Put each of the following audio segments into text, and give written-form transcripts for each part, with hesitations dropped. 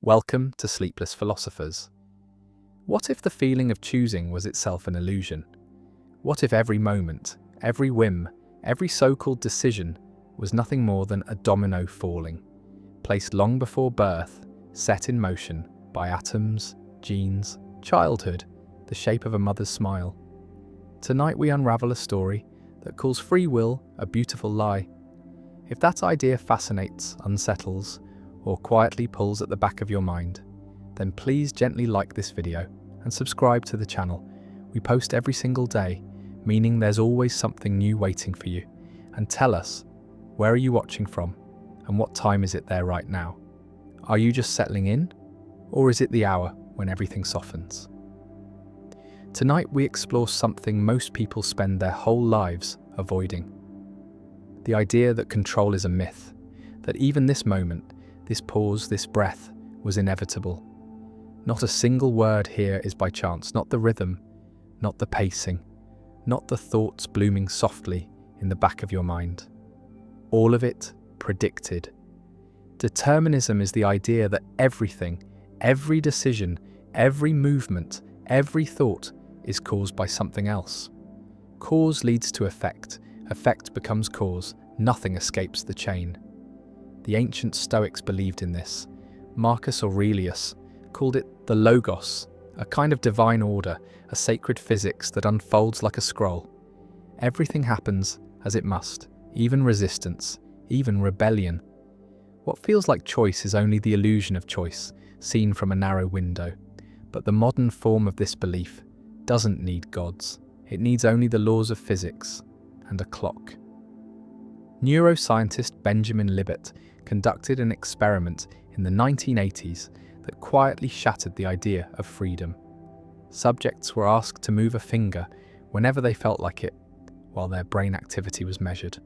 Welcome to Sleepless Philosophers. What if the feeling of choosing was itself an illusion? What if every moment, every whim, every so-called decision was nothing more than a domino falling, placed long before birth, set in motion by atoms, genes, childhood, the shape of a mother's smile? Tonight we unravel a story that calls free will a beautiful lie. If that idea fascinates, unsettles, or quietly pulls at the back of your mind, then please gently like this video and subscribe to the channel. We post every single day, meaning there's always something new waiting for you. And tell us, where are you watching from and what time is it there right now? Are you just settling in, or is it the hour when everything softens? Tonight we explore something most people spend their whole lives avoiding. The idea that control is a myth, that even this moment, this pause, this breath, was inevitable. Not a single word here is by chance, not the rhythm, not the pacing, not the thoughts blooming softly in the back of your mind. All of it predicted. Determinism is the idea that everything, every decision, every movement, every thought is caused by something else. Cause leads to effect, effect becomes cause, nothing escapes the chain. The ancient Stoics believed in this. Marcus Aurelius called it the logos, a kind of divine order, a sacred physics that unfolds like a scroll. Everything happens as it must, even resistance, even rebellion. What feels like choice is only the illusion of choice, seen from a narrow window. But the modern form of this belief doesn't need gods. It needs only the laws of physics and a clock. Neuroscientist Benjamin Libet conducted an experiment in the 1980s that quietly shattered the idea of freedom. Subjects were asked to move a finger whenever they felt like it, while their brain activity was measured.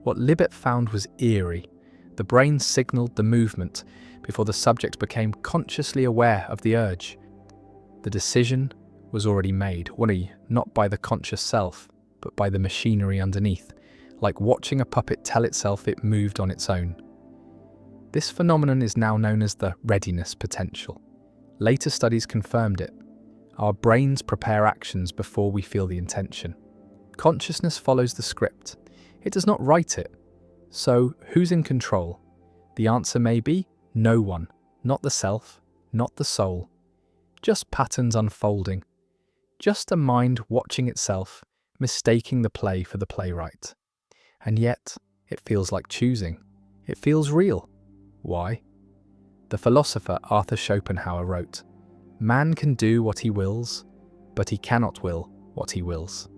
What Libet found was eerie. The brain signaled the movement before the subject became consciously aware of the urge. The decision was already made, not by the conscious self, but by the machinery underneath, like watching a puppet tell itself it moved on its own. This phenomenon is now known as the readiness potential. Later studies confirmed it. Our brains prepare actions before we feel the intention. Consciousness follows the script. It does not write it. So, who's in control? The answer may be no one, not the self, not the soul. Just patterns unfolding. Just a mind watching itself, mistaking the play for the playwright. And yet, it feels like choosing. It feels real. Why? The philosopher Arthur Schopenhauer wrote, "Man can do what he wills, but he cannot will what he wills."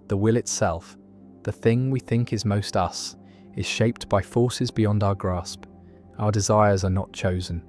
The will itself, the thing we think is most us, is shaped by forces beyond our grasp. Our desires are not chosen.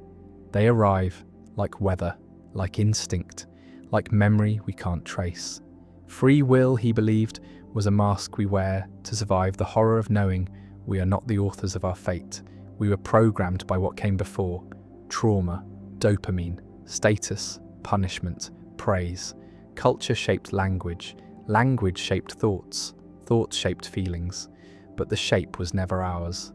They arrive, like weather, like instinct, like memory we can't trace. Free will, he believed, was a mask we wear to survive the horror of knowing we are not the authors of our fate. We were programmed by what came before: trauma, dopamine, status, punishment, praise. Culture shaped language, language shaped thoughts, thoughts shaped feelings, but the shape was never ours.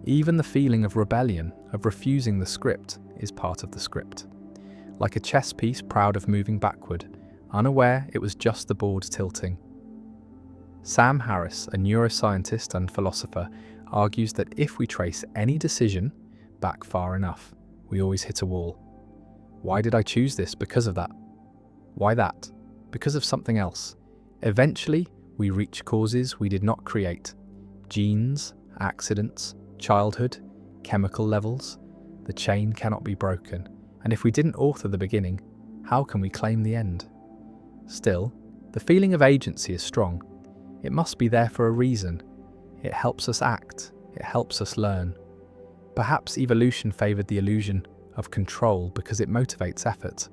Even the feeling of rebellion, of refusing the script, is part of the script. Like a chess piece proud of moving backward, unaware it was just the board tilting. Sam Harris, a neuroscientist and philosopher, argues that if we trace any decision back far enough, we always hit a wall. Why did I choose this? Because of that. Why that? Because of something else. Eventually, we reach causes we did not create. Genes, accidents, childhood, chemical levels. The chain cannot be broken. And if we didn't author the beginning, how can we claim the end? Still, the feeling of agency is strong. It must be there for a reason. It helps us act. It helps us learn. Perhaps evolution favoured the illusion of control because it motivates effort.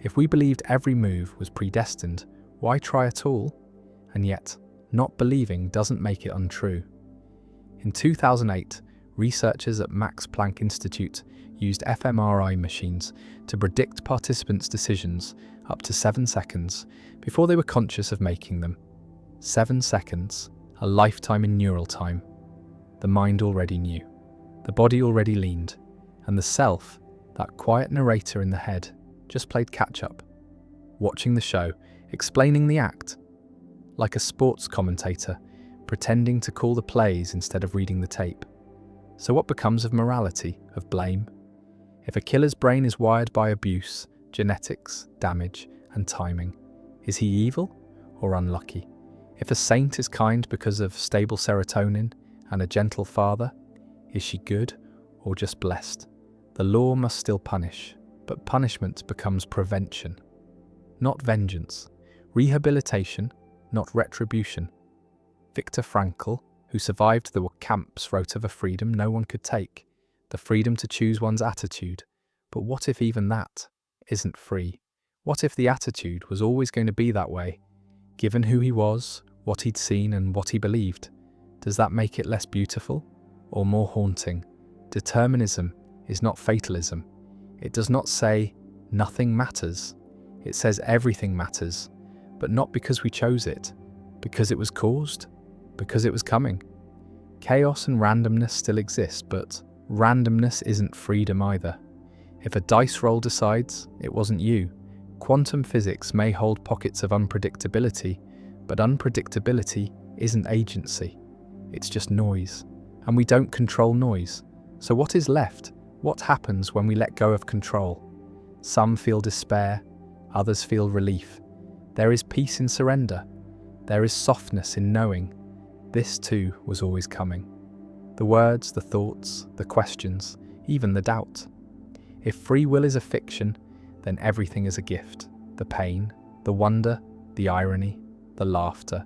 If we believed every move was predestined, why try at all? And yet, not believing doesn't make it untrue. In 2008, researchers at Max Planck Institute used fMRI machines to predict participants' decisions up to 7 seconds before they were conscious of making them. 7 seconds, a lifetime in neural time. The mind already knew. The body already leaned. And the self, That quiet narrator in the head just played catch-up, watching the show, explaining the act, like a sports commentator, pretending to call the plays instead of reading the tape. So what becomes of morality, of blame? If a killer's brain is wired by abuse, genetics, damage, and timing, is he evil or unlucky? If a saint is kind because of stable serotonin and a gentle father, is she good or just blessed? The law must still punish, but punishment becomes prevention, not vengeance, rehabilitation, not retribution. Viktor Frankl, who survived the camps, wrote of a freedom no one could take, the freedom to choose one's attitude. But what if even that isn't free? What if the attitude was always going to be that way, given who he was, what he'd seen, and what he believed? Does that make it less beautiful or more haunting? Determinism is not fatalism. It does not say nothing matters. It says everything matters, but not because we chose it, because it was caused, because it was coming. Chaos and randomness still exist, but randomness isn't freedom either. If a dice roll decides it wasn't you, quantum physics may hold pockets of unpredictability, but unpredictability isn't agency. It's just noise, and we don't control noise. So what is left? What happens when we let go of control? Some feel despair, others feel relief. There is peace in surrender. There is softness in knowing this too was always coming. The words, the thoughts, the questions, even the doubt. If free will is a fiction, then everything is a gift. The pain, the wonder, the irony, the laughter,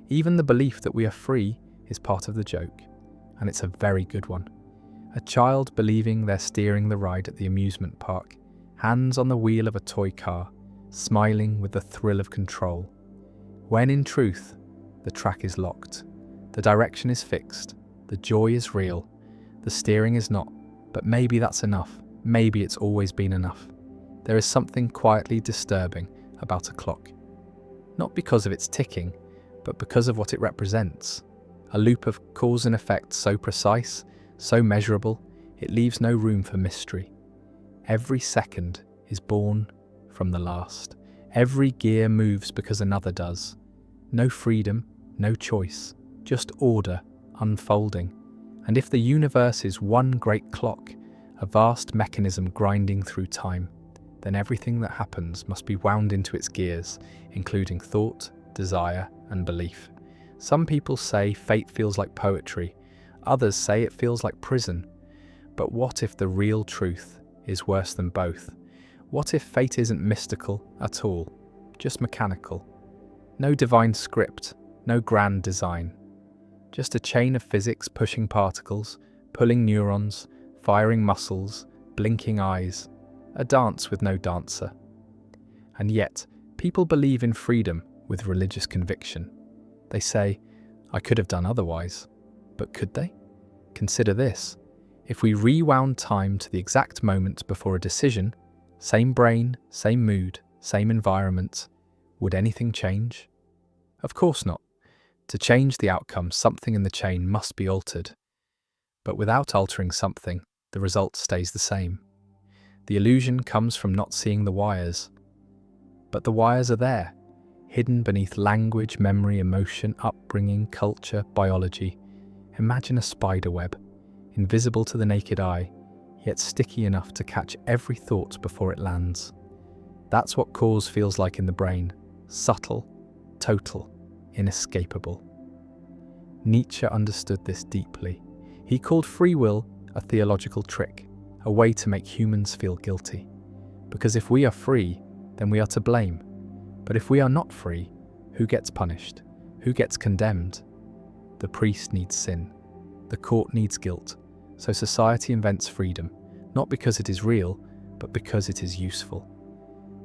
even the belief that we are free is part of the joke, and it's a very good one. A child believing they're steering the ride at the amusement park, hands on the wheel of a toy car, smiling with the thrill of control. When in truth, the track is locked, the direction is fixed, the joy is real, the steering is not, but maybe that's enough. Maybe it's always been enough. There is something quietly disturbing about a clock. Not because of its ticking, but because of what it represents. A loop of cause and effect so precise, so measurable, it leaves no room for mystery. Every second is born from the last. Every gear moves because another does. No freedom, no choice, just order unfolding. And if the universe is one great clock, a vast mechanism grinding through time, then everything that happens must be wound into its gears, including thought, desire, and belief. Some people say fate feels like poetry, others say it feels like prison. But what if the real truth is worse than both? What if fate isn't mystical at all, just mechanical? No divine script, no grand design. Just a chain of physics pushing particles, pulling neurons, firing muscles, blinking eyes, a dance with no dancer. And yet, people believe in freedom with religious conviction. They say, I could have done otherwise. But could they? Consider this. If we rewound time to the exact moment before a decision, same brain, same mood, same environment, would anything change? Of course not. To change the outcome, something in the chain must be altered. But without altering something, the result stays the same. The illusion comes from not seeing the wires. But the wires are there, hidden beneath language, memory, emotion, upbringing, culture, biology. Imagine a spider web, invisible to the naked eye, yet sticky enough to catch every thought before it lands. That's what cause feels like in the brain. Subtle, total, inescapable. Nietzsche understood this deeply. He called free will a theological trick, a way to make humans feel guilty. Because if we are free, then we are to blame. But if we are not free, who gets punished? Who gets condemned? The priest needs sin. The court needs guilt. So society invents freedom, not because it is real, but because it is useful.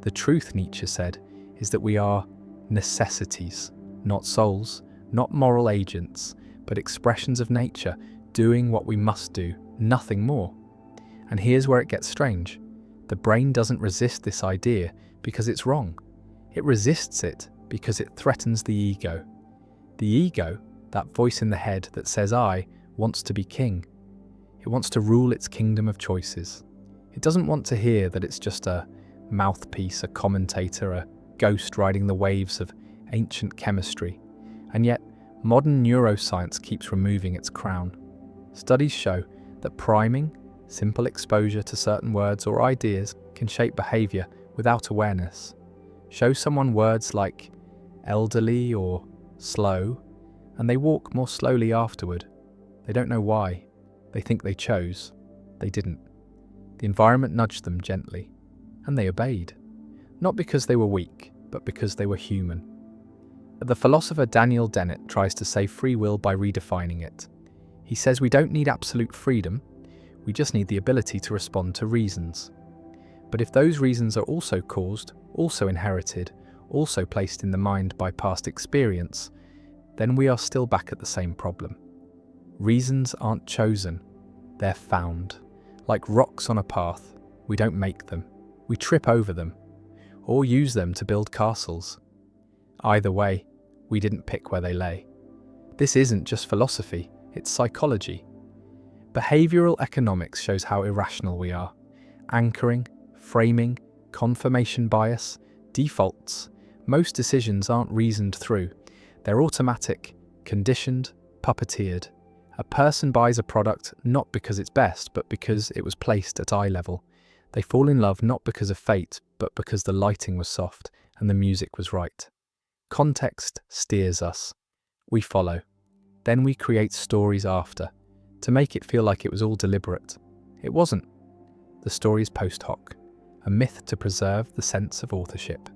The truth, Nietzsche said, is that we are necessities, not souls, not moral agents, but expressions of nature, doing what we must do, nothing more. And here's where it gets strange. The brain doesn't resist this idea because it's wrong. It resists it because it threatens the ego. The ego, that voice in the head that says I, wants to be king. It wants to rule its kingdom of choices. It doesn't want to hear that it's just a mouthpiece, a commentator, a ghost riding the waves of ancient chemistry. And yet, modern neuroscience keeps removing its crown. Studies show that priming, simple exposure to certain words or ideas can shape behavior without awareness. Show someone words like elderly or slow, and they walk more slowly afterward. They don't know why. They think they chose. They didn't. The environment nudged them gently, and they obeyed. Not because they were weak, but because they were human. The philosopher Daniel Dennett tries to say free will by redefining it. He says we don't need absolute freedom, we just need the ability to respond to reasons. But if those reasons are also caused, also inherited, also placed in the mind by past experience, then we are still back at the same problem. Reasons aren't chosen, they're found. Like rocks on a path, we don't make them, we trip over them, or use them to build castles. Either way, we didn't pick where they lay. This isn't just philosophy, it's psychology. Behavioral economics shows how irrational we are. Anchoring, framing, confirmation bias, defaults. Most decisions aren't reasoned through. They're automatic, conditioned, puppeteered. A person buys a product not because it's best, but because it was placed at eye level. They fall in love not because of fate, but because the lighting was soft and the music was right. Context steers us. We follow. Then we create stories after, to make it feel like it was all deliberate. It wasn't. The story is post hoc, a myth to preserve the sense of authorship.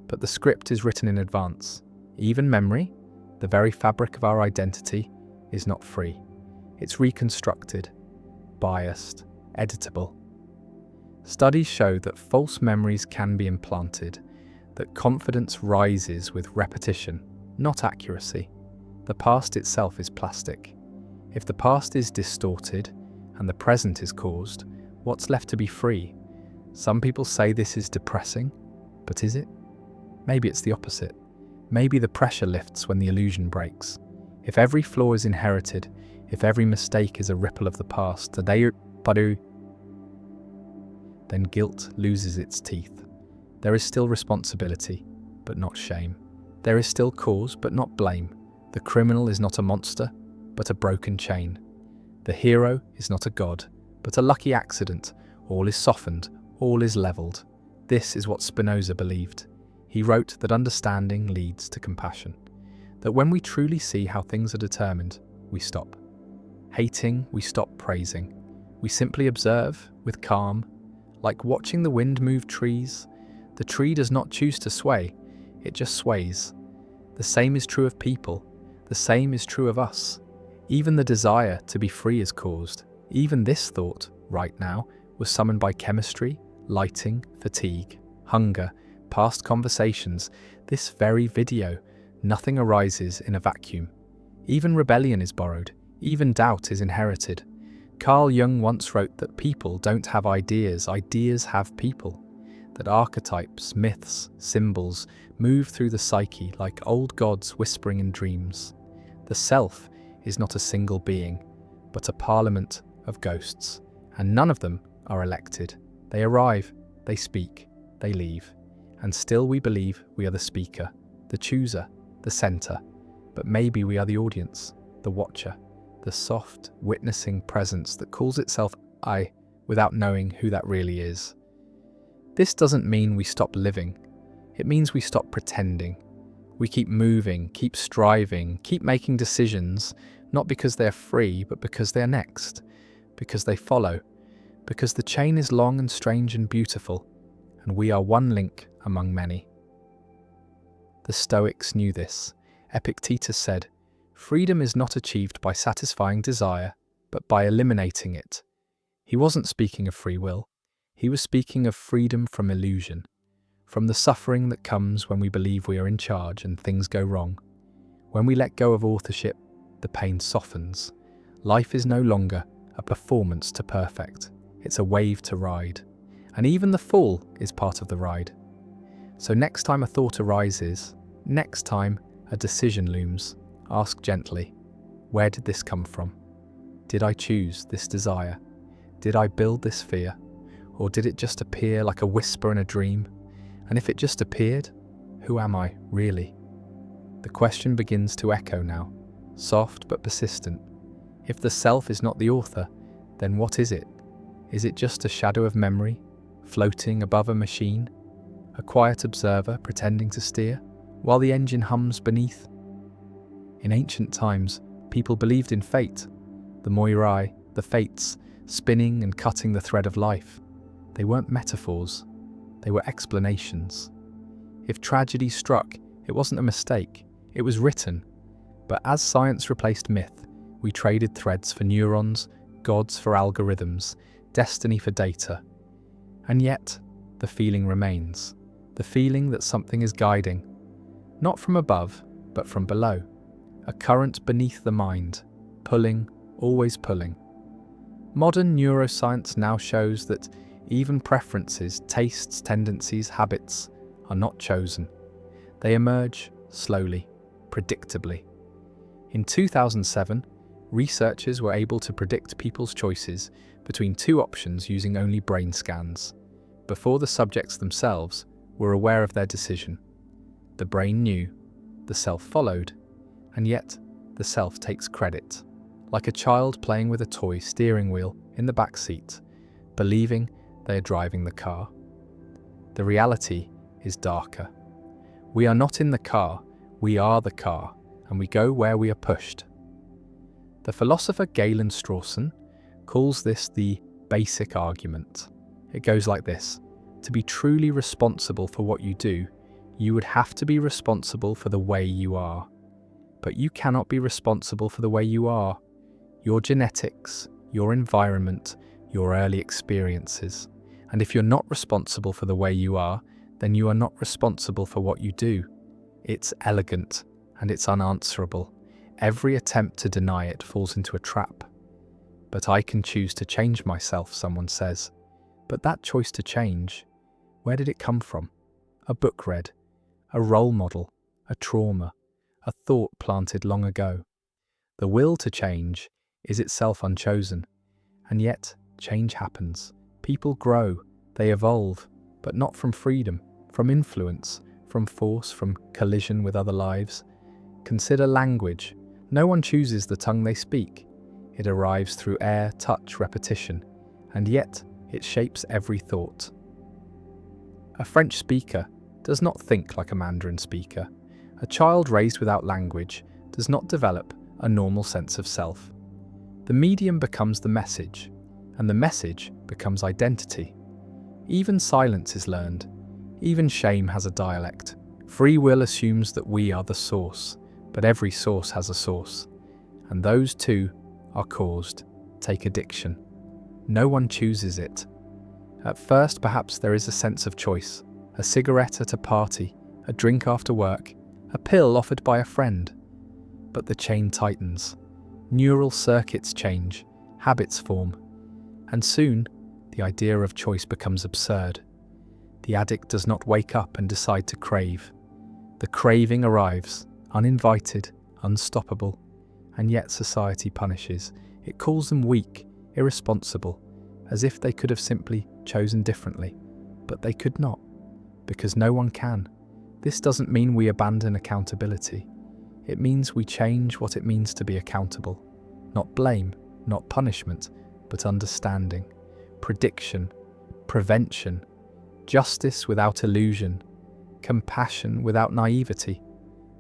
But the script is written in advance. Even memory, the very fabric of our identity, is not free. It's reconstructed, biased, editable. Studies show that false memories can be implanted, that confidence rises with repetition, not accuracy. The past itself is plastic. If the past is distorted and the present is caused, what's left to be free? Some people say this is depressing, but is it? Maybe it's the opposite. Maybe the pressure lifts when the illusion breaks. If every flaw is inherited, if every mistake is a ripple of the past, then guilt loses its teeth. There is still responsibility, but not shame. There is still cause, but not blame. The criminal is not a monster, but a broken chain. The hero is not a god, but a lucky accident. All is softened, all is levelled. This is what Spinoza believed. He wrote that understanding leads to compassion. That when we truly see how things are determined, we stop. Hating, we stop praising. We simply observe with calm. Like watching the wind move trees, the tree does not choose to sway, it just sways. The same is true of people. The same is true of us. Even the desire to be free is caused. Even this thought, right now, was summoned by chemistry, lighting, fatigue, hunger, past conversations, this very video. Nothing arises in a vacuum. Even rebellion is borrowed. Even doubt is inherited. Carl Jung once wrote that people don't have ideas, ideas have people. That archetypes, myths, symbols move through the psyche like old gods whispering in dreams. The self is not a single being, but a parliament of ghosts, and none of them are elected. They arrive, they speak, they leave, and still we believe we are the speaker, the chooser, the centre, but maybe we are the audience, the watcher, the soft, witnessing presence that calls itself I without knowing who that really is. This doesn't mean we stop living. It means we stop pretending. We keep moving, keep striving, keep making decisions, not because they're free, but because they're next, because they follow, because the chain is long and strange and beautiful, and we are one link among many. The Stoics knew this. Epictetus said, "Freedom is not achieved by satisfying desire, but by eliminating it." He wasn't speaking of free will. He was speaking of freedom from illusion, from the suffering that comes when we believe we are in charge and things go wrong. When we let go of authorship, the pain softens. Life is no longer a performance to perfect. It's a wave to ride. And even the fall is part of the ride. So next time a thought arises, next time a decision looms, ask gently, where did this come from? Did I choose this desire? Did I build this fear? Or did it just appear like a whisper in a dream? And if it just appeared, who am I, really? The question begins to echo now, soft but persistent. If the self is not the author, then what is it? Is it just a shadow of memory, floating above a machine? A quiet observer pretending to steer, while the engine hums beneath? In ancient times, people believed in fate, the moirai, the fates, spinning and cutting the thread of life. They weren't metaphors, they were explanations. If tragedy struck, it wasn't a mistake, it was written. But as science replaced myth, we traded threads for neurons, gods for algorithms, destiny for data. And yet, the feeling remains. The feeling that something is guiding. Not from above, but from below. A current beneath the mind, pulling, always pulling. Modern neuroscience now shows that even preferences, tastes, tendencies, habits are not chosen. They emerge slowly, predictably. In 2007, researchers were able to predict people's choices between two options using only brain scans, before the subjects themselves were aware of their decision. The brain knew, the self followed, and yet the self takes credit, like a child playing with a toy steering wheel in the back seat, believing they are driving the car. The reality is darker. We are not in the car, we are the car, and we go where we are pushed. The philosopher Galen Strawson calls this the basic argument. It goes like this: to be truly responsible for what you do, you would have to be responsible for the way you are. But you cannot be responsible for the way you are. Your genetics, your environment, your early experiences. And if you're not responsible for the way you are, then you are not responsible for what you do. It's elegant and it's unanswerable. Every attempt to deny it falls into a trap. But I can choose to change myself, someone says. But that choice to change, where did it come from? A book read, a role model, a trauma, a thought planted long ago. The will to change is itself unchosen. And yet, change happens. People grow, they evolve, but not from freedom, from influence, from force, from collision with other lives. Consider language. No one chooses the tongue they speak. It arrives through air, touch, repetition, and yet it shapes every thought. A French speaker does not think like a Mandarin speaker. A child raised without language does not develop a normal sense of self. The medium becomes the message, and the message becomes identity. Even silence is learned. Even shame has a dialect. Free will assumes that we are the source, but every source has a source. And those two are caused. Take addiction. No one chooses it. At first, perhaps there is a sense of choice. A cigarette at a party, a drink after work, a pill offered by a friend. But the chain tightens. Neural circuits change, habits form. And soon, the idea of choice becomes absurd. The addict does not wake up and decide to crave. The craving arrives, uninvited, unstoppable, and yet society punishes. It calls them weak, irresponsible, as if they could have simply chosen differently. But they could not, because no one can. This doesn't mean we abandon accountability. It means we change what it means to be accountable. Not blame, not punishment, but understanding, prediction, prevention, justice without illusion, compassion without naivety.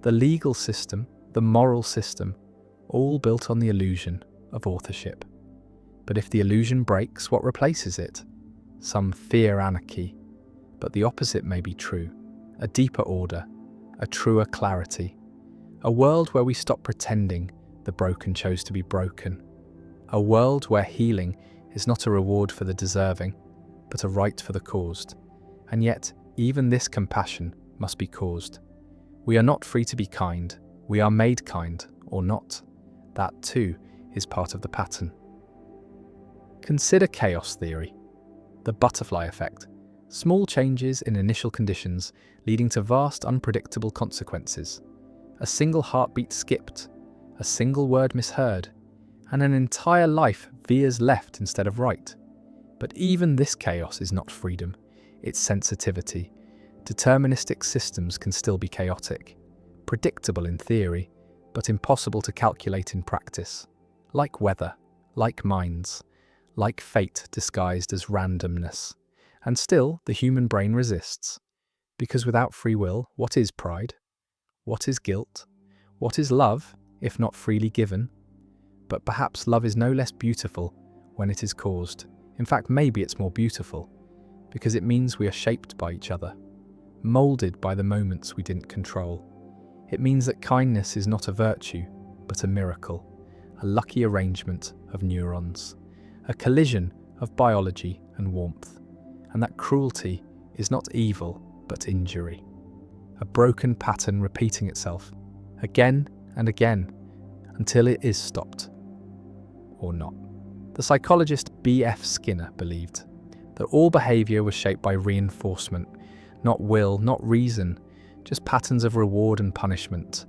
The legal system, the moral system, all built on the illusion of authorship. But if the illusion breaks, what replaces it? Some fear anarchy. But the opposite may be true. A deeper order, a truer clarity. A world where we stop pretending the broken chose to be broken. A world where healing is not a reward for the deserving, but a right for the caused. And yet, even this compassion must be caused. We are not free to be kind. We are made kind, or not. That too is part of the pattern. Consider chaos theory, the butterfly effect. Small changes in initial conditions leading to vast unpredictable consequences. A single heartbeat skipped, a single word misheard, and an entire life veers left instead of right. But even this chaos is not freedom, it's sensitivity. Deterministic systems can still be chaotic, predictable in theory, but impossible to calculate in practice. Like weather, like minds, like fate disguised as randomness. And still, the human brain resists. Because without free will, what is pride? What is guilt? What is love, if not freely given? But perhaps love is no less beautiful when it is caused. In fact, maybe it's more beautiful, because it means we are shaped by each other, molded by the moments we didn't control. It means that kindness is not a virtue, but a miracle, a lucky arrangement of neurons, a collision of biology and warmth, and that cruelty is not evil, but injury. A broken pattern repeating itself again and again until it is stopped, or not. The psychologist B.F. Skinner believed that all behaviour was shaped by reinforcement, not will, not reason, just patterns of reward and punishment.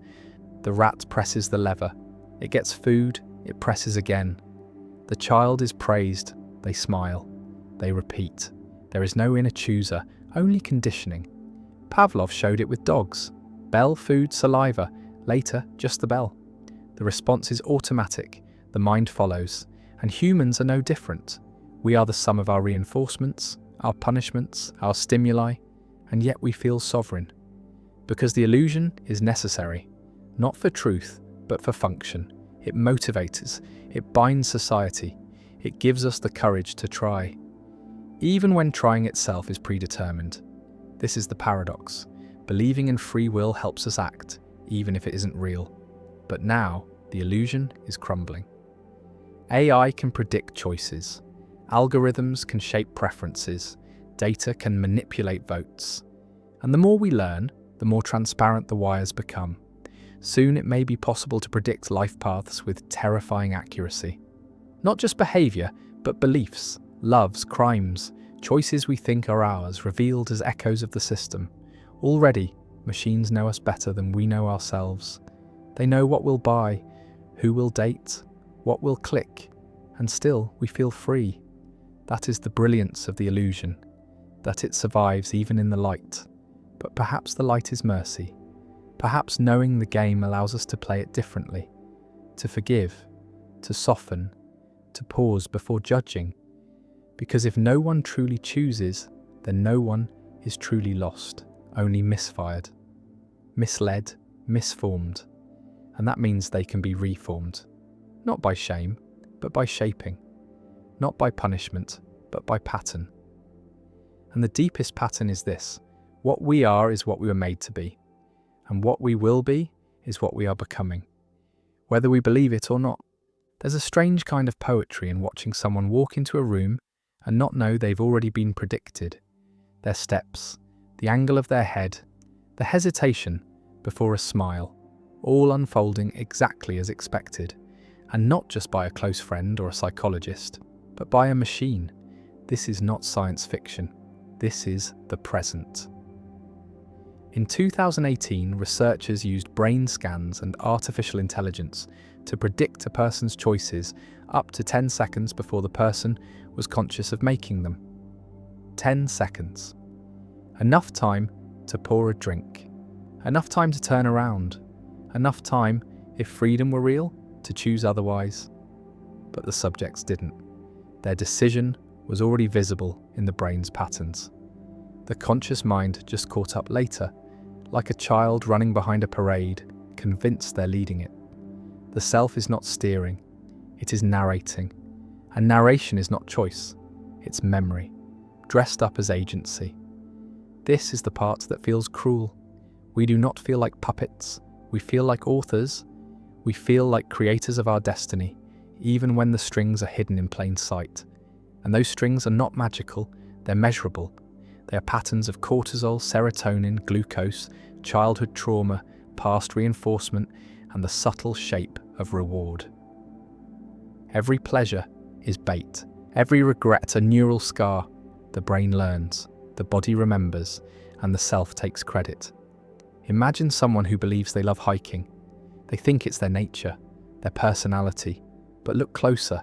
The rat presses the lever. It gets food, it presses again. The child is praised, they smile, they repeat. There is no inner chooser, only conditioning. Pavlov showed it with dogs. Bell, food, saliva, later just the bell. The response is automatic, the mind follows, and humans are no different. We are the sum of our reinforcements, our punishments, our stimuli, and yet we feel sovereign. Because the illusion is necessary, not for truth, but for function. It motivates us, it binds society, it gives us the courage to try, even when trying itself is predetermined. This is the paradox. Believing in free will helps us act, even if it isn't real. But now, the illusion is crumbling. AI can predict choices. Algorithms can shape preferences. Data can manipulate votes. And the more we learn, the more transparent the wires become. Soon it may be possible to predict life paths with terrifying accuracy. Not just behaviour, but beliefs, loves, crimes, choices we think are ours, revealed as echoes of the system. Already, machines know us better than we know ourselves. They know what we'll buy, who we'll date, what we'll click, and still we feel free. That is the brilliance of the illusion, that it survives even in the light. But perhaps the light is mercy. Perhaps knowing the game allows us to play it differently, to forgive, to soften, to pause before judging. Because if no one truly chooses, then no one is truly lost, only misfired, misled, misformed. And that means they can be reformed. Not by shame, but by shaping. Not by punishment, but by pattern. And the deepest pattern is this: what we are is what we were made to be, and what we will be is what we are becoming, whether we believe it or not. There's a strange kind of poetry in watching someone walk into a room and not know they've already been predicted. Their steps, the angle of their head, the hesitation before a smile, all unfolding exactly as expected. And not just by a close friend or a psychologist, but by a machine. This is not science fiction. This is the present. In 2018, researchers used brain scans and artificial intelligence to predict a person's choices up to 10 seconds before the person was conscious of making them. 10 seconds. Enough time to pour a drink. Enough time to turn around. Enough time, if freedom were real, to choose otherwise. But the subjects didn't. Their decision was already visible in the brain's patterns. The conscious mind just caught up later, like a child running behind a parade, convinced they're leading it. The self is not steering, it is narrating. And narration is not choice, it's memory, dressed up as agency. This is the part that feels cruel. We do not feel like puppets, we feel like authors. We feel like creators of our destiny, even when the strings are hidden in plain sight. And those strings are not magical, they're measurable. They are patterns of cortisol, serotonin, glucose, childhood trauma, past reinforcement, and the subtle shape of reward. Every pleasure is bait. Every regret a neural scar. The brain learns, the body remembers, and the self takes credit. Imagine someone who believes they love hiking. They think it's their nature, their personality, but look closer,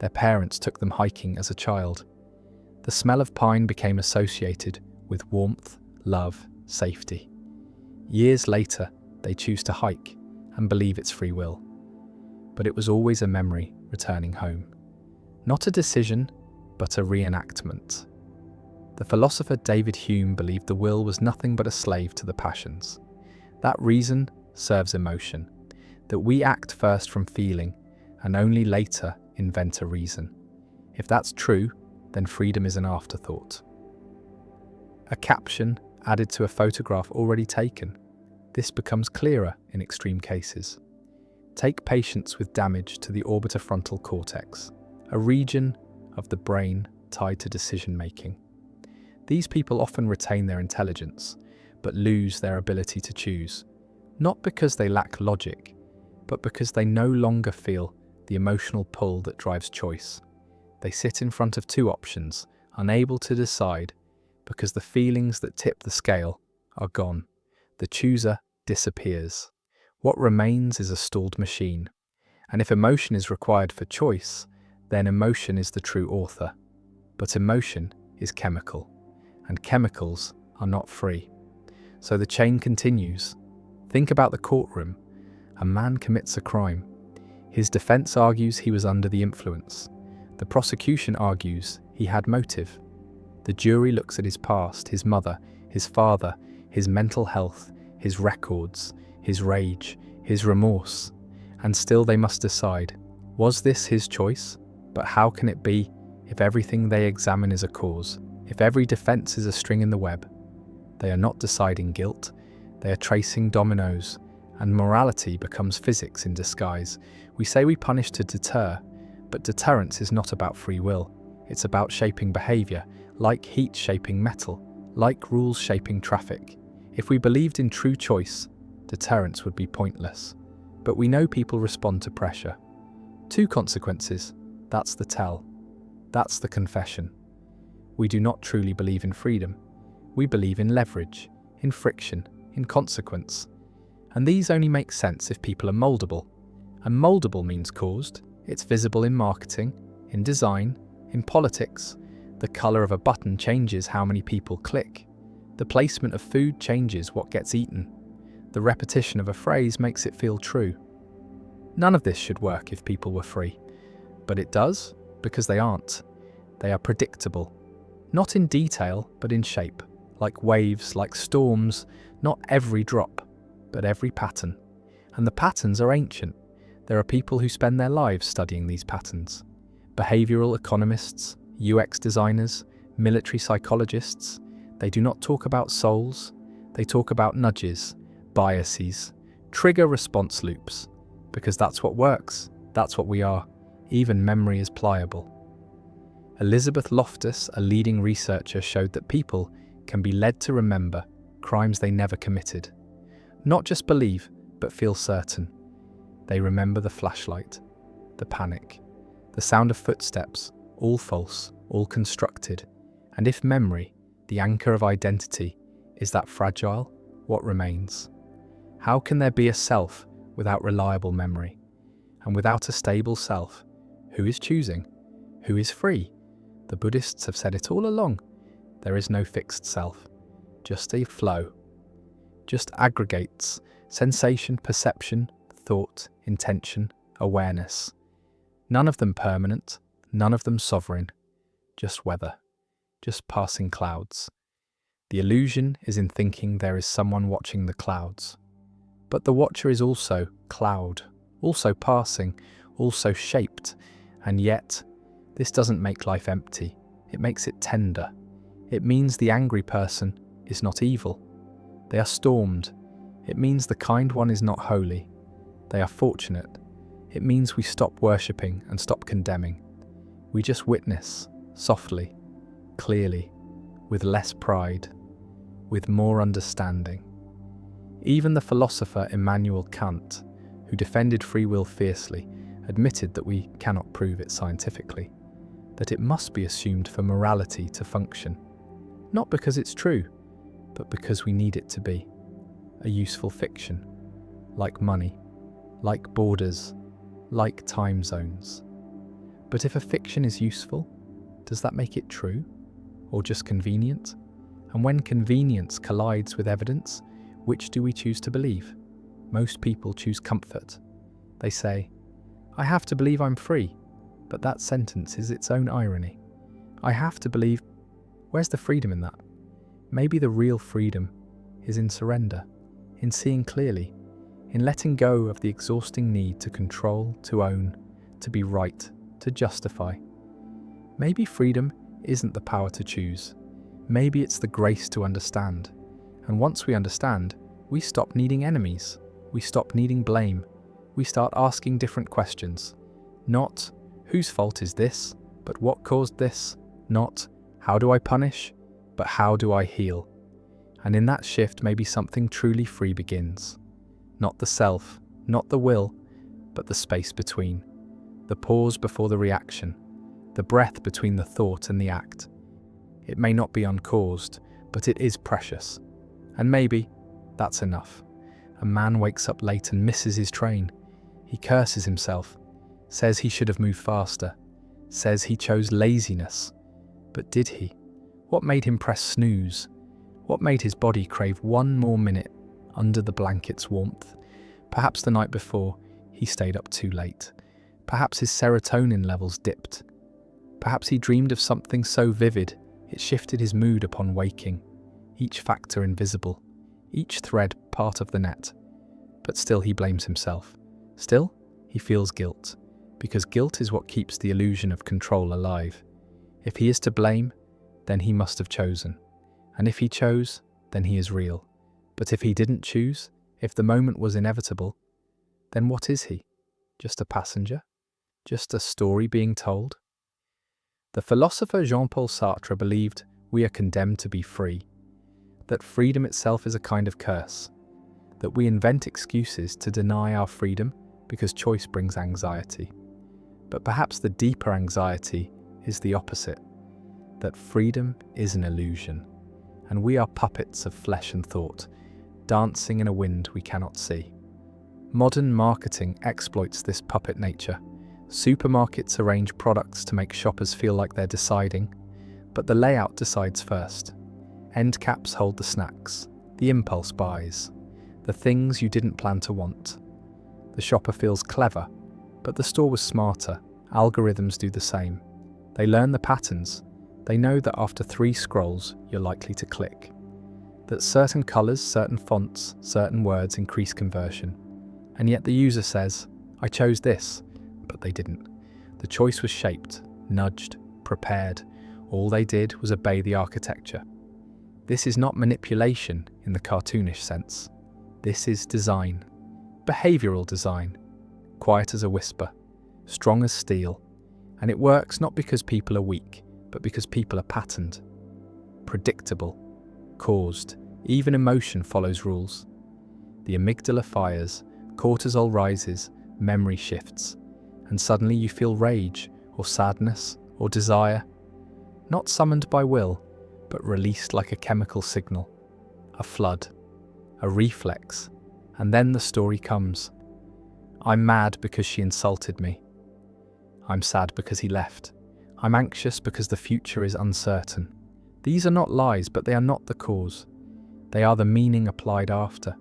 their parents took them hiking as a child. The smell of pine became associated with warmth, love, safety. Years later, they choose to hike and believe it's free will. But it was always a memory returning home. Not a decision, but a reenactment. The philosopher David Hume believed the will was nothing but a slave to the passions. That reason serves emotion, that we act first from feeling and only later invent a reason. If that's true, then freedom is an afterthought. A caption added to a photograph already taken. This becomes clearer in extreme cases. Take patients with damage to the orbitofrontal cortex, a region of the brain tied to decision-making. These people often retain their intelligence, but lose their ability to choose, not because they lack logic, but because they no longer feel the emotional pull that drives choice. They sit in front of two options, unable to decide, because the feelings that tip the scale are gone. The chooser disappears. What remains is a stalled machine. And if emotion is required for choice, then emotion is the true author. But emotion is chemical, and chemicals are not free. So the chain continues. Think about the courtroom. A man commits a crime. His defense argues he was under the influence. The prosecution argues he had motive. The jury looks at his past, his mother, his father, his mental health, his records, his rage, his remorse, and still they must decide, was this his choice? But how can it be if everything they examine is a cause, if every defense is a string in the web? They are not deciding guilt, they are tracing dominoes, and morality becomes physics in disguise. We say we punish to deter, but deterrence is not about free will. It's about shaping behavior, like heat shaping metal, like rules shaping traffic. If we believed in true choice, deterrence would be pointless. But we know people respond to pressure. Two consequences, that's the tell. That's the confession. We do not truly believe in freedom. We believe in leverage, in friction, in consequence. And these only make sense if people are moldable. And moldable means caused. It's visible in marketing, in design, in politics. The color of a button changes how many people click. The placement of food changes what gets eaten. The repetition of a phrase makes it feel true. None of this should work if people were free. But it does, because they aren't. They are predictable. Not in detail, but in shape. Like waves, like storms, not every drop, but every pattern. And the patterns are ancient. There are people who spend their lives studying these patterns. Behavioral economists, UX designers, military psychologists. They do not talk about souls. They talk about nudges, biases, trigger response loops. Because that's what works. That's what we are. Even memory is pliable. Elizabeth Loftus, a leading researcher, showed that people can be led to remember crimes they never committed. Not just believe, but feel certain. They remember the flashlight, the panic, the sound of footsteps, all false, all constructed. And if memory, the anchor of identity, is that fragile, what remains? How can there be a self without reliable memory? And without a stable self, who is choosing? Who is free? The Buddhists have said it all along. There is no fixed self, just a flow. Just aggregates, sensation, perception, thought, intention, awareness. None of them permanent, none of them sovereign. Just weather, just passing clouds. The illusion is in thinking there is someone watching the clouds. But the watcher is also cloud, also passing, also shaped. And yet, this doesn't make life empty. It makes it tender. It means the angry person is not evil. They are stormed. It means the kind one is not holy. They are fortunate. It means we stop worshipping and stop condemning. We just witness, softly, clearly, with less pride, with more understanding. Even the philosopher Immanuel Kant, who defended free will fiercely, admitted that we cannot prove it scientifically, that it must be assumed for morality to function, not because it's true, but because we need it to be. A useful fiction, like money, like borders, like time zones. But if a fiction is useful, does that make it true? or just convenient? And when convenience collides with evidence, which do we choose to believe? Most people choose comfort. They say, I have to believe I'm free, but that sentence is its own irony. I have to believe. Where's the freedom in that? Maybe the real freedom is in surrender, in seeing clearly, in letting go of the exhausting need to control, to own, to be right, to justify. Maybe freedom isn't the power to choose. Maybe it's the grace to understand. And once we understand, we stop needing enemies. We stop needing blame. We start asking different questions. Not, whose fault is this, but what caused this? Not, how do I punish, but how do I heal? And in that shift, maybe something truly free begins. Not the self, not the will, but the space between. The pause before the reaction. The breath between the thought and the act. It may not be uncaused, but it is precious. And maybe that's enough. A man wakes up late and misses his train. He curses himself, says he should have moved faster, says he chose laziness. But did he? What made him press snooze? What made his body crave one more minute under the blanket's warmth? Perhaps the night before, he stayed up too late. Perhaps his serotonin levels dipped. Perhaps he dreamed of something so vivid, it shifted his mood upon waking. Each factor invisible, each thread part of the net. But still he blames himself. Still, he feels guilt, because guilt is what keeps the illusion of control alive. If he is to blame, then he must have chosen. And if he chose, then he is real. But if he didn't choose, if the moment was inevitable, then what is he? Just a passenger? Just a story being told? The philosopher Jean-Paul Sartre believed we are condemned to be free, that freedom itself is a kind of curse, that we invent excuses to deny our freedom because choice brings anxiety. But perhaps the deeper anxiety is the opposite, that freedom is an illusion, and we are puppets of flesh and thought, dancing in a wind we cannot see. Modern marketing exploits this puppet nature. Supermarkets arrange products to make shoppers feel like they're deciding, but the layout decides first. End caps hold the snacks, the impulse buys, the things you didn't plan to want. The shopper feels clever, but the store was smarter. Algorithms do the same. They learn the patterns. They know that after 3 scrolls, you're likely to click. That certain colours, certain fonts, certain words increase conversion. And yet the user says, I chose this, but they didn't. The choice was shaped, nudged, prepared. All they did was obey the architecture. This is not manipulation in the cartoonish sense. This is design. Behavioural design. Quiet as a whisper. Strong as steel. And it works not because people are weak, but because people are patterned. Predictable. Caused. Even emotion follows rules. The amygdala fires, cortisol rises, memory shifts, and suddenly you feel rage, or sadness, or desire, not summoned by will, but released like a chemical signal, a flood, a reflex, and then the story comes. I'm mad because she insulted me. I'm sad because he left. I'm anxious because the future is uncertain. These are not lies, but they are not the cause. They are the meaning applied after.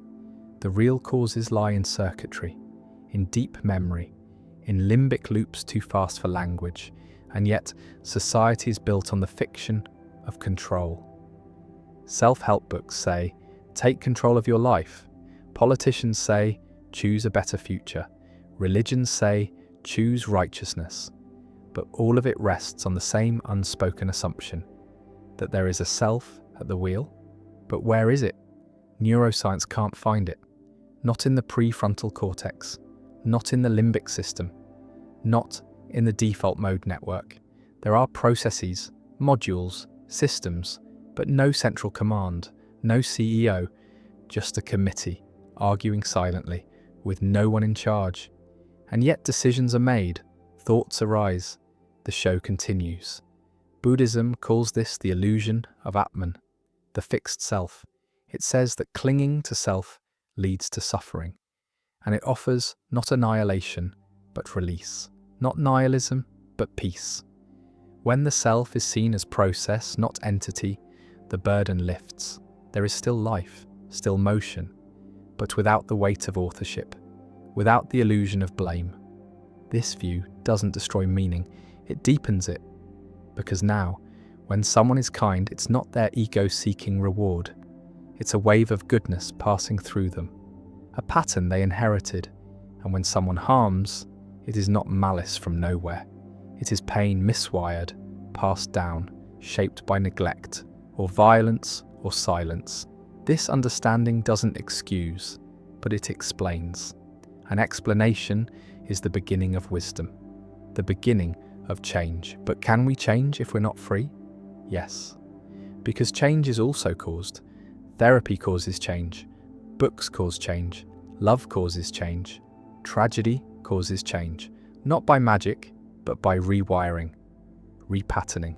The real causes lie in circuitry, in deep memory, in limbic loops too fast for language, and yet society is built on the fiction of control. Self-help books say, take control of your life. Politicians say, choose a better future. Religions say, choose righteousness. But all of it rests on the same unspoken assumption, that there is a self at the wheel. But where is it? Neuroscience can't find it. Not in the prefrontal cortex, not in the limbic system, not in the default mode network. There are processes, modules, systems, but no central command, no CEO, just a committee, arguing silently, with no one in charge. And yet decisions are made, thoughts arise, the show continues. Buddhism calls this the illusion of Atman, the fixed self. It says that clinging to self leads to suffering, and it offers not annihilation, but release, not nihilism, but peace. When the self is seen as process, not entity, the burden lifts. There is still life, still motion, but without the weight of authorship, without the illusion of blame. This view doesn't destroy meaning, it deepens it. Because now, when someone is kind, it's not their ego-seeking reward. It's a wave of goodness passing through them, a pattern they inherited. And when someone harms, it is not malice from nowhere. It is pain miswired, passed down, shaped by neglect, or violence, or silence. This understanding doesn't excuse, but it explains. An explanation is the beginning of wisdom, the beginning of change. But can we change if we're not free? Yes. Because change is also caused. Therapy causes change. Books cause change. Love causes change. Tragedy causes change. Not by magic, but by rewiring, repatterning.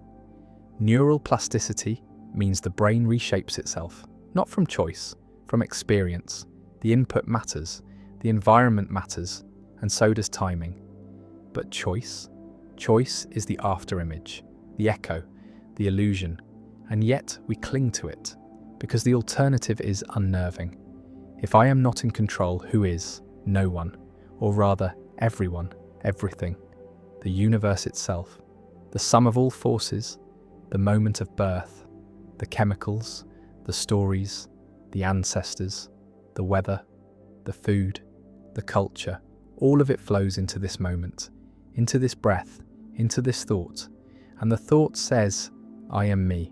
Neural plasticity means the brain reshapes itself, not from choice, from experience. The input matters, the environment matters, and so does timing. But choice? Choice is the afterimage, the echo, the illusion, and yet we cling to it, because the alternative is unnerving. If I am not in control, who is? No one, or rather, everyone, everything, the universe itself, the sum of all forces, the moment of birth, the chemicals, the stories, the ancestors, the weather, the food, the culture, all of it flows into this moment, into this breath, into this thought. And the thought says, I am me,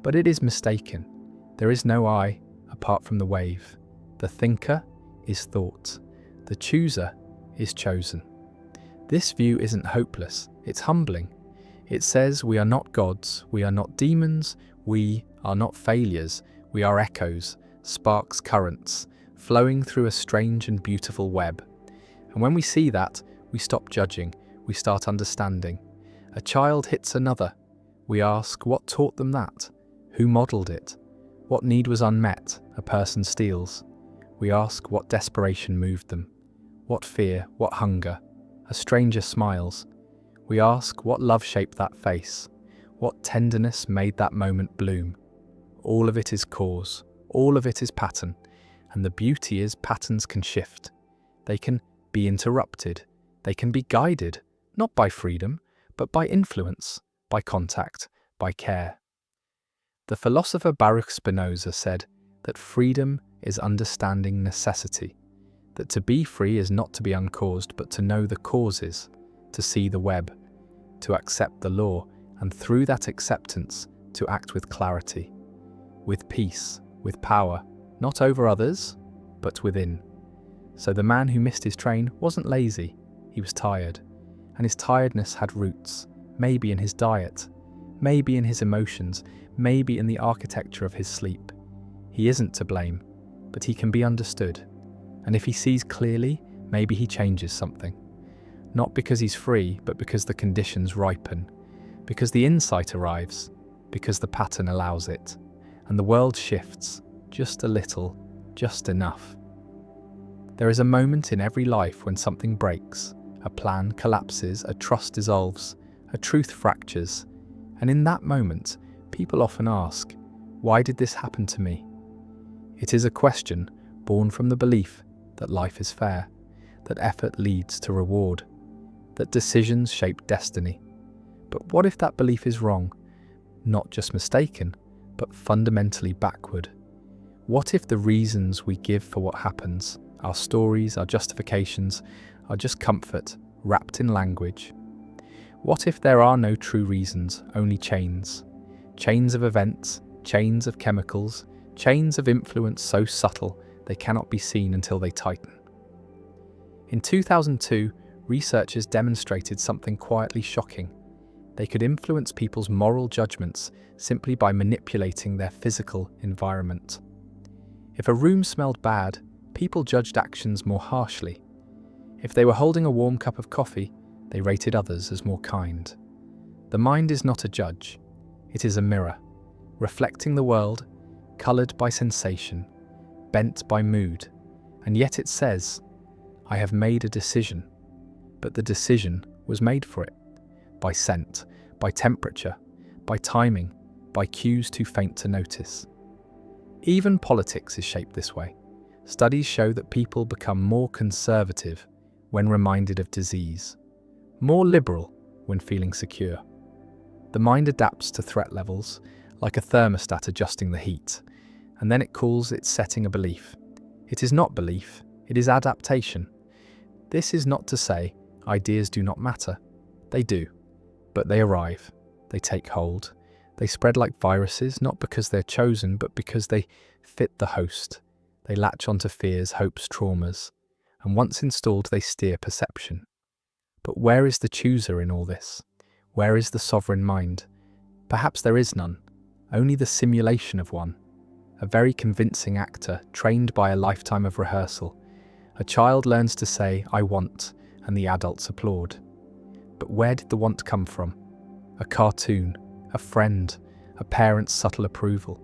but it is mistaken. There is no I apart from the wave. The thinker is thought. The chooser is chosen. This view isn't hopeless, it's humbling. It says we are not gods, we are not demons, we are not failures, we are echoes, sparks, currents, flowing through a strange and beautiful web. And when we see that, we stop judging, we start understanding. A child hits another. We ask, what taught them that? Who modelled it? What need was unmet? A person steals. We ask, what desperation moved them? What fear? What hunger? A stranger smiles. We ask, what love shaped that face? What tenderness made that moment bloom? All of it is cause. All of it is pattern. And the beauty is patterns can shift. They can be interrupted. They can be guided, not by freedom, but by influence, by contact, by care. The philosopher Baruch Spinoza said that freedom is understanding necessity, that to be free is not to be uncaused, but to know the causes, to see the web, to accept the law, and through that acceptance, to act with clarity, with peace, with power, not over others, but within. So the man who missed his train wasn't lazy, he was tired, and his tiredness had roots, maybe in his diet, maybe in his emotions, maybe in the architecture of his sleep. He isn't to blame, but he can be understood. And if he sees clearly, maybe he changes something. Not because he's free, but because the conditions ripen, because the insight arrives, because the pattern allows it, and the world shifts, just a little, just enough. There is a moment in every life when something breaks, a plan collapses, a trust dissolves, a truth fractures, and in that moment, people often ask, why did this happen to me? It is a question born from the belief that life is fair, that effort leads to reward, that decisions shape destiny. But what if that belief is wrong? Not just mistaken, but fundamentally backward. What if the reasons we give for what happens, our stories, our justifications, are just comfort wrapped in language? What if there are no true reasons, only chains? Chains of events, chains of chemicals, chains of influence so subtle they cannot be seen until they tighten. In 2002, researchers demonstrated something quietly shocking. They could influence people's moral judgments simply by manipulating their physical environment. If a room smelled bad, people judged actions more harshly. If they were holding a warm cup of coffee, they rated others as more kind. The mind is not a judge. It is a mirror, reflecting the world, coloured by sensation, bent by mood, and yet it says, I have made a decision, but the decision was made for it, by scent, by temperature, by timing, by cues too faint to notice. Even politics is shaped this way. Studies show that people become more conservative when reminded of disease, more liberal when feeling secure. The mind adapts to threat levels, like a thermostat adjusting the heat, and then it calls its setting a belief. It is not belief, it is adaptation. This is not to say ideas do not matter. They do, but they arrive, they take hold, they spread like viruses, not because they're chosen, but because they fit the host. They latch onto fears, hopes, traumas, and once installed, they steer perception. But where is the chooser in all this? Where is the sovereign mind? Perhaps there is none, only the simulation of one. A very convincing actor, trained by a lifetime of rehearsal. A child learns to say, "I want," and the adults applaud. But where did the want come from? A cartoon, a friend, a parent's subtle approval.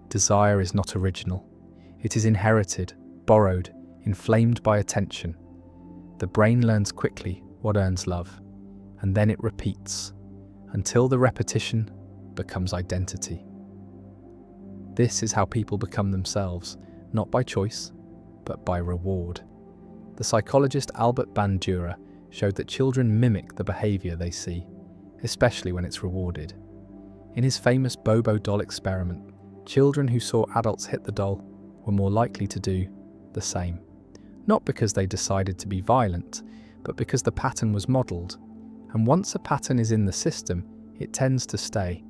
Desire is not original. It is inherited, borrowed, inflamed by attention. The brain learns quickly what earns love, and then it repeats, until the repetition becomes identity. This is how people become themselves, not by choice, but by reward. The psychologist Albert Bandura showed that children mimic the behavior they see, especially when it's rewarded. In his famous Bobo doll experiment, children who saw adults hit the doll were more likely to do the same. Not because they decided to be violent, but because the pattern was modelled. And once a pattern is in the system, it tends to stay,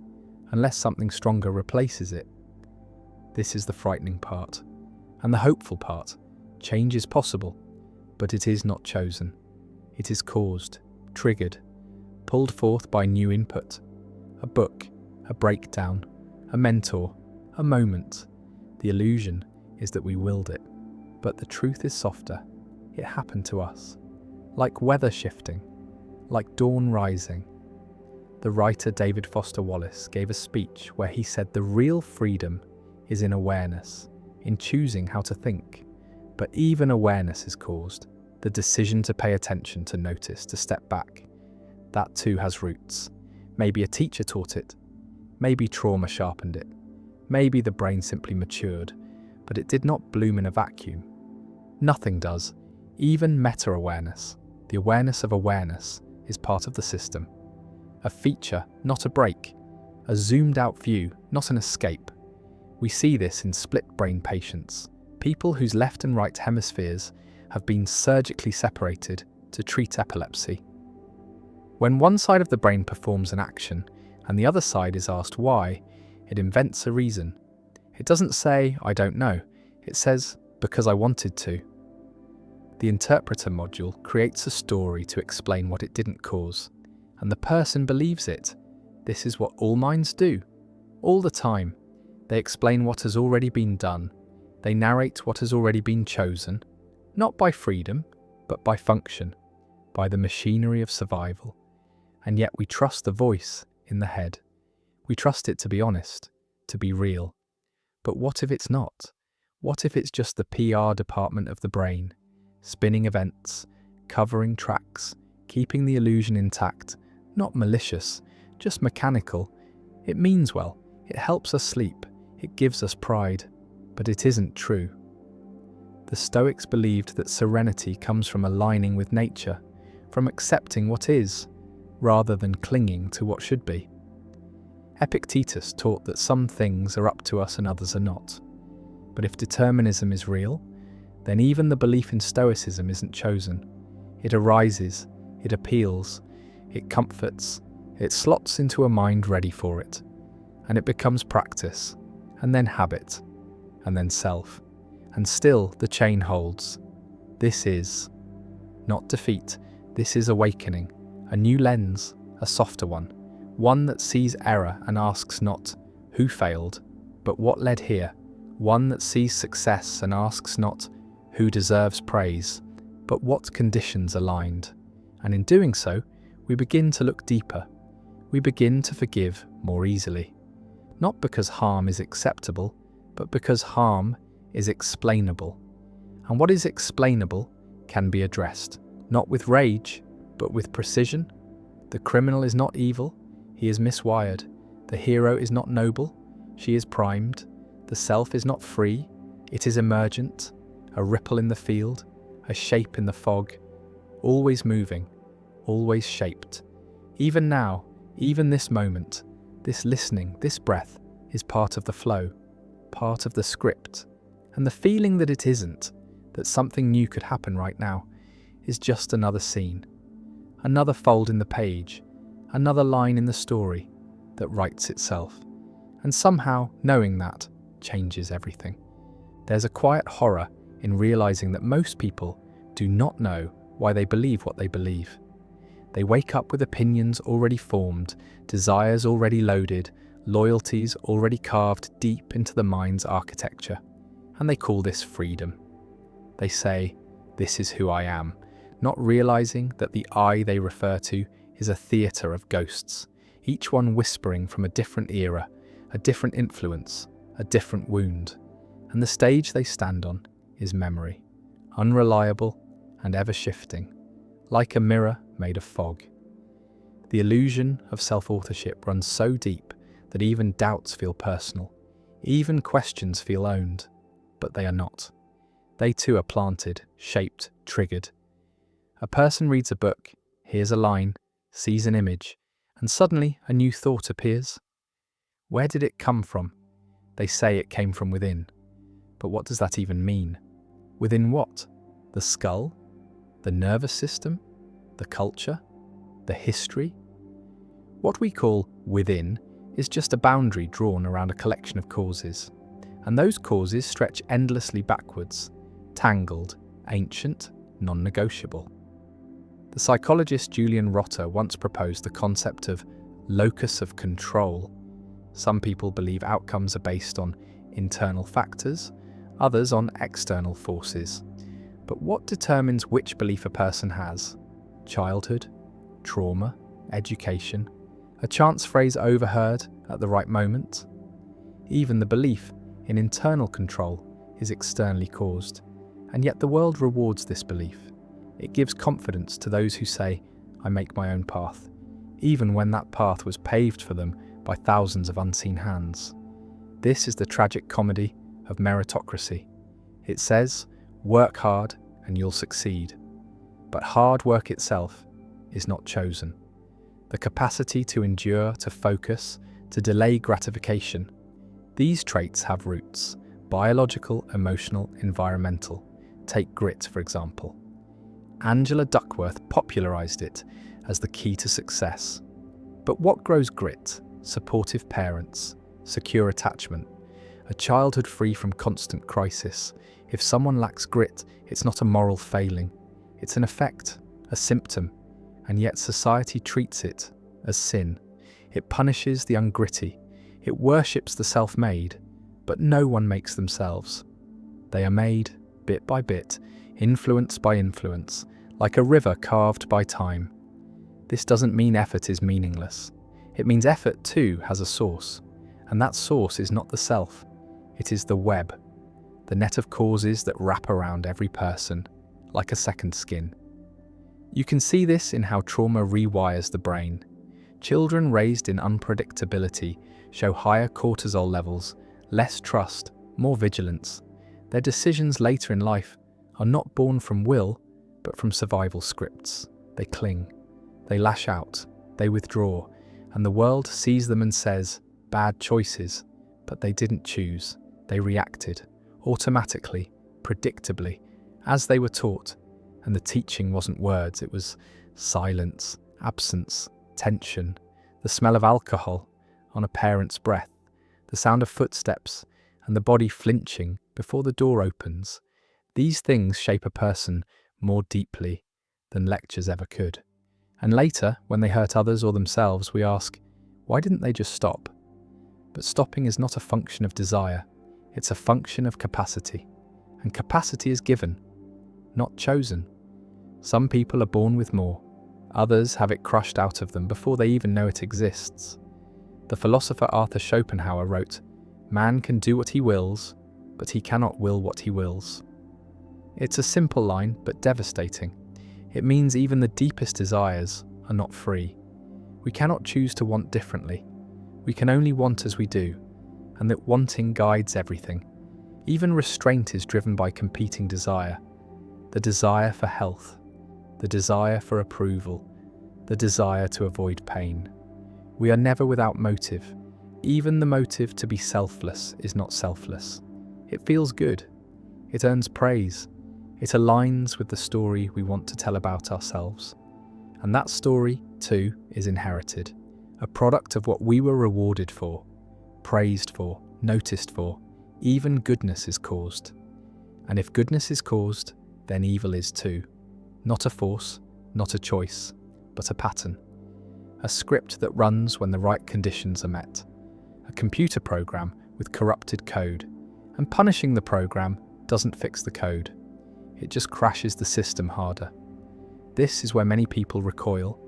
unless something stronger replaces it. This is the frightening part. And the hopeful part. Change is possible, but it is not chosen. It is caused, triggered, pulled forth by new input. A book, a breakdown, a mentor, a moment. The illusion is that we willed it, but the truth is softer. It happened to us. Like weather shifting, like dawn rising. The writer David Foster Wallace gave a speech where he said the real freedom is in awareness, in choosing how to think. But even awareness is caused, the decision to pay attention, to notice, to step back. That too has roots. Maybe a teacher taught it. Maybe trauma sharpened it. Maybe the brain simply matured, but it did not bloom in a vacuum. Nothing does. Even meta-awareness, the awareness of awareness, is part of the system. A feature, not a break. A zoomed-out view, not an escape. We see this in split-brain patients, people whose left and right hemispheres have been surgically separated to treat epilepsy. When one side of the brain performs an action and the other side is asked why, it invents a reason. It doesn't say, "I don't know." It says, "Because I wanted to." The interpreter module creates a story to explain what it didn't cause, and the person believes it. This is what all minds do, all the time. They explain what has already been done. They narrate what has already been chosen, not by freedom, but by function, by the machinery of survival. And yet we trust the voice in the head. We trust it to be honest, to be real. But what if it's not? What if it's just the PR department of the brain, spinning events, covering tracks, keeping the illusion intact, not malicious, just mechanical? It means well, it helps us sleep, it gives us pride, but it isn't true. The Stoics believed that serenity comes from aligning with nature, from accepting what is, rather than clinging to what should be. Epictetus taught that some things are up to us and others are not. But if determinism is real, then even the belief in Stoicism isn't chosen. It arises, it appeals, it comforts, it slots into a mind ready for it, and it becomes practice, and then habit, and then self. And still the chain holds. This is not defeat, this is awakening, a new lens, a softer one that sees error and asks not, who failed, but what led here, one that sees success and asks not, who deserves praise, but what conditions aligned. And in doing so, we begin to look deeper. We begin to forgive more easily. Not because harm is acceptable, but because harm is explainable. And what is explainable can be addressed, not with rage, but with precision. The criminal is not evil, He is miswired. The hero is not noble. She is primed. The self is not free. It is emergent, a ripple in the field, a shape in the fog, always moving, always shaped. Even now, even this moment, this listening, this breath is part of the flow, part of the script. And the feeling that it isn't, that something new could happen right now, is just another scene, another fold in the page, another line in the story that writes itself. And somehow, knowing that changes everything. There's a quiet horror in realizing that most people do not know why they believe what they believe. They wake up with opinions already formed, desires already loaded, loyalties already carved deep into the mind's architecture. And they call this freedom. They say, "This is who I am," not realizing that the I they refer to is a theatre of ghosts, each one whispering from a different era, a different influence, a different wound. And the stage they stand on is memory, unreliable and ever-shifting, like a mirror made of fog. The illusion of self-authorship runs so deep that even doubts feel personal, even questions feel owned, but they are not. They too are planted, shaped, triggered. A person reads a book, hears a line, sees an image, and suddenly a new thought appears. Where did it come from? They say it came from within. But what does that even mean? Within what? The skull? The nervous system? The culture? The history? What we call within is just a boundary drawn around a collection of causes. And those causes stretch endlessly backwards, tangled, ancient, non-negotiable. The psychologist Julian Rotter once proposed the concept of locus of control. Some people believe outcomes are based on internal factors, others on external forces. But what determines which belief a person has? Childhood, trauma, education, a chance phrase overheard at the right moment? Even the belief in internal control is externally caused, and yet the world rewards this belief. It gives confidence to those who say, "I make my own path," even when that path was paved for them by thousands of unseen hands. This is the tragic comedy of meritocracy. It says, work hard and you'll succeed. But hard work itself is not chosen. The capacity to endure, to focus, to delay gratification. These traits have roots: biological, emotional, environmental. Take grit, for example. Angela Duckworth popularized it as the key to success. But what grows grit? Supportive parents, secure attachment, a childhood free from constant crisis. If someone lacks grit, it's not a moral failing. It's an effect, a symptom, and yet society treats it as sin. It punishes the ungritty. It worships the self-made, but no one makes themselves. They are made, bit by bit, influence by influence, like a river carved by time. This doesn't mean effort is meaningless. It means effort too has a source, and that source is not the self. It is the web, the net of causes that wrap around every person, like a second skin. You can see this in how trauma rewires the brain. Children raised in unpredictability show higher cortisol levels, less trust, more vigilance. Their decisions later in life are not born from will, but from survival scripts. They cling, they lash out, they withdraw, and the world sees them and says, bad choices, but they didn't choose. They reacted, automatically, predictably, as they were taught. And the teaching wasn't words, it was silence, absence, tension, the smell of alcohol on a parent's breath, the sound of footsteps, and the body flinching before the door opens. These things shape a person more deeply than lectures ever could. And later, when they hurt others or themselves, we ask, why didn't they just stop? But stopping is not a function of desire, it's a function of capacity. And capacity is given, not chosen. Some people are born with more, others have it crushed out of them before they even know it exists. The philosopher Arthur Schopenhauer wrote, "Man can do what he wills, but he cannot will what he wills." It's a simple line, but devastating. It means even the deepest desires are not free. We cannot choose to want differently. We can only want as we do, and that wanting guides everything. Even restraint is driven by competing desire. The desire for health, the desire for approval, the desire to avoid pain. We are never without motive. Even the motive to be selfless is not selfless. It feels good. It earns praise. It aligns with the story we want to tell about ourselves. And that story, too, is inherited. A product of what we were rewarded for, praised for, noticed for. Even goodness is caused. And if goodness is caused, then evil is too. Not a force, not a choice, but a pattern. A script that runs when the right conditions are met. A computer program with corrupted code. And punishing the program doesn't fix the code. It just crashes the system harder. This is where many people recoil.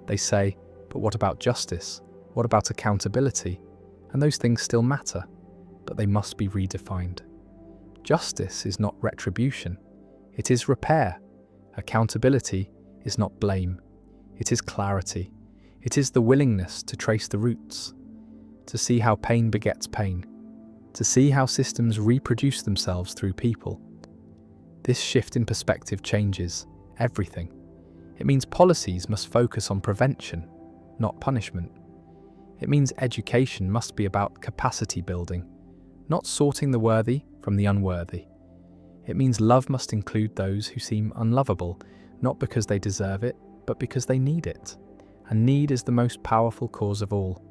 They say, but what about justice? What about accountability? And those things still matter, but they must be redefined. Justice is not retribution. It is repair. Accountability is not blame. It is clarity. It is the willingness to trace the roots, to see how pain begets pain, to see how systems reproduce themselves through people. This shift in perspective changes everything. It means policies must focus on prevention, not punishment. It means education must be about capacity building, not sorting the worthy from the unworthy. It means love must include those who seem unlovable, not because they deserve it, but because they need it. And need is the most powerful cause of all.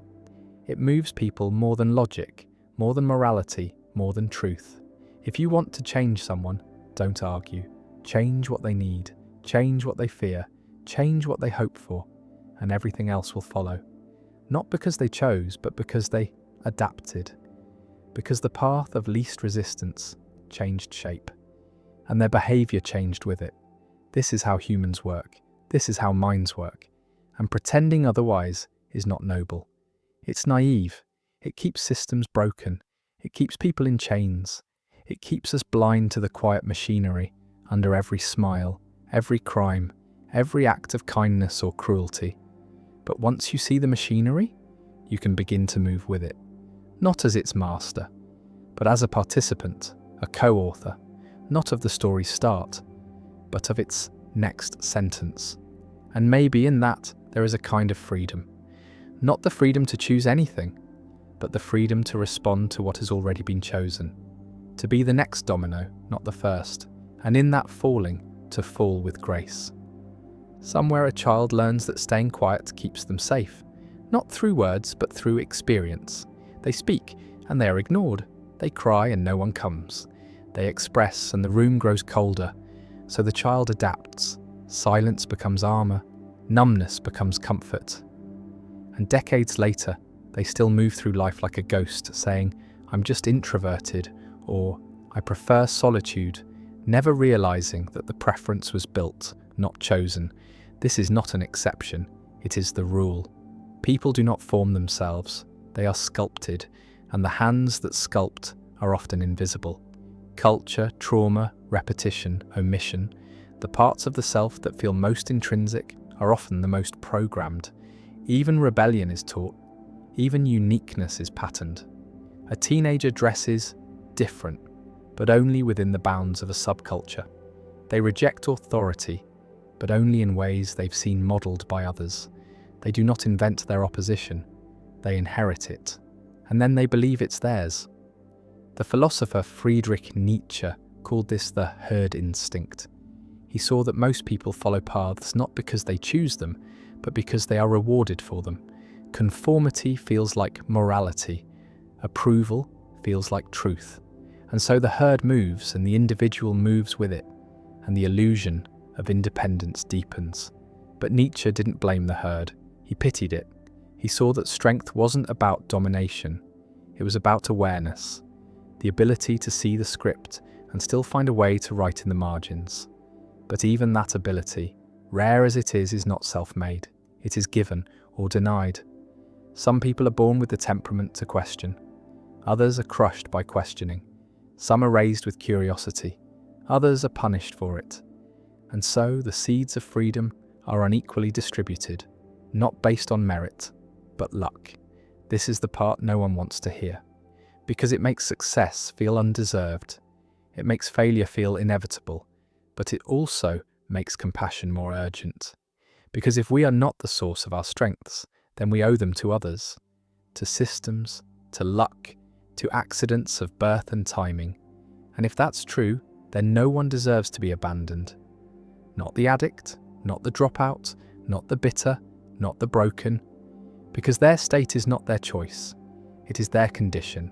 It moves people more than logic, more than morality, more than truth. If you want to change someone, don't argue. Change what they need, change what they fear, change what they hope for, and everything else will follow. Not because they chose, but because they adapted. Because the path of least resistance changed shape, and their behavior changed with it. This is how humans work. This is how minds work. And pretending otherwise is not noble. It's naive. It keeps systems broken. It keeps people in chains. It keeps us blind to the quiet machinery under every smile, every crime, every act of kindness or cruelty. But once you see the machinery, you can begin to move with it. Not as its master, but as a participant, a co-author, not of the story's start, but of its next sentence. And maybe in that there is a kind of freedom. Not the freedom to choose anything, but the freedom to respond to what has already been chosen. To be the next domino, not the first. And in that falling, to fall with grace. Somewhere a child learns that staying quiet keeps them safe. Not through words, but through experience. They speak, and they are ignored. They cry, and no one comes. They express, and the room grows colder. So the child adapts. Silence becomes armor. Numbness becomes comfort. And decades later, they still move through life like a ghost, saying, "I'm just introverted," or "I prefer solitude," never realizing that the preference was built, not chosen. This is not an exception, it is the rule. People do not form themselves, they are sculpted, and the hands that sculpt are often invisible. Culture, trauma, repetition, omission, the parts of the self that feel most intrinsic are often the most programmed. Even rebellion is taught, even uniqueness is patterned. A teenager dresses different, but only within the bounds of a subculture. They reject authority, but only in ways they've seen modelled by others. They do not invent their opposition, they inherit it, and then they believe it's theirs. The philosopher Friedrich Nietzsche called this the herd instinct. He saw that most people follow paths not because they choose them, but because they are rewarded for them. Conformity feels like morality. Approval feels like truth. And so the herd moves and the individual moves with it, and the illusion of independence deepens. But Nietzsche didn't blame the herd. He pitied it. He saw that strength wasn't about domination. It was about awareness, the ability to see the script and still find a way to write in the margins. But even that ability, rare as it is not self-made. It is given or denied. Some people are born with the temperament to question. Others are crushed by questioning. Some are raised with curiosity. Others are punished for it. And so the seeds of freedom are unequally distributed. not based on merit, but luck. This is the part no one wants to hear, because it makes success feel undeserved. It makes failure feel inevitable, but it also makes compassion more urgent. Because if we are not the source of our strengths, then we owe them to others, to systems, to luck, to accidents of birth and timing. And if that's true, then no one deserves to be abandoned. Not the addict, not the dropout, not the bitter, not the broken, because their state is not their choice. It is their condition,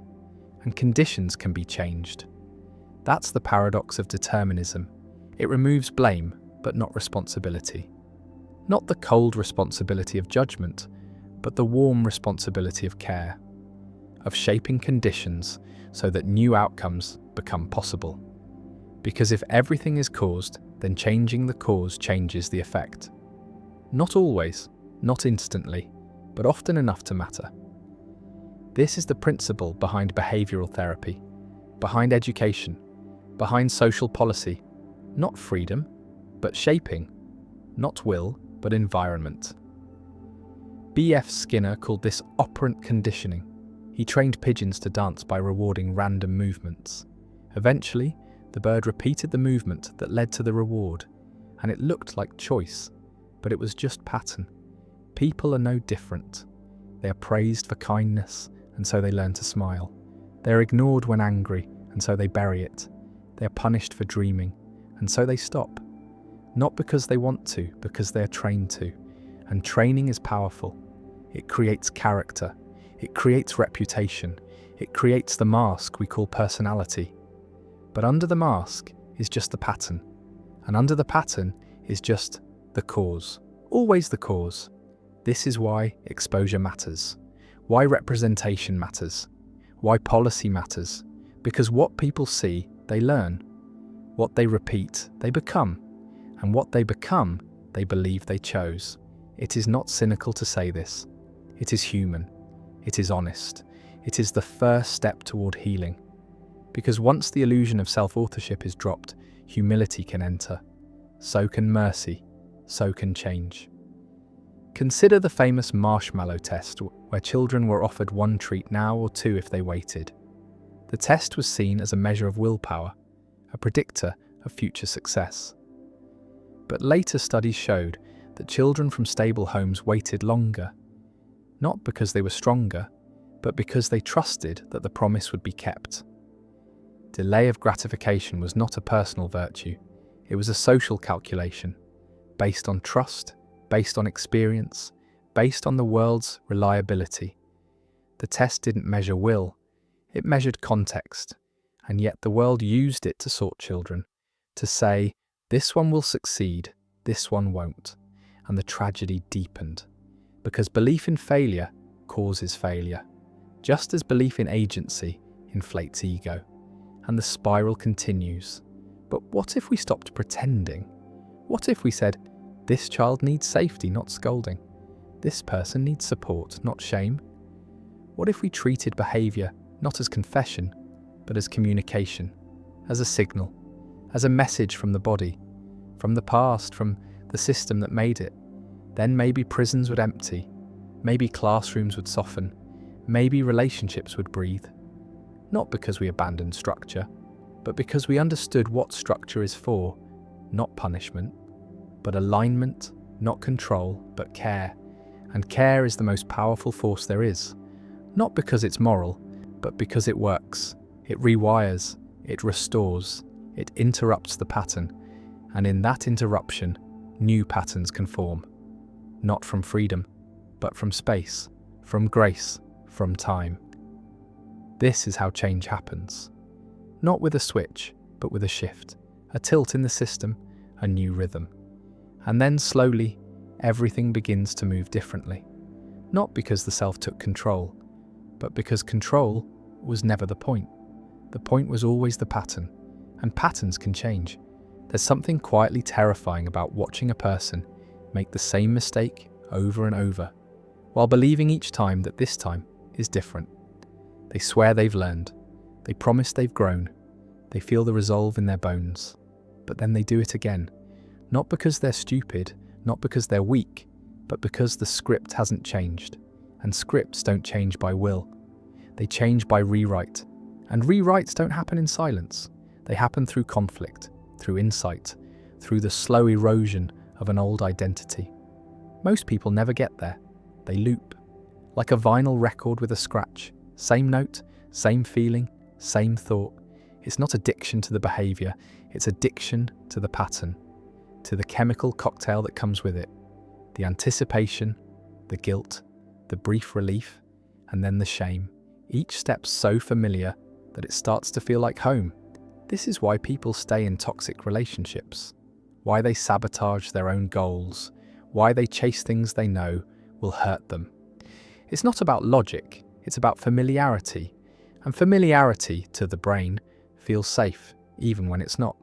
and conditions can be changed. That's the paradox of determinism. It removes blame, but not responsibility. Not the cold responsibility of judgment, but the warm responsibility of care, of shaping conditions so that new outcomes become possible. Because if everything is caused, then changing the cause changes the effect. Not always, not instantly, but often enough to matter. This is the principle behind behavioral therapy, behind education, behind social policy. Not freedom, but shaping. Not will, but environment. B.F. Skinner called this operant conditioning. He trained pigeons to dance by rewarding random movements. Eventually, the bird repeated the movement that led to the reward, and it looked like choice, but it was just pattern. People are no different. They are praised for kindness, and so they learn to smile. They are ignored when angry, and so they bury it. They are punished for dreaming, and so they stop. Not because they want to, because they are trained to. And training is powerful. It creates character. It creates reputation. It creates the mask we call personality. But under the mask is just the pattern. And under the pattern is just the cause. Always the cause. This is why exposure matters. Why representation matters. Why policy matters. Because what people see, they learn. What they repeat, they become. And what they become, they believe they chose. It is not cynical to say this. It is human. It is honest. It is the first step toward healing. Because once the illusion of self-authorship is dropped, humility can enter. So can mercy. So can change. Consider the famous marshmallow test, where children were offered one treat now or two if they waited. The test was seen as a measure of willpower, a predictor of future success. But later studies showed that children from stable homes waited longer, not because they were stronger, but because they trusted that the promise would be kept. Delay of gratification was not a personal virtue, it was a social calculation, based on trust, based on experience, based on the world's reliability. The test didn't measure will, it measured context, and yet the world used it to sort children, to say, this one will succeed, this one won't, and the tragedy deepened. Because belief in failure causes failure, just as belief in agency inflates ego, and the spiral continues. But what if we stopped pretending? What if we said, this child needs safety, not scolding? This person needs support, not shame? What if we treated behaviour not as confession, but as communication, as a signal, as a message from the body, from the past, from the system that made it? Then maybe prisons would empty, maybe classrooms would soften, maybe relationships would breathe. Not because we abandoned structure, but because we understood what structure is for, not punishment, but alignment, not control, but care. And care is the most powerful force there is, not because it's moral, but because it works. It rewires, it restores, it interrupts the pattern, and in that interruption, new patterns can form. Not from freedom, but from space, from grace, from time. This is how change happens. Not with a switch, but with a shift, a tilt in the system, a new rhythm. And then slowly, everything begins to move differently. Not because the self took control, but because control was never the point. The point was always the pattern, and patterns can change. There's something quietly terrifying about watching a person make the same mistake over and over, while believing each time that this time is different. They swear they've learned, they promise they've grown, they feel the resolve in their bones, but then they do it again, not because they're stupid, not because they're weak, but because the script hasn't changed, and scripts don't change by will. They change by rewrite, and rewrites don't happen in silence. They happen through conflict, through insight, through the slow erosion of an old identity. Most people never get there. They loop, like a vinyl record with a scratch. Same note, same feeling, same thought. It's not addiction to the behavior, it's addiction to the pattern, to the chemical cocktail that comes with it. The anticipation, the guilt, the brief relief, and then the shame. Each step so familiar that it starts to feel like home. This is why people stay in toxic relationships, why they sabotage their own goals, why they chase things they know will hurt them. It's not about logic, it's about familiarity, and familiarity to the brain feels safe, even when it's not.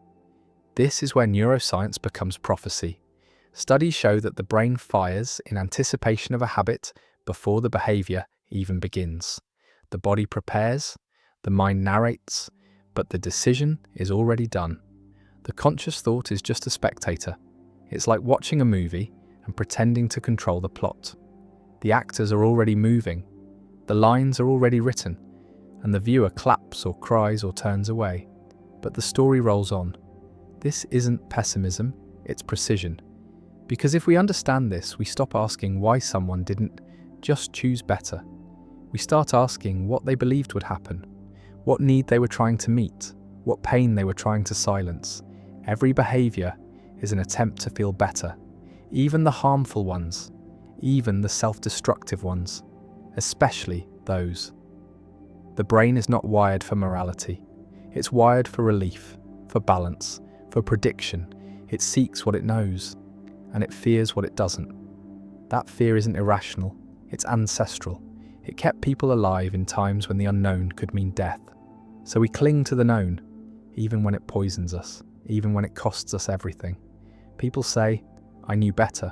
This is where neuroscience becomes prophecy. Studies show that the brain fires in anticipation of a habit before the behavior even begins. The body prepares, the mind narrates, but the decision is already done. The conscious thought is just a spectator. It's like watching a movie and pretending to control the plot. The actors are already moving, the lines are already written, and the viewer claps or cries or turns away. But the story rolls on. This isn't pessimism, it's precision. Because if we understand this, we stop asking why someone didn't just choose better. We start asking what they believed would happen, what need they were trying to meet, what pain they were trying to silence. Every behavior is an attempt to feel better, even the harmful ones, even the self-destructive ones, especially those. The brain is not wired for morality. It's wired for relief, for balance, for prediction. It seeks what it knows, and it fears what it doesn't. That fear isn't irrational, it's ancestral. It kept people alive in times when the unknown could mean death. So we cling to the known, even when it poisons us, even when it costs us everything. People say, I knew better,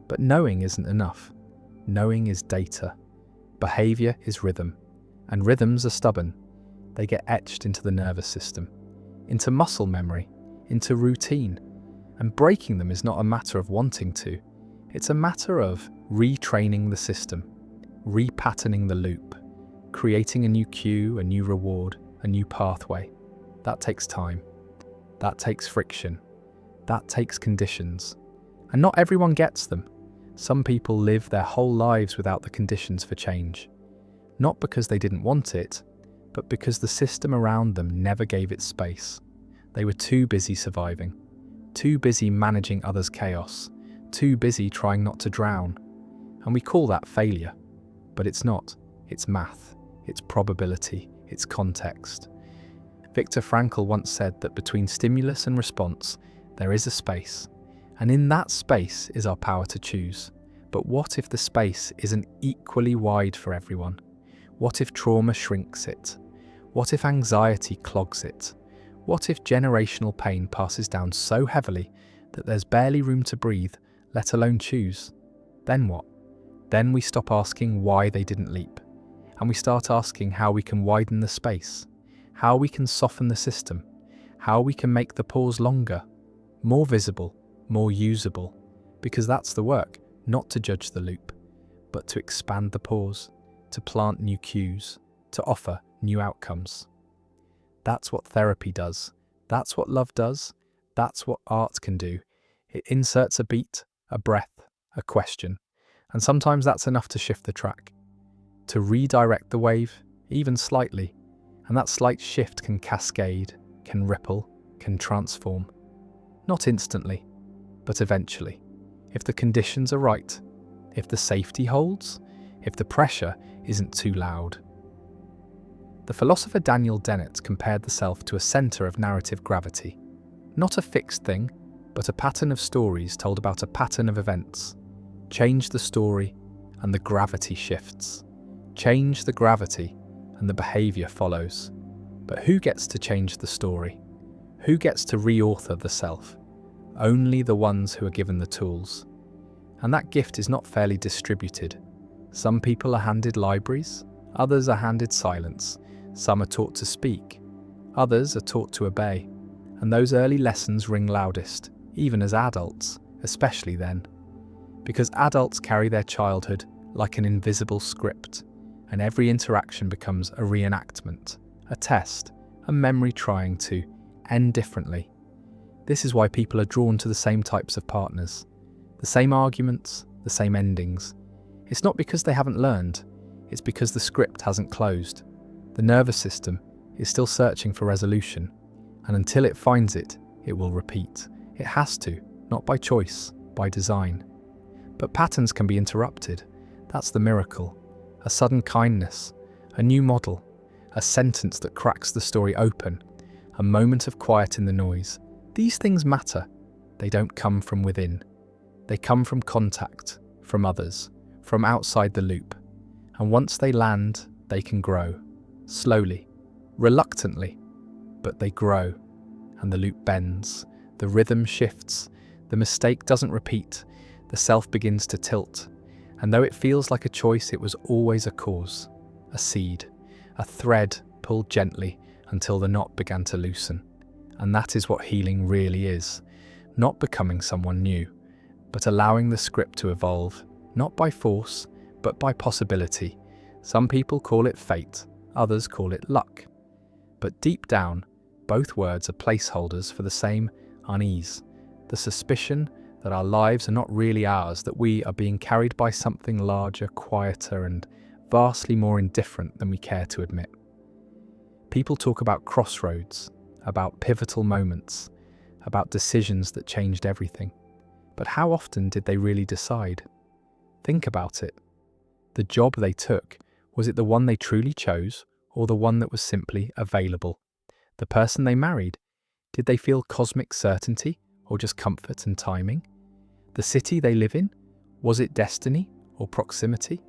but knowing isn't enough. Knowing is data. Behavior is rhythm, and rhythms are stubborn. They get etched into the nervous system, into muscle memory, into routine. And breaking them is not a matter of wanting to. It's a matter of retraining the system, repatterning the loop, creating a new cue, a new reward, a new pathway. That takes time. That takes friction. That takes conditions. And not everyone gets them. Some people live their whole lives without the conditions for change. Not because they didn't want it, but because the system around them never gave it space. They were too busy surviving, too busy managing others' chaos, too busy trying not to drown. And we call that failure. But it's not. It's math. It's probability. It's context. Viktor Frankl once said that between stimulus and response, there is a space. And in that space is our power to choose. But what if the space isn't equally wide for everyone? What if trauma shrinks it? What if anxiety clogs it? What if generational pain passes down so heavily that there's barely room to breathe, let alone choose? Then what? Then we stop asking why they didn't leap, and we start asking how we can widen the space, how we can soften the system, how we can make the pause longer, more visible, more usable, because that's the work, not to judge the loop, but to expand the pause, to plant new cues, to offer new outcomes. That's what therapy does. That's what love does. That's what art can do. It inserts a beat, a breath, a question, and sometimes that's enough to shift the track, to redirect the wave, even slightly, and that slight shift can cascade, can ripple, can transform. Not instantly, but eventually, if the conditions are right, if the safety holds, if the pressure isn't too loud. The philosopher Daniel Dennett compared the self to a centre of narrative gravity. Not a fixed thing, but a pattern of stories told about a pattern of events. Change the story, and the gravity shifts. Change the gravity, and the behaviour follows. But who gets to change the story? Who gets to re-author the self? Only the ones who are given the tools. And that gift is not fairly distributed. Some people are handed libraries, others are handed silence, some are taught to speak, others are taught to obey. And those early lessons ring loudest, even as adults, especially then. Because adults carry their childhood like an invisible script, and every interaction becomes a reenactment, a test, a memory trying to end differently. This is why people are drawn to the same types of partners, the same arguments, the same endings. It's not because they haven't learned, it's because the script hasn't closed. The nervous system is still searching for resolution, and until it finds it, it will repeat. It has to, not by choice, by design. But patterns can be interrupted. That's the miracle. A sudden kindness, a new model, a sentence that cracks the story open, a moment of quiet in the noise. These things matter. They don't come from within. They come from contact, from others, from outside the loop. And once they land, they can grow. Slowly, reluctantly, but they grow. And the loop bends, the rhythm shifts, the mistake doesn't repeat, the self begins to tilt. And though it feels like a choice, it was always a cause, a seed, a thread pulled gently until the knot began to loosen. And that is what healing really is. Not becoming someone new, but allowing the script to evolve, not by force, but by possibility. Some people call it fate, others call it luck. But deep down, both words are placeholders for the same unease, the suspicion that our lives are not really ours, that we are being carried by something larger, quieter, and vastly more indifferent than we care to admit. People talk about crossroads, about pivotal moments, about decisions that changed everything. But how often did they really decide? Think about it. The job they took, was it the one they truly chose, or the one that was simply available? The person they married, did they feel cosmic certainty, or just comfort and timing? The city they live in, was it destiny or proximity?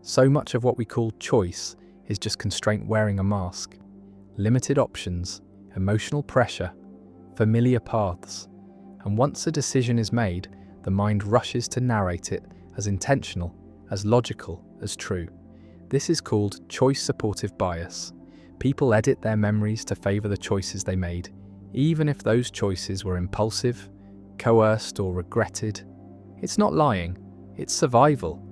So much of what we call choice is just constraint wearing a mask. Limited options, emotional pressure, familiar paths. And once a decision is made, the mind rushes to narrate it as intentional, as logical, as true. This is called choice-supportive bias. People edit their memories to favour the choices they made, even if those choices were impulsive, coerced or regretted. It's not lying, it's survival.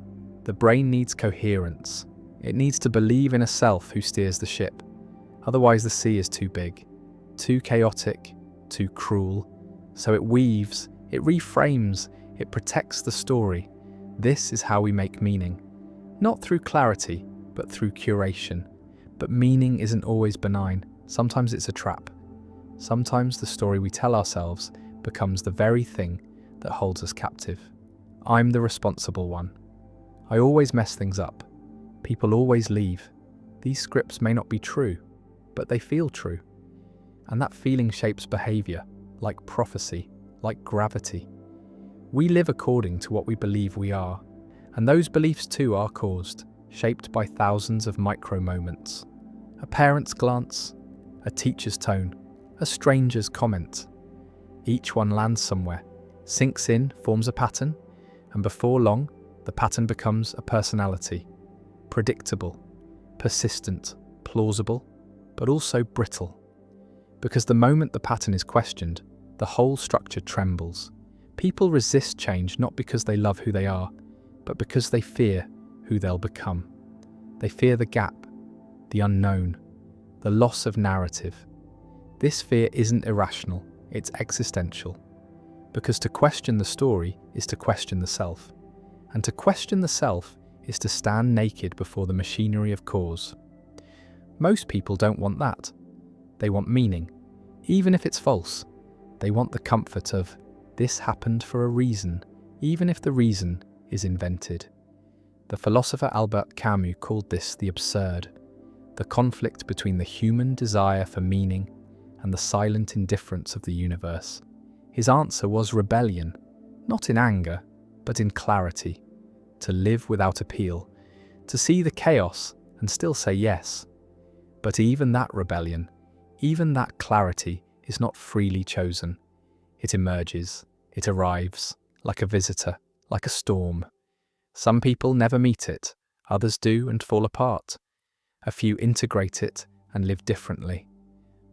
The brain needs coherence. It needs to believe in a self who steers the ship. Otherwise the sea is too big, too chaotic, too cruel. So it weaves, it reframes, it protects the story. This is how we make meaning. Not through clarity, but through curation. But meaning isn't always benign. Sometimes it's a trap. Sometimes the story we tell ourselves becomes the very thing that holds us captive. I'm the responsible one. I always mess things up. People always leave. These scripts may not be true, but they feel true. And that feeling shapes behaviour, like prophecy, like gravity. We live according to what we believe we are, and those beliefs too are caused, shaped by thousands of micro moments. A parent's glance, a teacher's tone, a stranger's comment. Each one lands somewhere, sinks in, forms a pattern, and before long, the pattern becomes a personality. Predictable, persistent, plausible, but also brittle. Because the moment the pattern is questioned, the whole structure trembles. People resist change not because they love who they are, but because they fear who they'll become. They fear the gap, the unknown, the loss of narrative. This fear isn't irrational, it's existential. Because to question the story is to question the self. And to question the self is to stand naked before the machinery of cause. Most people don't want that. They want meaning, even if it's false. They want the comfort of, this happened for a reason, even if the reason is invented. The philosopher Albert Camus called this the absurd, the conflict between the human desire for meaning and the silent indifference of the universe. His answer was rebellion, not in anger, but in clarity, to live without appeal, to see the chaos and still say yes. But even that rebellion, even that clarity is not freely chosen. It emerges, it arrives, like a visitor, like a storm. Some people never meet it, others do and fall apart. A few integrate it and live differently.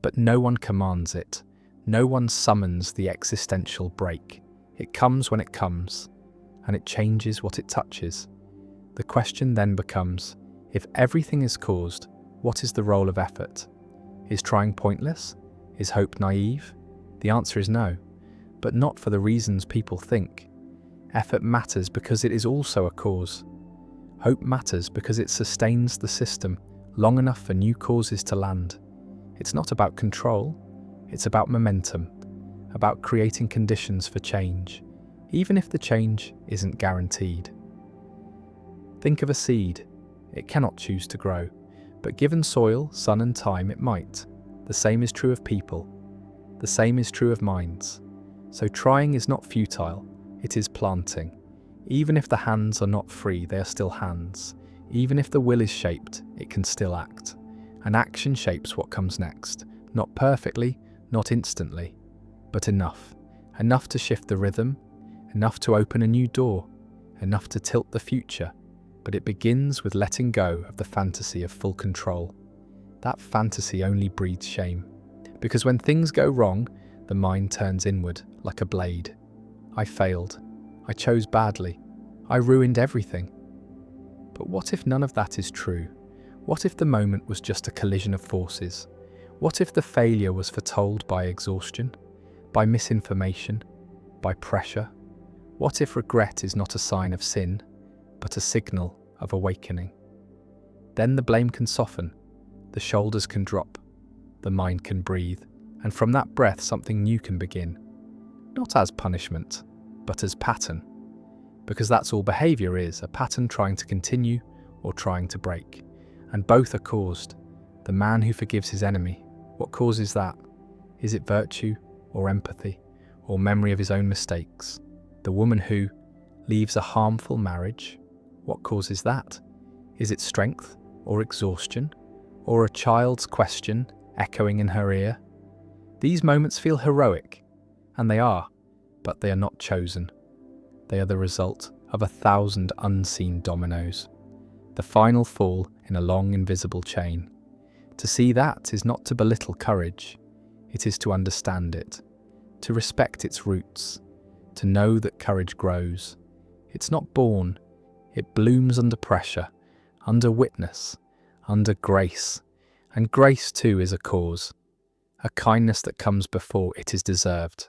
But no one commands it. No one summons the existential break. It comes when it comes. and it changes what it touches. The question then becomes, if everything is caused, what is the role of effort? Is trying pointless? Is hope naive? The answer is no, but not for the reasons people think. Effort matters because it is also a cause. Hope matters because it sustains the system long enough for new causes to land. It's not about control, it's about momentum, about creating conditions for change, even if the change isn't guaranteed. Think of a seed. It cannot choose to grow, but given soil, sun and time, it might. The same is true of people. The same is true of minds. So trying is not futile, it is planting. Even if the hands are not free, they are still hands. Even if the will is shaped, it can still act. And action shapes what comes next. Not perfectly, not instantly, but enough. Enough to shift the rhythm, enough to open a new door, enough to tilt the future. But it begins with letting go of the fantasy of full control. That fantasy only breeds shame. Because when things go wrong, the mind turns inward like a blade. I failed. I chose badly. I ruined everything. But what if none of that is true? What if the moment was just a collision of forces? What if the failure was foretold by exhaustion, by misinformation, by pressure? What if regret is not a sign of sin, but a signal of awakening? Then the blame can soften, the shoulders can drop, the mind can breathe, and from that breath something new can begin. Not as punishment, but as pattern. Because that's all behaviour is, a pattern trying to continue or trying to break. And both are caused. The man who forgives his enemy, what causes that? Is it virtue or empathy or memory of his own mistakes? The woman who leaves a harmful marriage, what causes that? Is it strength or exhaustion or a child's question echoing in her ear? These moments feel heroic, and they are, but they are not chosen. They are the result of 1,000 unseen dominoes, the final fall in a long invisible chain. To see that is not to belittle courage, it is to understand it, to respect its roots, to know that courage grows. It's not born, it blooms under pressure, under witness, under grace. And grace too is a cause, a kindness that comes before it is deserved,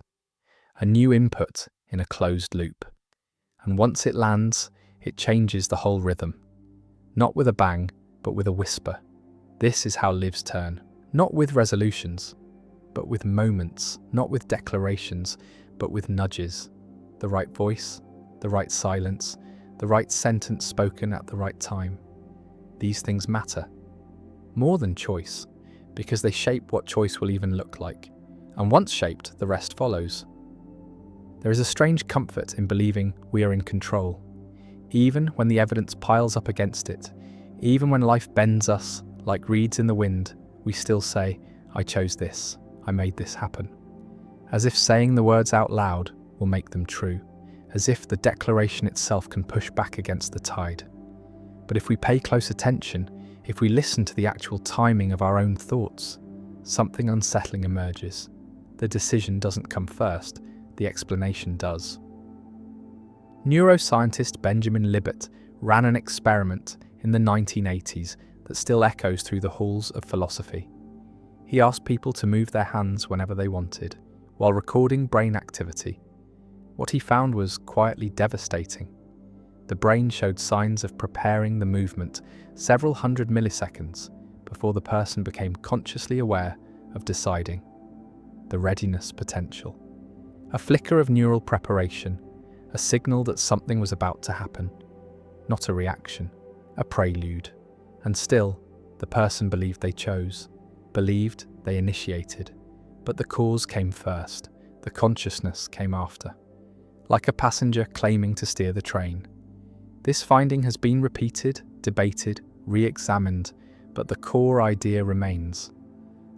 a new input in a closed loop. And once it lands, it changes the whole rhythm. Not with a bang, but with a whisper. This is how lives turn. Not with resolutions, but with moments. Not with declarations, but with nudges. The right voice, the right silence, the right sentence spoken at the right time. These things matter. More than choice, because they shape what choice will even look like. And once shaped, the rest follows. There is a strange comfort in believing we are in control. Even when the evidence piles up against it, even when life bends us like reeds in the wind, we still say, I chose this, I made this happen. As if saying the words out loud will make them true, as if the declaration itself can push back against the tide. But if we pay close attention, if we listen to the actual timing of our own thoughts, something unsettling emerges. The decision doesn't come first, the explanation does. Neuroscientist Benjamin Libet ran an experiment in the 1980s that still echoes through the halls of philosophy. He asked people to move their hands whenever they wanted, while recording brain activity. What he found was quietly devastating. The brain showed signs of preparing the movement several hundred milliseconds before the person became consciously aware of deciding. The readiness potential. A flicker of neural preparation, a signal that something was about to happen. Not a reaction, a prelude. And still, the person believed they chose, believed they initiated. But the cause came first, the consciousness came after. Like a passenger claiming to steer the train. This finding has been repeated, debated, re-examined, but the core idea remains.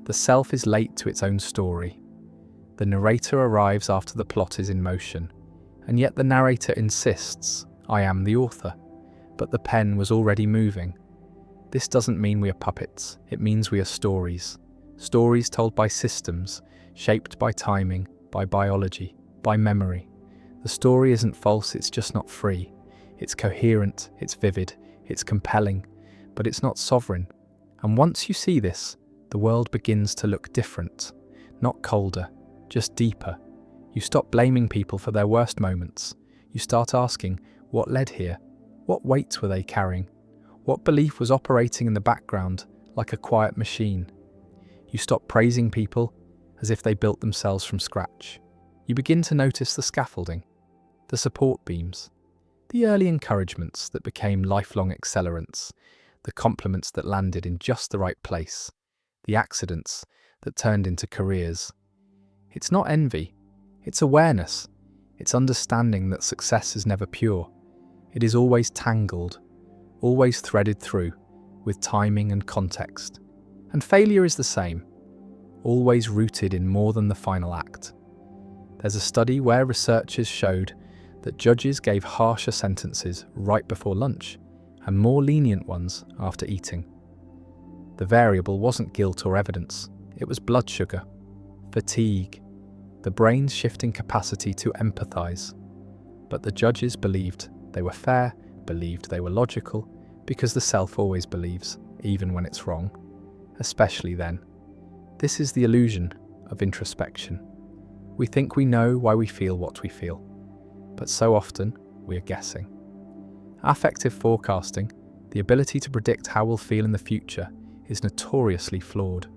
The self is late to its own story. The narrator arrives after the plot is in motion, and yet the narrator insists, I am the author, but the pen was already moving. This doesn't mean we are puppets, it means we are stories. Stories told by systems, shaped by timing, by biology, by memory. The story isn't false, it's just not free. It's coherent, it's vivid, it's compelling, but it's not sovereign. And once you see this, the world begins to look different. Not colder, just deeper. You stop blaming people for their worst moments. You start asking, what led here? What weights were they carrying? What belief was operating in the background like a quiet machine? You stop praising people as if they built themselves from scratch. You begin to notice the scaffolding, the support beams, the early encouragements that became lifelong accelerants, the compliments that landed in just the right place, the accidents that turned into careers. It's not envy, it's awareness. It's understanding that success is never pure. It is always tangled, always threaded through with timing and context. And failure is the same, always rooted in more than the final act. There's a study where researchers showed that judges gave harsher sentences right before lunch and more lenient ones after eating. The variable wasn't guilt or evidence, it was blood sugar, fatigue, the brain's shifting capacity to empathize. But the judges believed they were fair, believed they were logical, because the self always believes, even when it's wrong, especially then. This is the illusion of introspection. We think we know why we feel what we feel, but so often we are guessing. Affective forecasting, the ability to predict how we'll feel in the future, is notoriously flawed.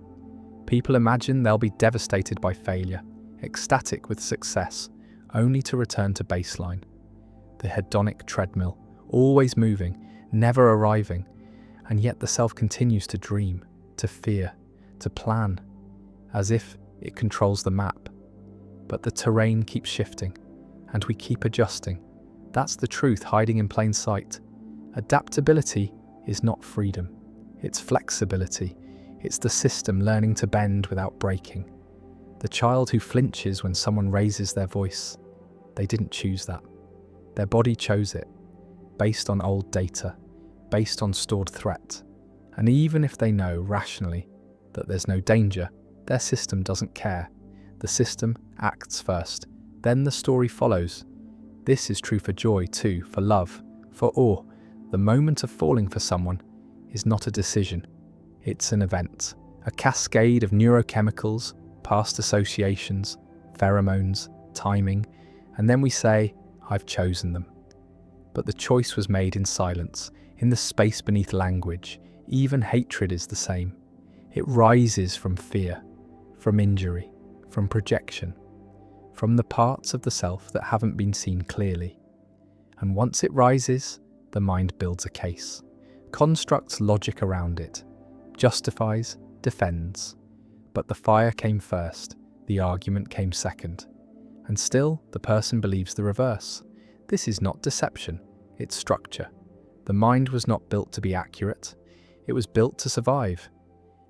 People imagine they'll be devastated by failure, ecstatic with success, only to return to baseline. The hedonic treadmill, always moving, never arriving, and yet the self continues to dream, to fear, to plan, as if it controls the map. But the terrain keeps shifting, and we keep adjusting. That's the truth hiding in plain sight. Adaptability is not freedom, it's flexibility. It's the system learning to bend without breaking. The child who flinches when someone raises their voice, they didn't choose that. Their body chose it, based on old data, based on stored threat. And even if they know rationally that there's no danger, their system doesn't care. The system acts first, then the story follows. This is true for joy too, for love, for awe. The moment of falling for someone is not a decision. It's an event, a cascade of neurochemicals, past associations, pheromones, timing, and then we say, I've chosen them. But the choice was made in silence, in the space beneath language. Even hatred is the same. It rises from fear, from injury, from projection, from the parts of the self that haven't been seen clearly. And once it rises, the mind builds a case, constructs logic around it, justifies, defends. But the fire came first, the argument came second. And still, the person believes the reverse. This is not deception, it's structure. The mind was not built to be accurate, it was built to survive.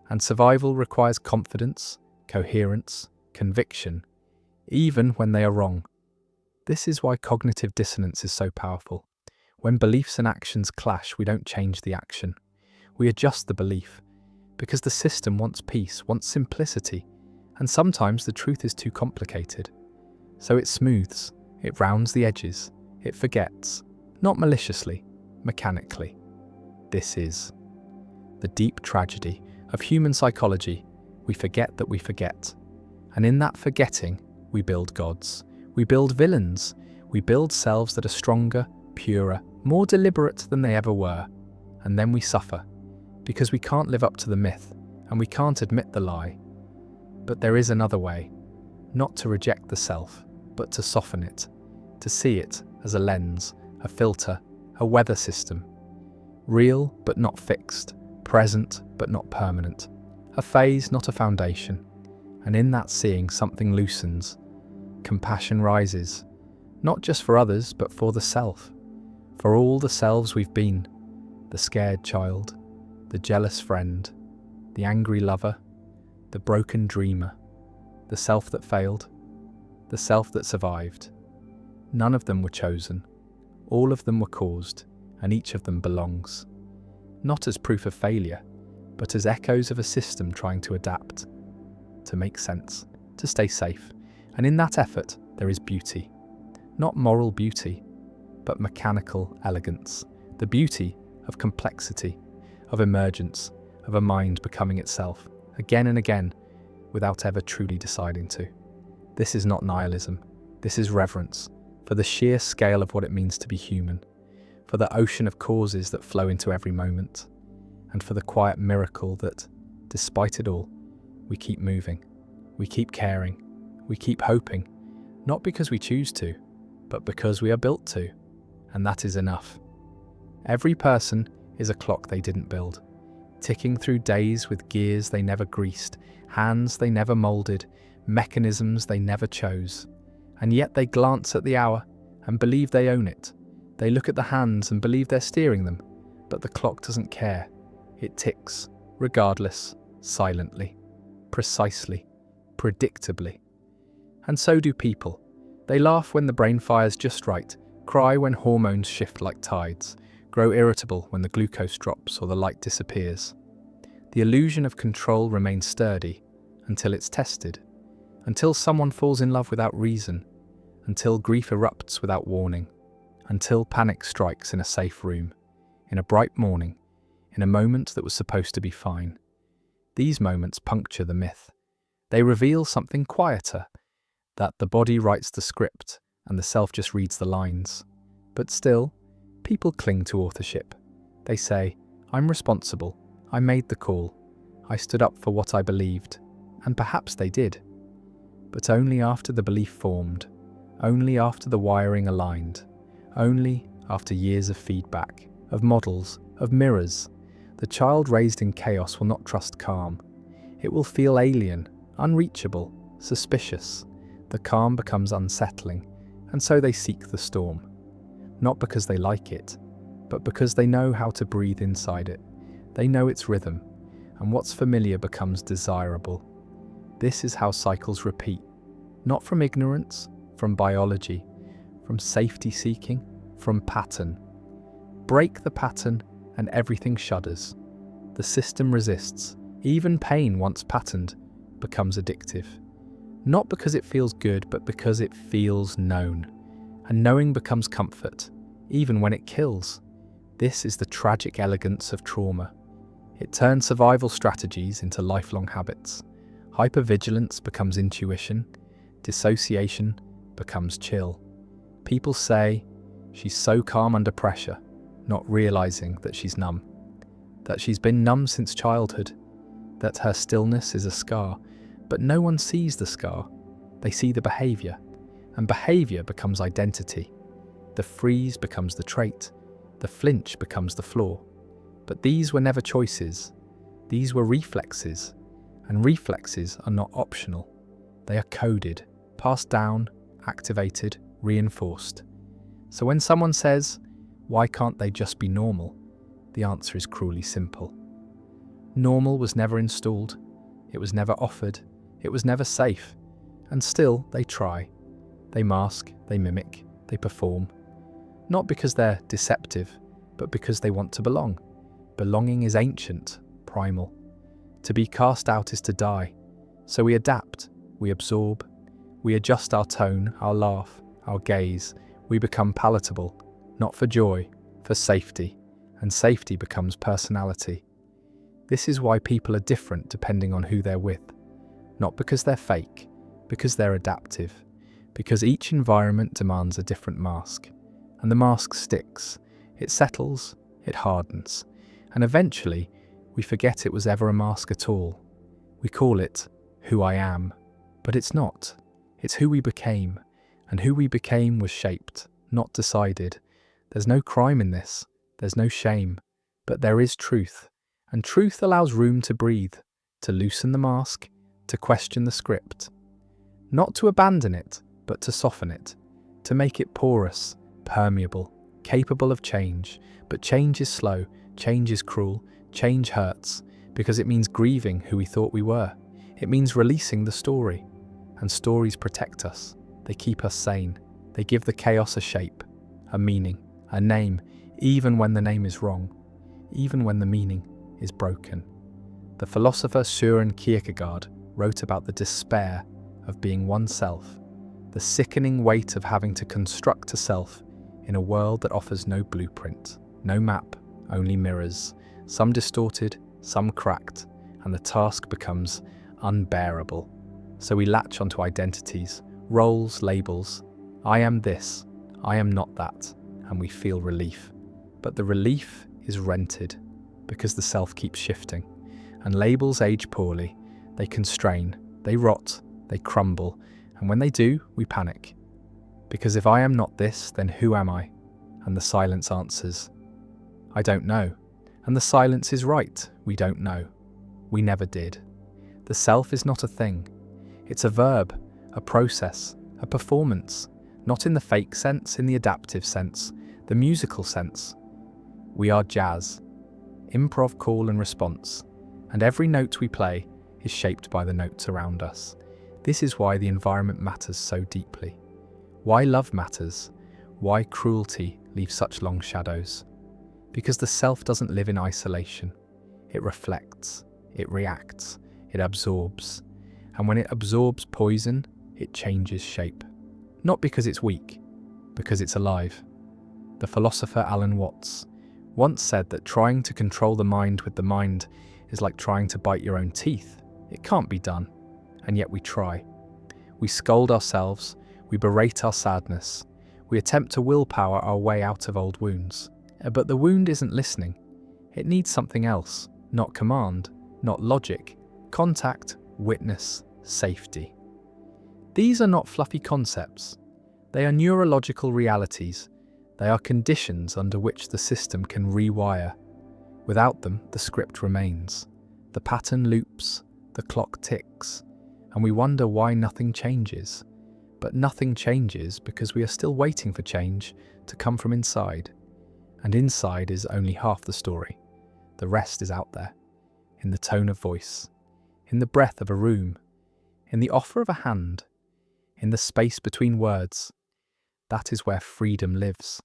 And survival requires confidence, coherence, conviction, even when they are wrong. This is why cognitive dissonance is so powerful. When beliefs and actions clash, we don't change the action. We adjust the belief, because the system wants peace, wants simplicity, and sometimes the truth is too complicated. So it smooths, it rounds the edges, it forgets, not maliciously, mechanically. This is the deep tragedy of human psychology. We forget that we forget. And in that forgetting, we build gods, we build villains, we build selves that are stronger, purer, more deliberate than they ever were. And then we suffer, because we can't live up to the myth, and we can't admit the lie. But there is another way, not to reject the self, but to soften it, to see it as a lens, a filter, a weather system. Real but not fixed, present but not permanent, a phase not a foundation. And in that seeing, something loosens. Compassion rises, not just for others but for the self, for all the selves we've been, the scared child, the jealous friend, the angry lover, the broken dreamer, the self that failed, the self that survived. None of them were chosen. All of them were caused, and each of them belongs. Not as proof of failure, but as echoes of a system trying to adapt, to make sense, to stay safe. And in that effort, there is beauty. not moral beauty, but mechanical elegance, the beauty of complexity, of emergence, of a mind becoming itself, again and again, without ever truly deciding to. This is not nihilism, this is reverence, for the sheer scale of what it means to be human, for the ocean of causes that flow into every moment, and for the quiet miracle that, despite it all, we keep moving, we keep caring, we keep hoping, not because we choose to, but because we are built to, and that is enough. Every person is a clock they didn't build, ticking through days with gears they never greased, hands they never molded, mechanisms they never chose. And yet they glance at the hour and believe they own it. They look at the hands and believe they're steering them, but the clock doesn't care. It ticks, regardless, silently, precisely, predictably. And so do people. They laugh when the brain fires just right, cry when hormones shift like tides, grow irritable when the glucose drops or the light disappears. The illusion of control remains sturdy until it's tested, until someone falls in love without reason, until grief erupts without warning, until panic strikes in a safe room, in a bright morning, in a moment that was supposed to be fine. These moments puncture the myth. They reveal something quieter, that the body writes the script and the self just reads the lines. But still, people cling to authorship. They say, I'm responsible, I made the call, I stood up for what I believed, and perhaps they did. But only after the belief formed, only after the wiring aligned, only after years of feedback, of models, of mirrors. The child raised in chaos will not trust calm. It will feel alien, unreachable, suspicious. The calm becomes unsettling, and so they seek the storm. Not because they like it, but because they know how to breathe inside it. They know its rhythm, and what's familiar becomes desirable. This is how cycles repeat, not from ignorance, from biology, from safety seeking, from pattern. Break the pattern and everything shudders. The system resists. Even pain, once patterned, becomes addictive. Not because it feels good, but because it feels known. And knowing becomes comfort, even when it kills. This is the tragic elegance of trauma. It turns survival strategies into lifelong habits. Hypervigilance becomes intuition. Dissociation becomes chill. People say, she's so calm under pressure, not realizing that she's numb. That she's been numb since childhood. That her stillness is a scar. But no one sees the scar. They see the behavior. And behavior becomes identity. The freeze becomes the trait. The flinch becomes the flaw. But these were never choices. These were reflexes. And reflexes are not optional. They are coded, passed down, activated, reinforced. So when someone says, why can't they just be normal? The answer is cruelly simple. Normal was never installed. It was never offered. It was never safe. And still, they try. They mask, they mimic, they perform. Not because they're deceptive, but because they want to belong. Belonging is ancient, primal. To be cast out is to die. So we adapt, we absorb, we adjust our tone, our laugh, our gaze. We become palatable, not for joy, for safety. And safety becomes personality. This is why people are different depending on who they're with. Not because they're fake, because they're adaptive. Because each environment demands a different mask. And the mask sticks. It settles, it hardens. And eventually, we forget it was ever a mask at all. We call it who I am. But it's not. It's who we became. And who we became was shaped, not decided. There's no crime in this. There's no shame. But there is truth. And truth allows room to breathe, to loosen the mask, to question the script. Not to abandon it, but to soften it, to make it porous, permeable, capable of change. But change is slow, change is cruel, change hurts, because it means grieving who we thought we were. It means releasing the story. And stories protect us. They keep us sane. They give the chaos a shape, a meaning, a name, even when the name is wrong, even when the meaning is broken. The philosopher Kierkegaard wrote about the despair of being oneself, the sickening weight of having to construct a self in a world that offers no blueprint, no map, only mirrors, some distorted, some cracked, and the task becomes unbearable. So we latch onto identities, roles, labels. I am this, I am not that, and we feel relief. But the relief is rented, because the self keeps shifting, and labels age poorly. They constrain, they rot, they crumble, and when they do, we panic. Because if I am not this, then who am I? And the silence answers, I don't know. And the silence is right, we don't know. We never did. The self is not a thing. It's a verb, a process, a performance, not in the fake sense, in the adaptive sense, the musical sense. We are jazz, improv call and response, and every note we play is shaped by the notes around us. This is why the environment matters so deeply. Why love matters, why cruelty leaves such long shadows. Because the self doesn't live in isolation. It reflects, it reacts, it absorbs. And when it absorbs poison, it changes shape. Not because it's weak, because it's alive. The philosopher Alan Watts once said that trying to control the mind with the mind is like trying to bite your own teeth. It can't be done, and yet we try. We scold ourselves, we berate our sadness, we attempt to willpower our way out of old wounds. But the wound isn't listening. It needs something else, not command, not logic, contact, witness, safety. These are not fluffy concepts. They are neurological realities. They are conditions under which the system can rewire. Without them, the script remains. The pattern loops, the clock ticks, and we wonder why nothing changes. But nothing changes because we are still waiting for change to come from inside. And inside is only half the story. The rest is out there, in the tone of voice, in the breath of a room, in the offer of a hand, in the space between words. That is where freedom lives.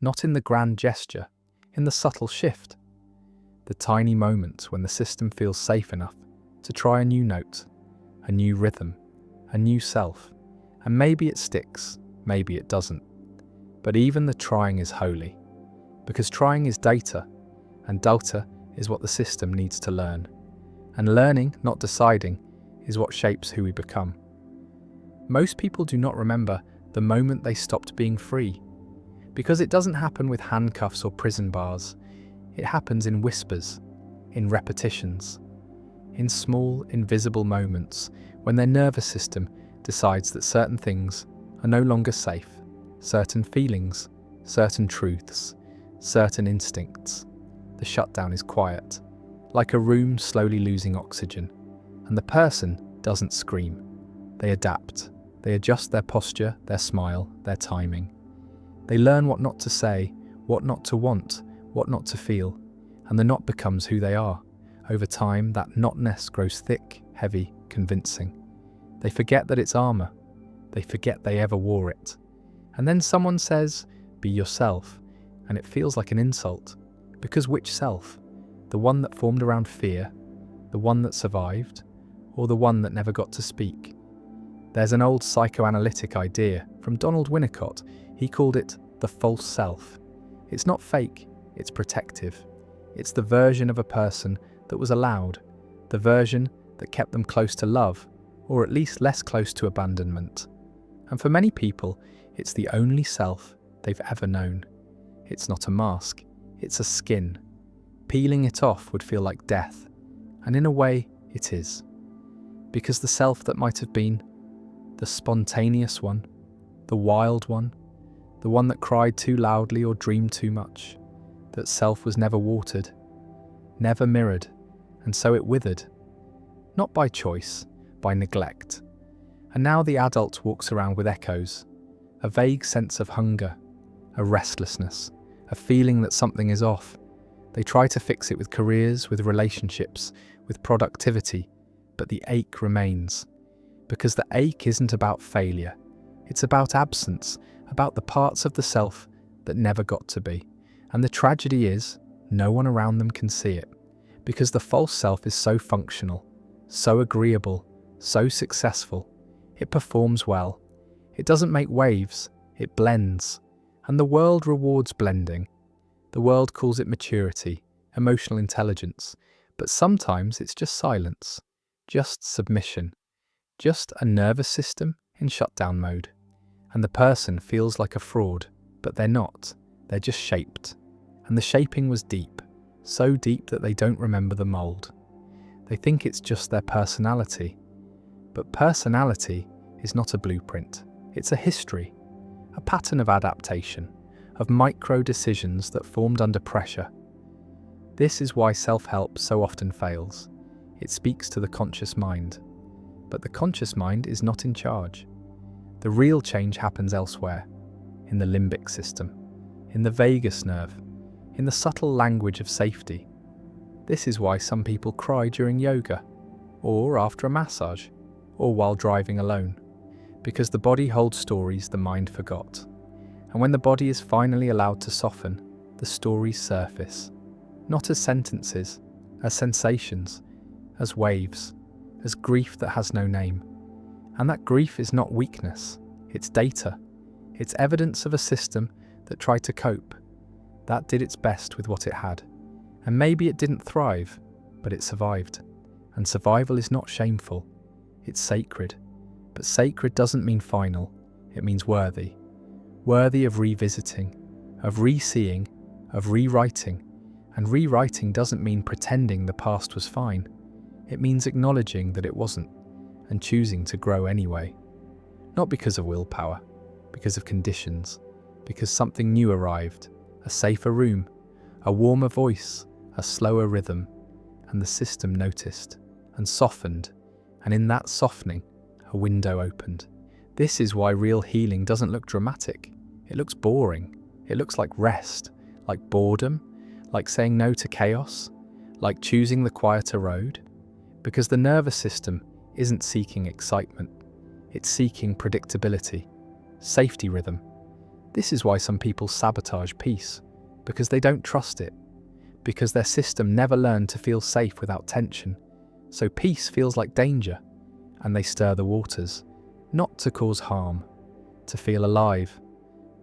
Not in the grand gesture, in the subtle shift. The tiny moment when the system feels safe enough to try a new note, a new rhythm, a new self. And maybe it sticks, maybe it doesn't. But even the trying is holy. Because trying is data, and data is what the system needs to learn. And learning, not deciding, is what shapes who we become. Most people do not remember the moment they stopped being free. Because it doesn't happen with handcuffs or prison bars. It happens in whispers, in repetitions, in small, invisible moments when their nervous system decides that certain things are no longer safe, certain feelings, certain truths, certain instincts. The shutdown is quiet, like a room slowly losing oxygen, and the person doesn't scream. They adapt. They adjust their posture, their smile, their timing. They learn what not to say, what not to want, what not to feel, and the not becomes who they are. Over time, that notness grows thick, heavy, convincing. They forget that it's armor. They forget they ever wore it. And then someone says, "Be yourself," and it feels like an insult. Because which self? The one that formed around fear? The one that survived? Or the one that never got to speak? There's an old psychoanalytic idea from Donald Winnicott. He called it the false self. It's not fake, it's protective. It's the version of a person that was allowed, the version that kept them close to love, or at least less close to abandonment. And for many people, it's the only self they've ever known. It's not a mask, it's a skin. Peeling it off would feel like death, and in a way, it is. Because the self that might have been, the spontaneous one, the wild one, the one that cried too loudly or dreamed too much, that self was never watered, never mirrored, and so it withered. Not by choice, by neglect. And now the adult walks around with echoes, a vague sense of hunger, a restlessness, a feeling that something is off. They try to fix it with careers, with relationships, with productivity, but the ache remains. Because the ache isn't about failure. It's about absence, about the parts of the self that never got to be. And the tragedy is, no one around them can see it. Because the false self is so functional, so agreeable, so successful. It performs well. It doesn't make waves, it blends. And the world rewards blending. The world calls it maturity, emotional intelligence, but sometimes it's just silence, just submission, just a nervous system in shutdown mode. And the person feels like a fraud, but they're not. They're just shaped. And the shaping was deep, so deep that they don't remember the mold. They think it's just their personality. But personality is not a blueprint. It's a history, a pattern of adaptation, of micro decisions that formed under pressure. This is why self-help so often fails. It speaks to the conscious mind. But the conscious mind is not in charge. The real change happens elsewhere, in the limbic system, in the vagus nerve, in the subtle language of safety. This is why some people cry during yoga, or after a massage, or while driving alone, because the body holds stories the mind forgot. And when the body is finally allowed to soften, the stories surface, not as sentences, as sensations, as waves, as grief that has no name. And that grief is not weakness, it's data. It's evidence of a system that tried to cope, that did its best with what it had. And maybe it didn't thrive, but it survived. And survival is not shameful, it's sacred. But sacred doesn't mean final, it means worthy. Worthy of revisiting, of re-seeing, of rewriting. And rewriting doesn't mean pretending the past was fine. It means acknowledging that it wasn't, and choosing to grow anyway. Not because of willpower, because of conditions, because something new arrived, a safer room, a warmer voice, a slower rhythm, and the system noticed, and softened, and in that softening, a window opened. This is why real healing doesn't look dramatic. It looks boring. It looks like rest, like boredom, like saying no to chaos, like choosing the quieter road. Because the nervous system isn't seeking excitement. It's seeking predictability, safety rhythm. This is why some people sabotage peace, because they don't trust it, because their system never learned to feel safe without tension. So peace feels like danger, and they stir the waters, not to cause harm, to feel alive.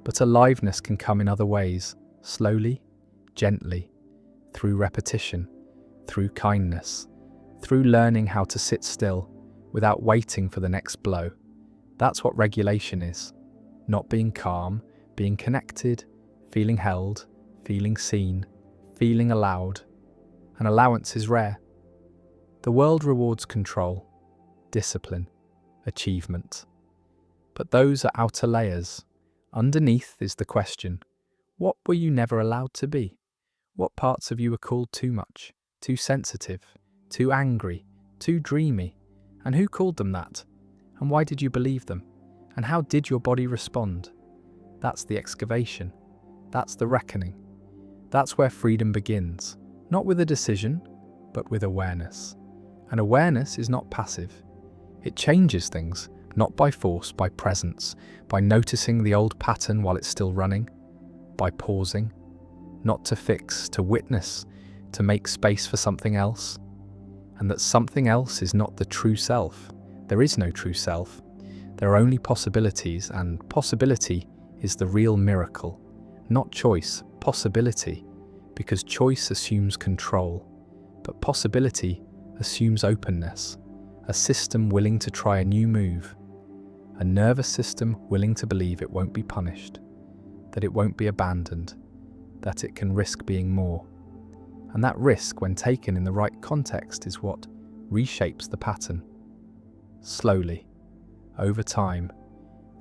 But aliveness can come in other ways, slowly, gently, through repetition, through kindness, through learning how to sit still without waiting for the next blow. That's what regulation is. Not being calm, being connected, feeling held, feeling seen, feeling allowed. And allowance is rare. The world rewards control, discipline, achievement. But those are outer layers. Underneath is the question, what were you never allowed to be? What parts of you were called too much, too sensitive, too angry, too dreamy? And who called them that? And why did you believe them? And how did your body respond? That's the excavation. That's the reckoning. That's where freedom begins, not with a decision, but with awareness. And awareness is not passive. It changes things, not by force, by presence, by noticing the old pattern while it's still running, by pausing, not to fix, to witness, to make space for something else. And that something else is not the true self. There is no true self. There are only possibilities, and possibility is the real miracle. Not choice, possibility, because choice assumes control, but possibility assumes openness, a system willing to try a new move, a nervous system willing to believe it won't be punished, that it won't be abandoned, that it can risk being more. And that risk, when taken in the right context, is what reshapes the pattern. Slowly, over time,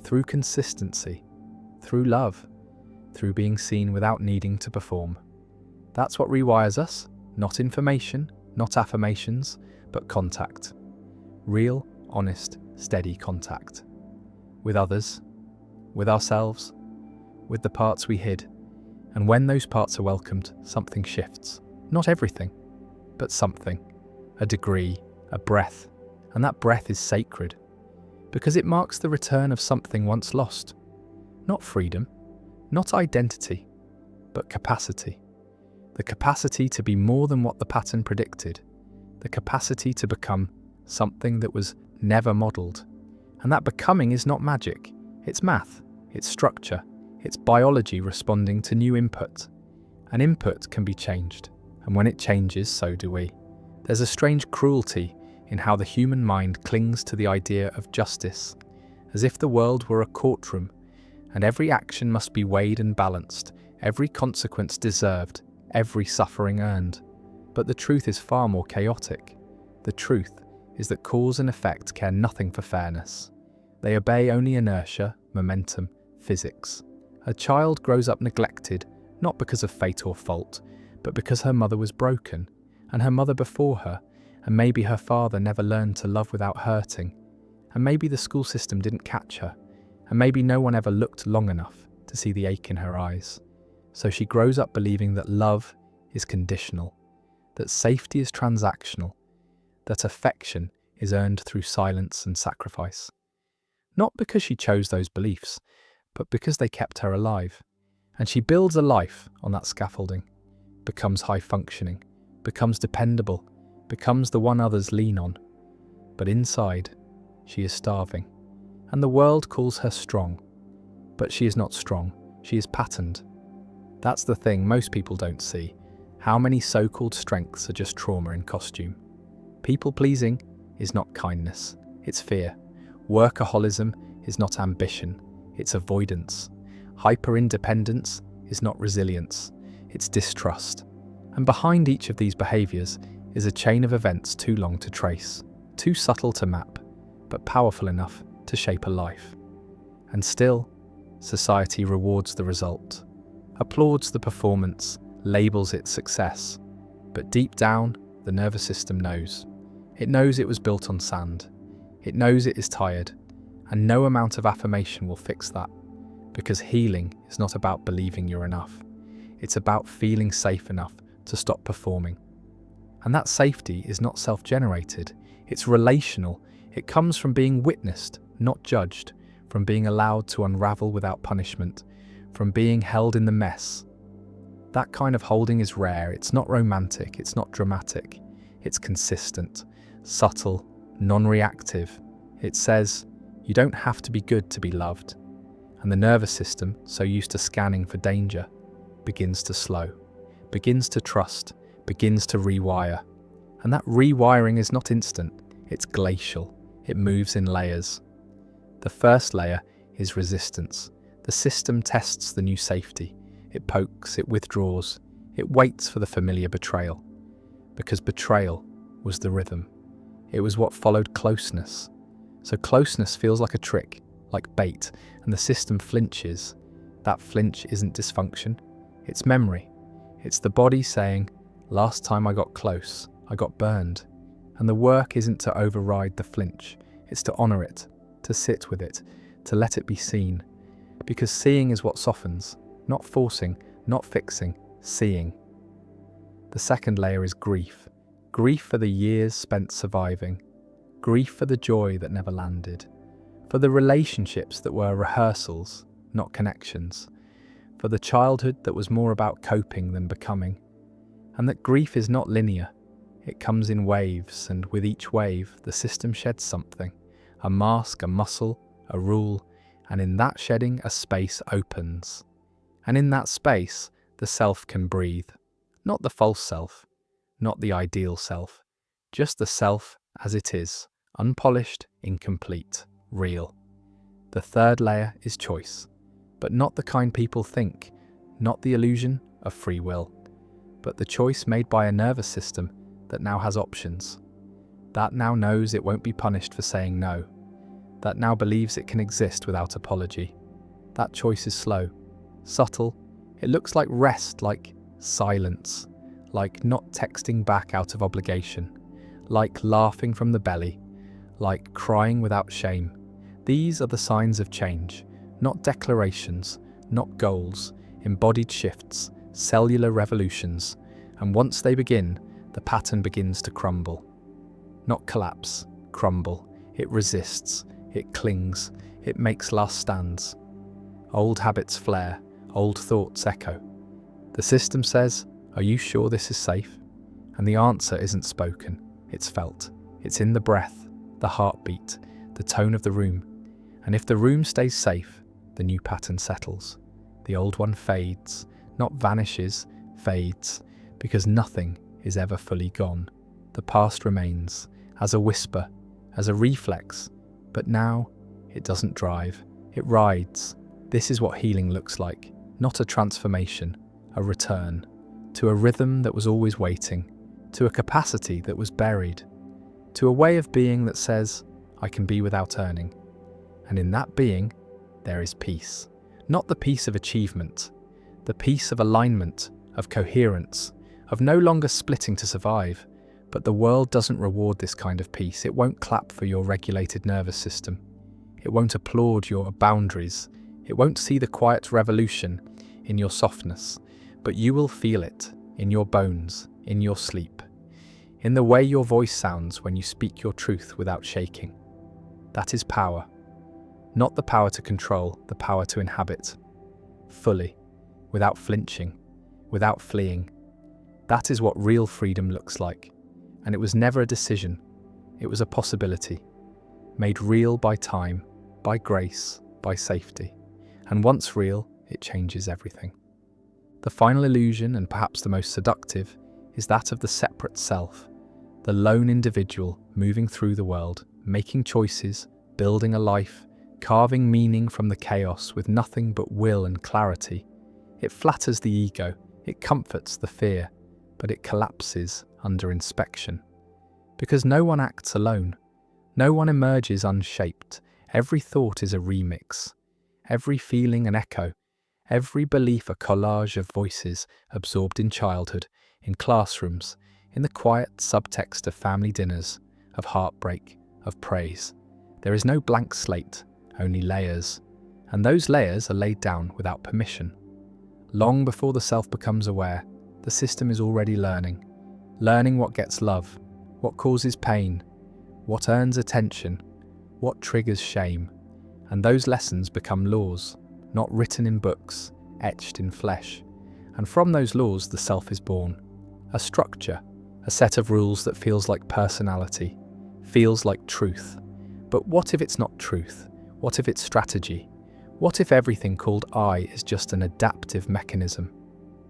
through consistency, through love, through being seen without needing to perform. That's what rewires us, not information, not affirmations, but contact. Real, honest, steady contact. With others, with ourselves, with the parts we hid. And when those parts are welcomed, something shifts. Not everything, but something. A degree, a breath. And that breath is sacred, because it marks the return of something once lost. Not freedom, not identity, but capacity. The capacity to be more than what the pattern predicted. The capacity to become something that was never modelled. And that becoming is not magic. It's math, it's structure, it's biology responding to new input. An input can be changed, and when it changes, so do we. There's a strange cruelty in how the human mind clings to the idea of justice, as if the world were a courtroom, and every action must be weighed and balanced, every consequence deserved, every suffering earned. But the truth is far more chaotic. The truth is that cause and effect care nothing for fairness. They obey only inertia, momentum, physics. A child grows up neglected, not because of fate or fault, but because her mother was broken, and her mother before her, and maybe her father never learned to love without hurting, and maybe the school system didn't catch her, and maybe no one ever looked long enough to see the ache in her eyes. So she grows up believing that love is conditional, that safety is transactional, that affection is earned through silence and sacrifice. Not because she chose those beliefs, but because they kept her alive. And she builds a life on that scaffolding, becomes high-functioning, becomes dependable, becomes the one others lean on. But inside, she is starving, and the world calls her strong. But she is not strong, she is patterned. That's the thing most people don't see, how many so-called strengths are just trauma in costume. People-pleasing is not kindness, it's fear. Workaholism is not ambition, it's avoidance. Hyper-independence is not resilience, it's distrust. And behind each of these behaviours is a chain of events too long to trace, too subtle to map, but powerful enough to shape a life. And still, society rewards the result, applauds the performance, labels it success. But deep down, the nervous system knows. It knows it was built on sand. It knows it is tired, and no amount of affirmation will fix that. Because healing is not about believing you're enough. It's about feeling safe enough to stop performing. And that safety is not self-generated. It's relational. It comes from being witnessed, not judged, from being allowed to unravel without punishment, from being held in the mess. That kind of holding is rare. It's not romantic. It's not dramatic. It's consistent, subtle, non-reactive. It says, you don't have to be good to be loved. And the nervous system, so used to scanning for danger, begins to slow, begins to trust, begins to rewire. And that rewiring is not instant, it's glacial. It moves in layers. The first layer is resistance. The system tests the new safety. It pokes, it withdraws, it waits for the familiar betrayal. Because betrayal was the rhythm. It was what followed closeness. So closeness feels like a trick, like bait, and the system flinches. That flinch isn't dysfunction, it's memory. It's the body saying, last time I got close, I got burned. And the work isn't to override the flinch, it's to honour it, to sit with it, to let it be seen. Because seeing is what softens, not forcing, not fixing, seeing. The second layer is grief. Grief for the years spent surviving. Grief for the joy that never landed. For the relationships that were rehearsals, not connections. For the childhood that was more about coping than becoming. And that grief is not linear. It comes in waves, and with each wave, the system sheds something. A mask, a muscle, a rule, and in that shedding, a space opens. And in that space, the self can breathe. Not the false self, not the ideal self, just the self as it is, unpolished, incomplete, real. The third layer is choice, but not the kind people think, not the illusion of free will, but the choice made by a nervous system that now has options, that now knows it won't be punished for saying no, that now believes it can exist without apology. That choice is slow, subtle, it looks like rest, like silence, like not texting back out of obligation, like laughing from the belly, like crying without shame. These are the signs of change, not declarations, not goals, embodied shifts, cellular revolutions, and once they begin, the pattern begins to crumble. Not collapse, crumble. It resists, it clings, it makes last stands. Old habits flare, old thoughts echo. The system says, are you sure this is safe? And the answer isn't spoken, it's felt. It's in the breath, the heartbeat, the tone of the room. And if the room stays safe, the new pattern settles. The old one fades, not vanishes, fades, because nothing is ever fully gone. The past remains, as a whisper, as a reflex, but now it doesn't drive, it rides. This is what healing looks like, not a transformation, a return, to a rhythm that was always waiting, to a capacity that was buried, to a way of being that says, I can be without earning. And in that being, there is peace. Not the peace of achievement, the peace of alignment, of coherence, of no longer splitting to survive. But the world doesn't reward this kind of peace. It won't clap for your regulated nervous system. It won't applaud your boundaries. It won't see the quiet revolution in your softness. But you will feel it in your bones, in your sleep, in the way your voice sounds when you speak your truth without shaking. That is power. Not the power to control, the power to inhabit. Fully, without flinching, without fleeing. That is what real freedom looks like. And it was never a decision, it was a possibility, made real by time, by grace, by safety. And once real, it changes everything. The final illusion, and perhaps the most seductive, is that of the separate self, the lone individual moving through the world, making choices, building a life, carving meaning from the chaos with nothing but will and clarity. It flatters the ego, it comforts the fear, but it collapses under inspection. Because no one acts alone. No one emerges unshaped. Every thought is a remix. Every feeling an echo. Every belief a collage of voices absorbed in childhood, in classrooms, in the quiet subtext of family dinners, of heartbreak, of praise. There is no blank slate, only layers. And those layers are laid down without permission. Long before the self becomes aware, the system is already learning. Learning what gets love, what causes pain, what earns attention, what triggers shame. And those lessons become laws, not written in books, etched in flesh. And from those laws the self is born. A structure, a set of rules that feels like personality, feels like truth. But what if it's not truth? What if it's strategy? What if everything called I is just an adaptive mechanism?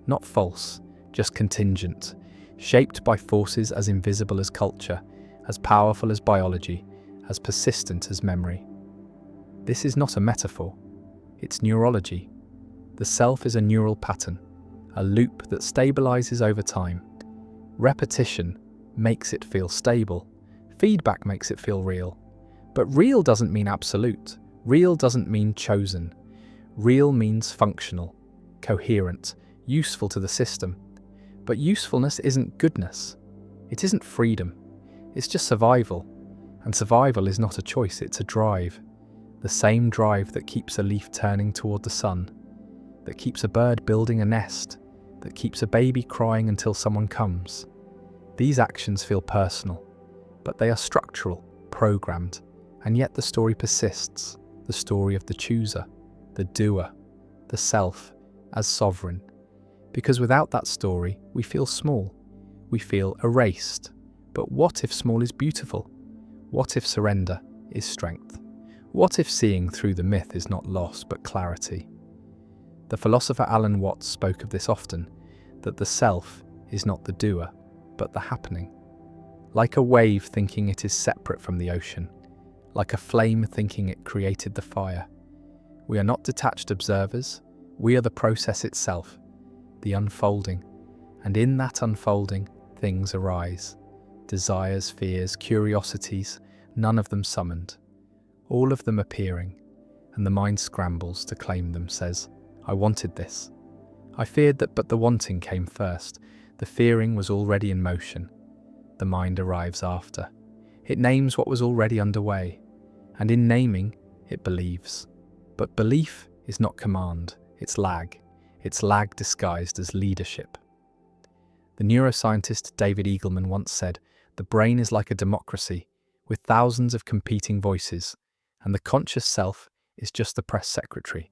Not false, just contingent, shaped by forces as invisible as culture, as powerful as biology, as persistent as memory. This is not a metaphor, it's neurology. The self is a neural pattern, a loop that stabilizes over time. Repetition makes it feel stable, feedback makes it feel real. But real doesn't mean absolute, real doesn't mean chosen. Real means functional, coherent, useful to the system. But usefulness isn't goodness. It isn't freedom. It's just survival. And survival is not a choice, it's a drive. The same drive that keeps a leaf turning toward the sun, that keeps a bird building a nest, that keeps a baby crying until someone comes. These actions feel personal, but they are structural, programmed, and yet the story persists, the story of the chooser, the doer, the self, as sovereign. Because without that story, we feel small, we feel erased. But what if small is beautiful? What if surrender is strength? What if seeing through the myth is not loss but clarity? The philosopher Alan Watts spoke of this often, that the self is not the doer, but the happening. Like a wave thinking it is separate from the ocean, like a flame thinking it created the fire. We are not detached observers, we are the process itself, the unfolding, and in that unfolding, things arise. Desires, fears, curiosities, none of them summoned, all of them appearing, and the mind scrambles to claim them, says, I wanted this. I feared that, but the wanting came first. The fearing was already in motion. The mind arrives after. It names what was already underway, and in naming, it believes. But belief is not command, it's lag. It's lag disguised as leadership. The neuroscientist David Eagleman once said, the brain is like a democracy, with thousands of competing voices, and the conscious self is just the press secretary,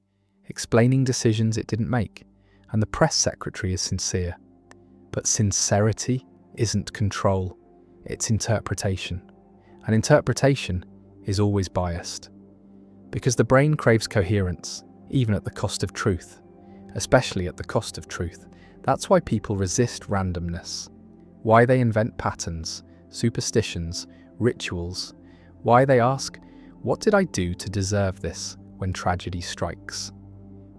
explaining decisions it didn't make, and the press secretary is sincere. But sincerity isn't control, it's interpretation. And interpretation is always biased. Because the brain craves coherence, even at the cost of truth, especially at the cost of truth. That's why people resist randomness, why they invent patterns, superstitions, rituals, why they ask, "What did I do to deserve this?" when tragedy strikes.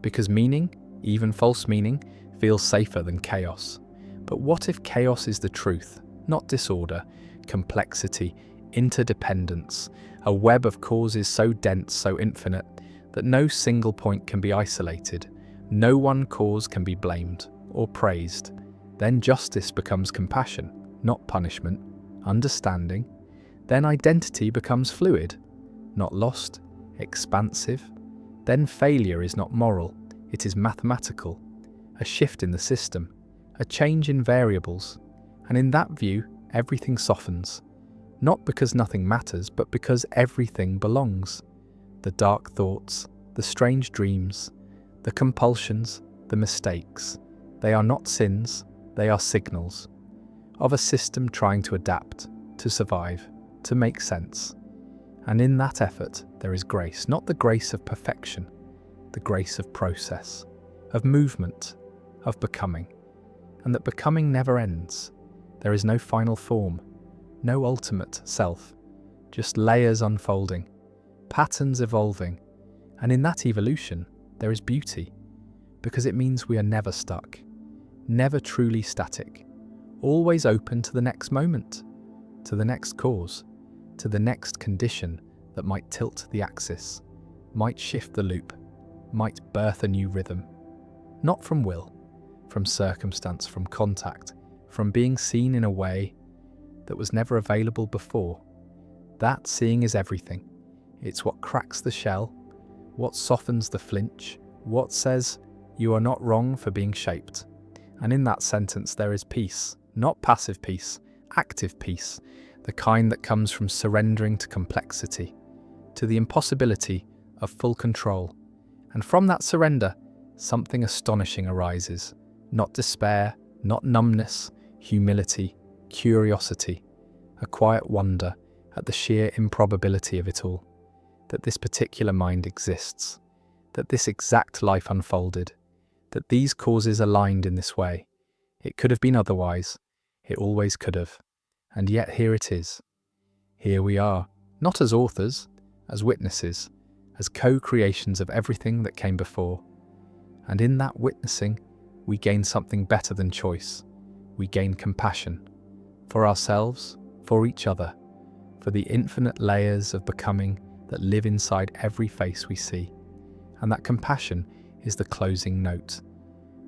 Because meaning, even false meaning, feels safer than chaos. But what if chaos is the truth, not disorder, complexity, interdependence, a web of causes so dense, so infinite, that no single point can be isolated, no one cause can be blamed or praised? Then justice becomes compassion, not punishment, understanding. Then identity becomes fluid, not lost, expansive. Then failure is not moral, it is mathematical, a shift in the system, a change in variables. And in that view, everything softens, not because nothing matters, but because everything belongs. The dark thoughts, the strange dreams, the compulsions, the mistakes, they are not sins, they are signals of a system trying to adapt, to survive, to make sense. And in that effort, there is grace, not the grace of perfection, the grace of process, of movement, of becoming. And that becoming never ends. There is no final form, no ultimate self, just layers unfolding, patterns evolving. And in that evolution, there is beauty, because it means we are never stuck, never truly static, always open to the next moment, to the next cause, to the next condition that might tilt the axis, might shift the loop, might birth a new rhythm. Not from will, from circumstance, from contact, from being seen in a way that was never available before. That seeing is everything. It's what cracks the shell, what softens the flinch, what says, "You are not wrong for being shaped." And in that sentence there is peace, not passive peace, active peace, the kind that comes from surrendering to complexity, to the impossibility of full control. And from that surrender, something astonishing arises, not despair, not numbness, humility, curiosity, a quiet wonder at the sheer improbability of it all, that this particular mind exists, that this exact life unfolded, that these causes aligned in this way. It could have been otherwise, it always could have, and yet here it is. Here we are, not as authors, as witnesses, as co-creations of everything that came before. And in that witnessing, we gain something better than choice. We gain compassion, for ourselves, for each other, for the infinite layers of becoming that live inside every face we see. And that compassion is the closing note.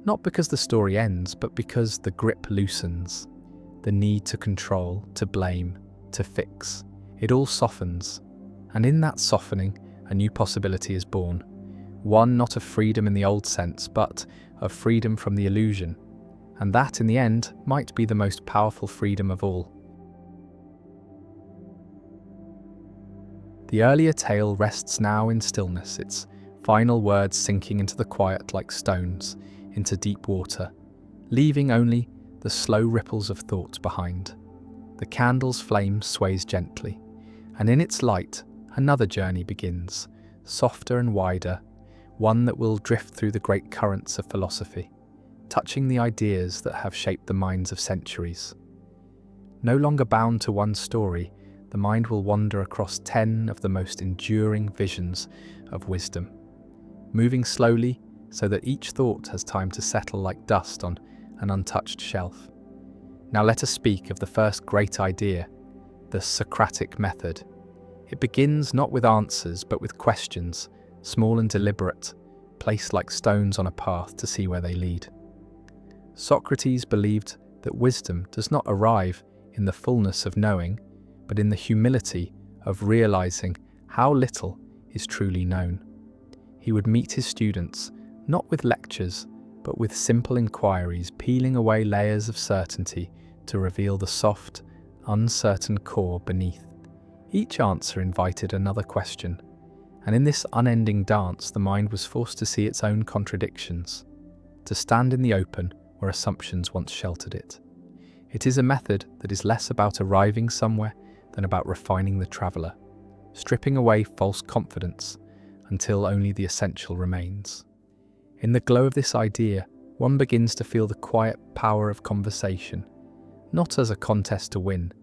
Not because the story ends, but because the grip loosens. The need to control, to blame, to fix. It all softens. And in that softening, a new possibility is born. One not of freedom in the old sense, but of freedom from the illusion. And that, in the end, might be the most powerful freedom of all. The earlier tale rests now in stillness, its final words sinking into the quiet like stones, into deep water, leaving only the slow ripples of thought behind. The candle's flame sways gently, and in its light, another journey begins, softer and wider, one that will drift through the great currents of philosophy, touching the ideas that have shaped the minds of centuries. No longer bound to one story, the mind will wander across 10 of the most enduring visions of wisdom, moving slowly so that each thought has time to settle like dust on an untouched shelf. Now let us speak of the first great idea, the Socratic method. It begins not with answers but with questions, small and deliberate, placed like stones on a path to see where they lead. Socrates believed that wisdom does not arrive in the fullness of knowing, but in the humility of realizing how little is truly known. He would meet his students not with lectures, but with simple inquiries, peeling away layers of certainty to reveal the soft, uncertain core beneath. Each answer invited another question, and in this unending dance the mind was forced to see its own contradictions, to stand in the open where assumptions once sheltered it. It is a method that is less about arriving somewhere than about refining the traveller, stripping away false confidence, until only the essential remains. In the glow of this idea, one begins to feel the quiet power of conversation, not as a contest to win,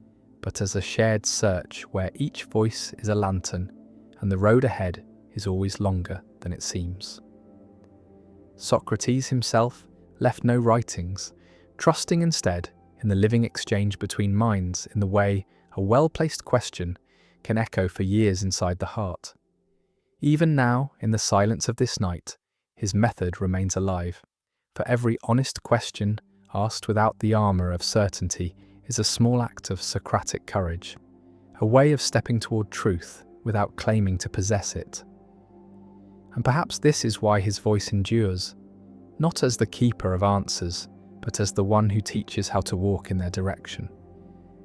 but as a shared search where each voice is a lantern and the road ahead is always longer than it seems. Socrates himself left no writings, trusting instead in the living exchange between minds in the way a well-placed question can echo for years inside the heart. Even now, in the silence of this night, his method remains alive. For every honest question asked without the armour of certainty is a small act of Socratic courage, a way of stepping toward truth without claiming to possess it. And perhaps this is why his voice endures, not as the keeper of answers, but as the one who teaches how to walk in their direction.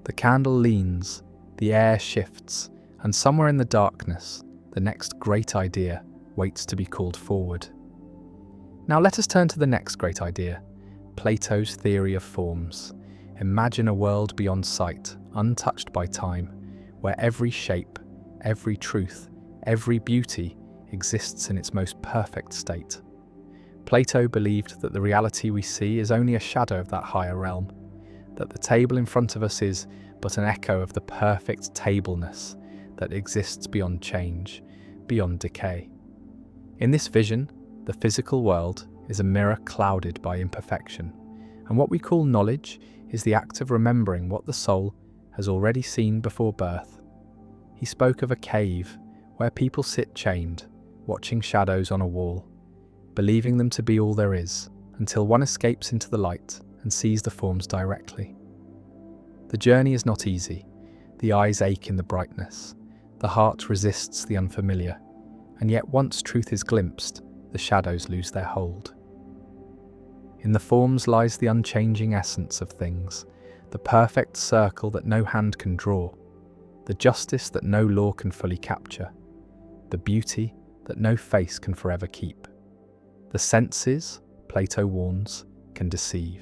The candle leans, the air shifts, and somewhere in the darkness, the next great idea waits to be called forward. Now let us turn to the next great idea, Plato's theory of forms. Imagine a world beyond sight, untouched by time, where every shape, every truth, every beauty exists in its most perfect state. Plato believed that the reality we see is only a shadow of that higher realm, that the table in front of us is but an echo of the perfect tableness that exists beyond change, beyond decay. In this vision, the physical world is a mirror clouded by imperfection, and what we call knowledge is the act of remembering what the soul has already seen before birth. He spoke of a cave where people sit chained, watching shadows on a wall, believing them to be all there is, until one escapes into the light and sees the forms directly. The journey is not easy. The eyes ache in the brightness. The heart resists the unfamiliar, and yet once truth is glimpsed, the shadows lose their hold. In the forms lies the unchanging essence of things, the perfect circle that no hand can draw, the justice that no law can fully capture, the beauty that no face can forever keep. The senses, Plato warns, can deceive.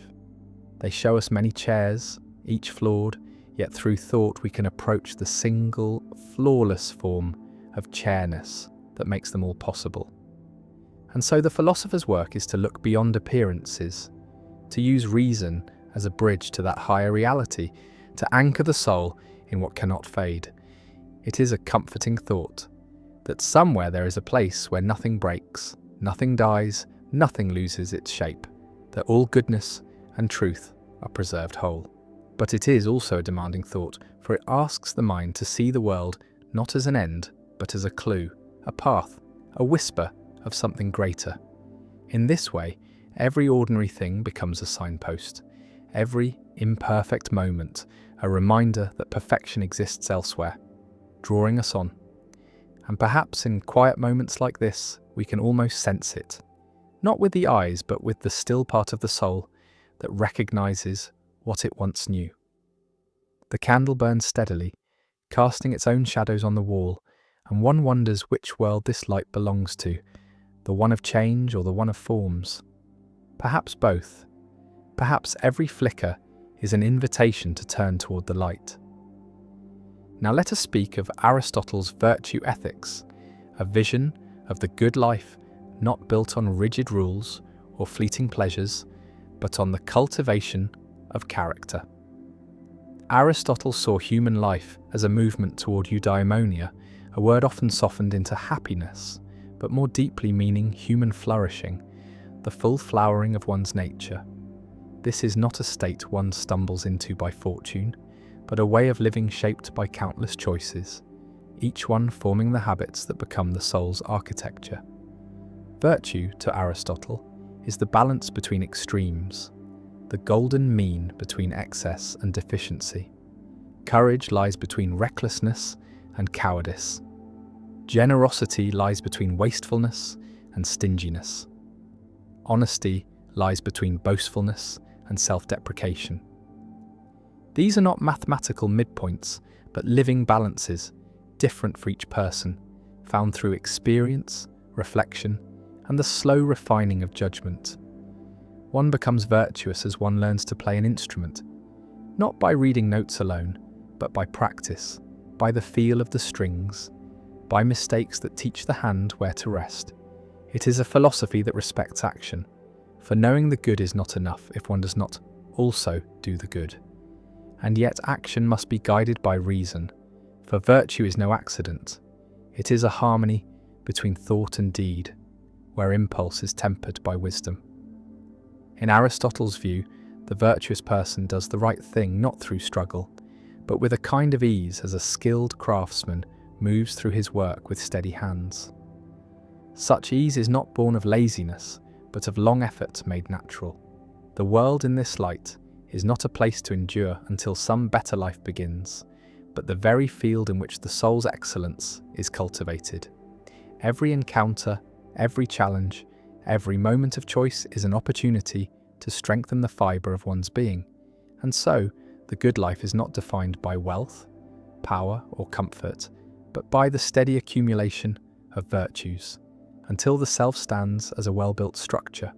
They show us many chairs, each flawed, yet through thought we can approach the single, flawless form of chairness that makes them all possible. And so the philosopher's work is to look beyond appearances, to use reason as a bridge to that higher reality, to anchor the soul in what cannot fade. It is a comforting thought that somewhere there is a place where nothing breaks, nothing dies, nothing loses its shape, that all goodness and truth are preserved whole. But it is also a demanding thought, for it asks the mind to see the world not as an end, but as a clue, a path, a whisper of something greater. In this way, every ordinary thing becomes a signpost, every imperfect moment a reminder that perfection exists elsewhere, drawing us on. And perhaps in quiet moments like this, we can almost sense it, not with the eyes, but with the still part of the soul that recognizes what it once knew. The candle burns steadily, casting its own shadows on the wall, and one wonders which world this light belongs to, the one of change or the one of forms. Perhaps both. Perhaps every flicker is an invitation to turn toward the light. Now let us speak of Aristotle's virtue ethics, a vision of the good life not built on rigid rules or fleeting pleasures, but on the cultivation of character. Aristotle saw human life as a movement toward eudaimonia, a word often softened into happiness, but more deeply meaning human flourishing, the full flowering of one's nature. This is not a state one stumbles into by fortune, but a way of living shaped by countless choices, each one forming the habits that become the soul's architecture. Virtue, to Aristotle, is the balance between extremes, the golden mean between excess and deficiency. Courage lies between recklessness and cowardice. Generosity lies between wastefulness and stinginess. Honesty lies between boastfulness and self-deprecation. These are not mathematical midpoints, but living balances, different for each person, found through experience, reflection, and the slow refining of judgment. One becomes virtuous as one learns to play an instrument, not by reading notes alone, but by practice, by the feel of the strings, by mistakes that teach the hand where to rest. It is a philosophy that respects action, for knowing the good is not enough if one does not also do the good. And yet action must be guided by reason, for virtue is no accident. It is a harmony between thought and deed, where impulse is tempered by wisdom. In Aristotle's view, the virtuous person does the right thing not through struggle, but with a kind of ease as a skilled craftsman moves through his work with steady hands. Such ease is not born of laziness, but of long effort made natural. The world in this light is not a place to endure until some better life begins, but the very field in which the soul's excellence is cultivated. Every encounter, every challenge, every moment of choice is an opportunity to strengthen the fibre of one's being, and so the good life is not defined by wealth, power, or comfort, but by the steady accumulation of virtues, until the self stands as a well-built structure,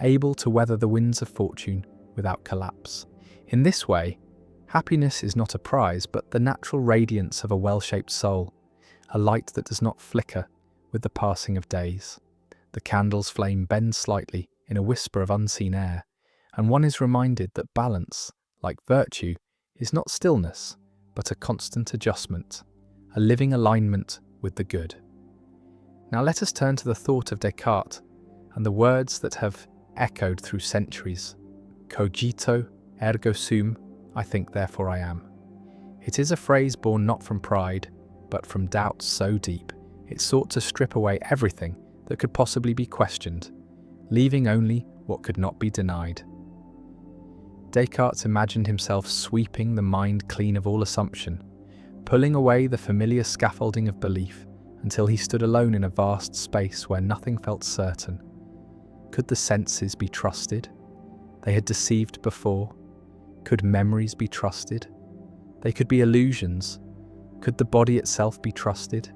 able to weather the winds of fortune without collapse. In this way, happiness is not a prize, but the natural radiance of a well-shaped soul, a light that does not flicker with the passing of days. The candle's flame bends slightly in a whisper of unseen air, and one is reminded that balance, like virtue, is not stillness, but a constant adjustment, a living alignment with the good. Now let us turn to the thought of Descartes and the words that have echoed through centuries. Cogito ergo sum, I think therefore I am. It is a phrase born not from pride, but from doubt so deep it sought to strip away everything that could possibly be questioned, leaving only what could not be denied. Descartes imagined himself sweeping the mind clean of all assumption, pulling away the familiar scaffolding of belief until he stood alone in a vast space where nothing felt certain. Could the senses be trusted? They had deceived before. Could memories be trusted? They could be illusions. Could the body itself be trusted?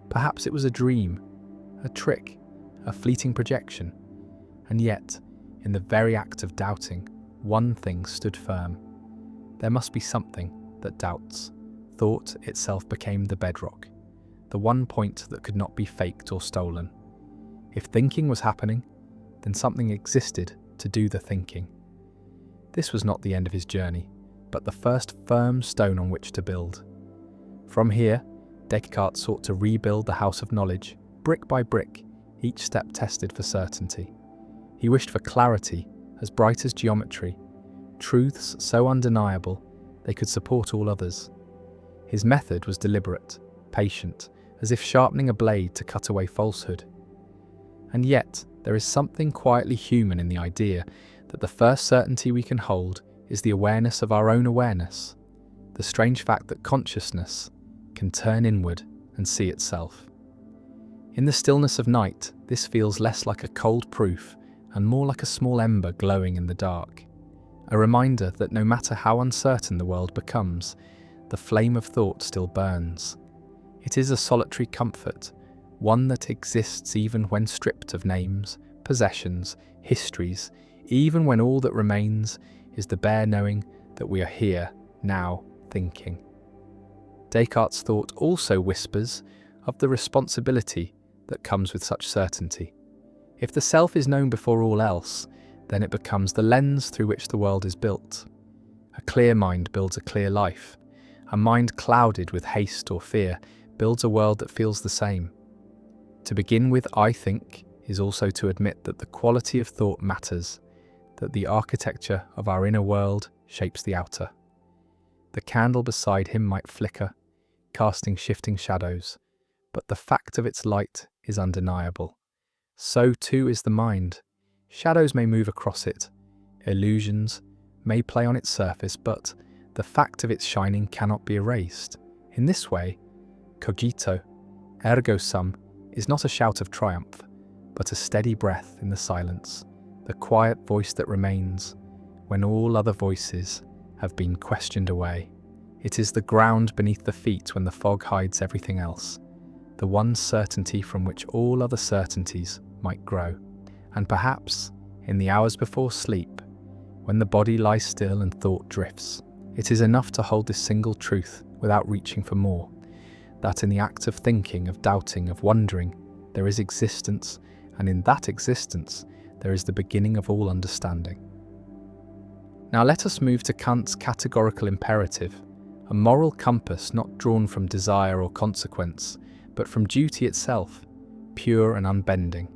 Perhaps it was a dream, a trick, a fleeting projection. And yet, in the very act of doubting, one thing stood firm. There must be something that doubts. Thought itself became the bedrock, the one point that could not be faked or stolen. If thinking was happening, then something existed to do the thinking. This was not the end of his journey, but the first firm stone on which to build. From here, Descartes sought to rebuild the house of knowledge, brick by brick, each step tested for certainty. He wished for clarity as bright as geometry, truths so undeniable they could support all others. His method was deliberate, patient, as if sharpening a blade to cut away falsehood. And yet, there is something quietly human in the idea that the first certainty we can hold is the awareness of our own awareness, the strange fact that consciousness can turn inward and see itself. In the stillness of night, this feels less like a cold proof and more like a small ember glowing in the dark, a reminder that no matter how uncertain the world becomes, the flame of thought still burns. It is a solitary comfort, one that exists even when stripped of names, possessions, histories, even when all that remains is the bare knowing that we are here, now, thinking. Descartes' thought also whispers of the responsibility that comes with such certainty. If the self is known before all else, then it becomes the lens through which the world is built. A clear mind builds a clear life. A mind clouded with haste or fear builds a world that feels the same. To begin with, I think, is also to admit that the quality of thought matters, that the architecture of our inner world shapes the outer. The candle beside him might flicker, casting shifting shadows, but the fact of its light is undeniable. So too is the mind. Shadows may move across it, illusions may play on its surface, but the fact of its shining cannot be erased. In this way, cogito, ergo sum, is not a shout of triumph, but a steady breath in the silence, the quiet voice that remains when all other voices have been questioned away. It is the ground beneath the feet when the fog hides everything else, the one certainty from which all other certainties might grow. And perhaps, in the hours before sleep, when the body lies still and thought drifts, it is enough to hold this single truth without reaching for more, that in the act of thinking, of doubting, of wondering, there is existence, and in that existence there is the beginning of all understanding. Now let us move to Kant's categorical imperative, a moral compass not drawn from desire or consequence, but from duty itself, pure and unbending.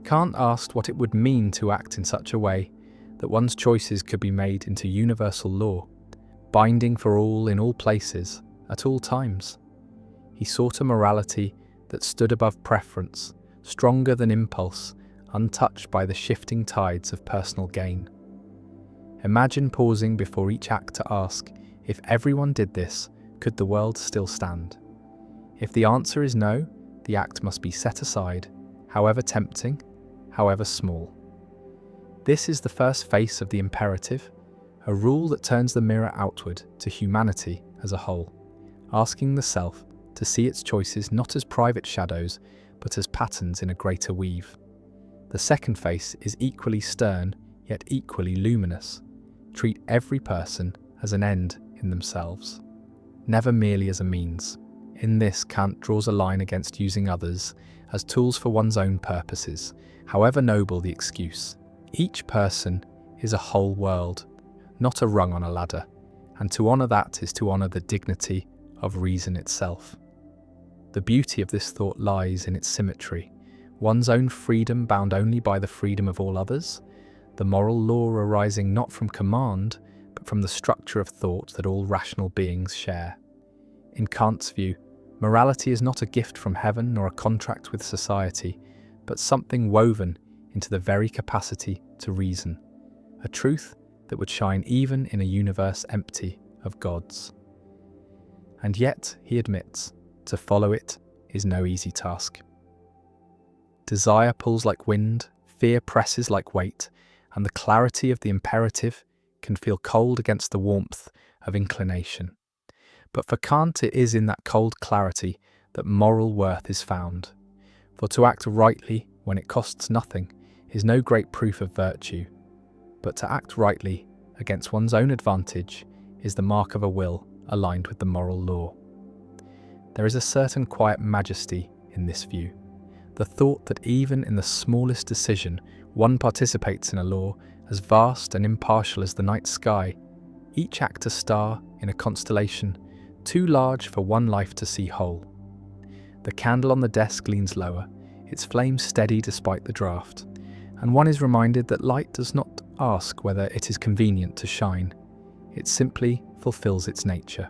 Kant asked what it would mean to act in such a way that one's choices could be made into universal law, binding for all in all places, at all times. He sought a morality that stood above preference, stronger than impulse, untouched by the shifting tides of personal gain. Imagine pausing before each act to ask, if everyone did this, could the world still stand? If the answer is no, the act must be set aside, however tempting, however small. This is the first face of the imperative, a rule that turns the mirror outward to humanity as a whole, asking the self to see its choices not as private shadows, but as patterns in a greater weave. The second face is equally stern, yet equally luminous. Treat every person as an end in themselves, never merely as a means. In this, Kant draws a line against using others as tools for one's own purposes, however noble the excuse. Each person is a whole world, not a rung on a ladder, and to honour that is to honour the dignity of reason itself. The beauty of this thought lies in its symmetry, one's own freedom bound only by the freedom of all others, the moral law arising not from command, but from the structure of thought that all rational beings share. In Kant's view, morality is not a gift from heaven nor a contract with society, but something woven into the very capacity to reason, a truth that would shine even in a universe empty of gods. And yet, he admits, to follow it is no easy task. Desire pulls like wind, fear presses like weight, and the clarity of the imperative can feel cold against the warmth of inclination. But for Kant, it is in that cold clarity that moral worth is found. For to act rightly when it costs nothing is no great proof of virtue, but to act rightly against one's own advantage is the mark of a will aligned with the moral law. There is a certain quiet majesty in this view, the thought that even in the smallest decision one participates in a law as vast and impartial as the night sky, each act a star in a constellation too large for one life to see whole. The candle on the desk leans lower, its flame steady despite the draught, and one is reminded that light does not ask whether it is convenient to shine, it simply fulfills its nature.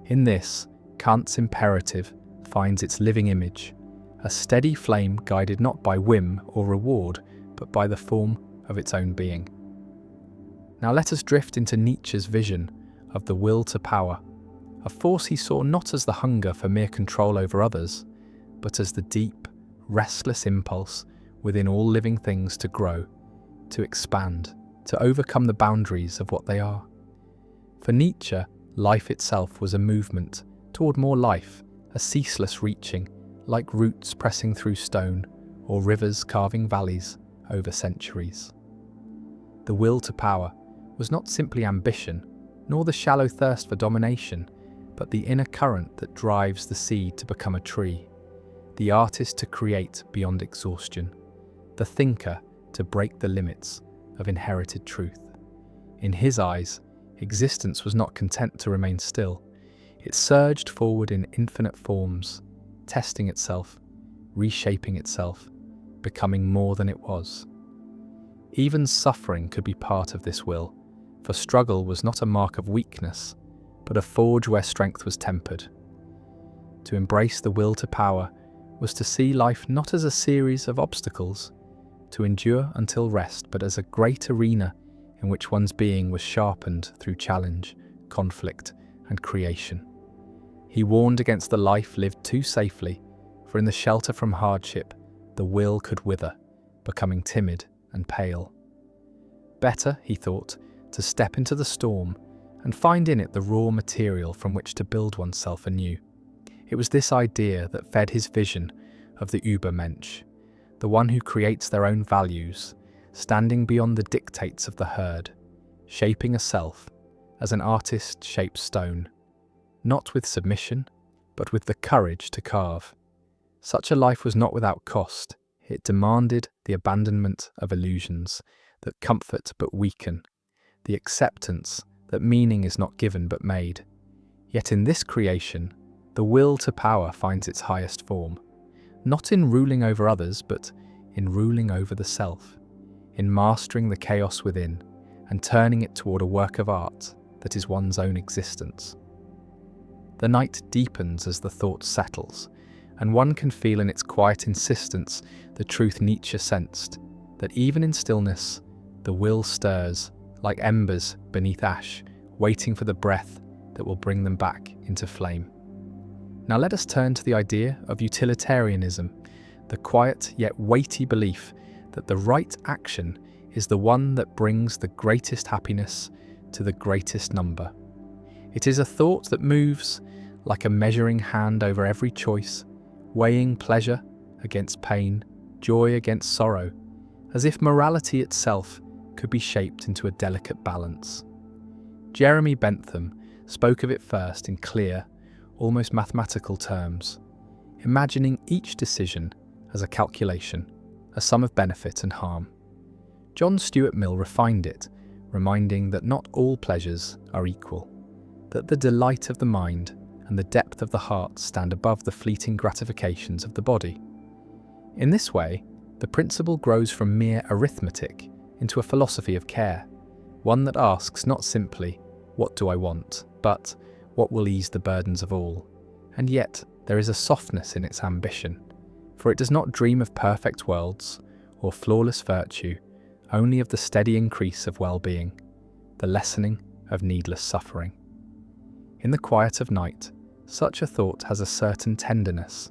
In this, Kant's imperative finds its living image, a steady flame guided not by whim or reward, but by the form of its own being. Now let us drift into Nietzsche's vision of the will to power, a force he saw not as the hunger for mere control over others, but as the deep, restless impulse within all living things to grow, to expand, to overcome the boundaries of what they are. For Nietzsche, life itself was a movement toward more life, a ceaseless reaching, like roots pressing through stone, or rivers carving valleys over centuries. The will to power was not simply ambition, nor the shallow thirst for domination, but the inner current that drives the seed to become a tree, the artist to create beyond exhaustion, the thinker to break the limits of inherited truth. In his eyes, existence was not content to remain still. It surged forward in infinite forms, testing itself, reshaping itself, becoming more than it was. Even suffering could be part of this will, for struggle was not a mark of weakness, but a forge where strength was tempered. To embrace the will to power was to see life not as a series of obstacles, to endure until rest, but as a great arena in which one's being was sharpened through challenge, conflict, and creation. He warned against the life lived too safely, for in the shelter from hardship, the will could wither, becoming timid and pale. Better, he thought, to step into the storm and find in it the raw material from which to build oneself anew. It was this idea that fed his vision of the Übermensch, the one who creates their own values, standing beyond the dictates of the herd, shaping a self as an artist shapes stone, not with submission, but with the courage to carve. Such a life was not without cost. It demanded the abandonment of illusions that comfort but weaken, the acceptance that meaning is not given but made. Yet in this creation, the will to power finds its highest form, not in ruling over others, but in ruling over the self, in mastering the chaos within and turning it toward a work of art that is one's own existence. The night deepens as the thought settles, and one can feel in its quiet insistence the truth Nietzsche sensed, that even in stillness, the will stirs, like embers beneath ash, waiting for the breath that will bring them back into flame. Now let us turn to the idea of utilitarianism, the quiet yet weighty belief that the right action is the one that brings the greatest happiness to the greatest number. It is a thought that moves like a measuring hand over every choice, weighing pleasure against pain, joy against sorrow, as if morality itself could be shaped into a delicate balance. Jeremy Bentham spoke of it first in clear, almost mathematical terms, imagining each decision as a calculation, a sum of benefit and harm. John Stuart Mill refined it, reminding that not all pleasures are equal, that the delight of the mind and the depth of the heart stand above the fleeting gratifications of the body. In this way, the principle grows from mere arithmetic into a philosophy of care, one that asks not simply, "What do I want?" but "What will ease the burdens of all?" And yet, there is a softness in its ambition, for it does not dream of perfect worlds or flawless virtue, only of the steady increase of well-being, the lessening of needless suffering. In the quiet of night, such a thought has a certain tenderness,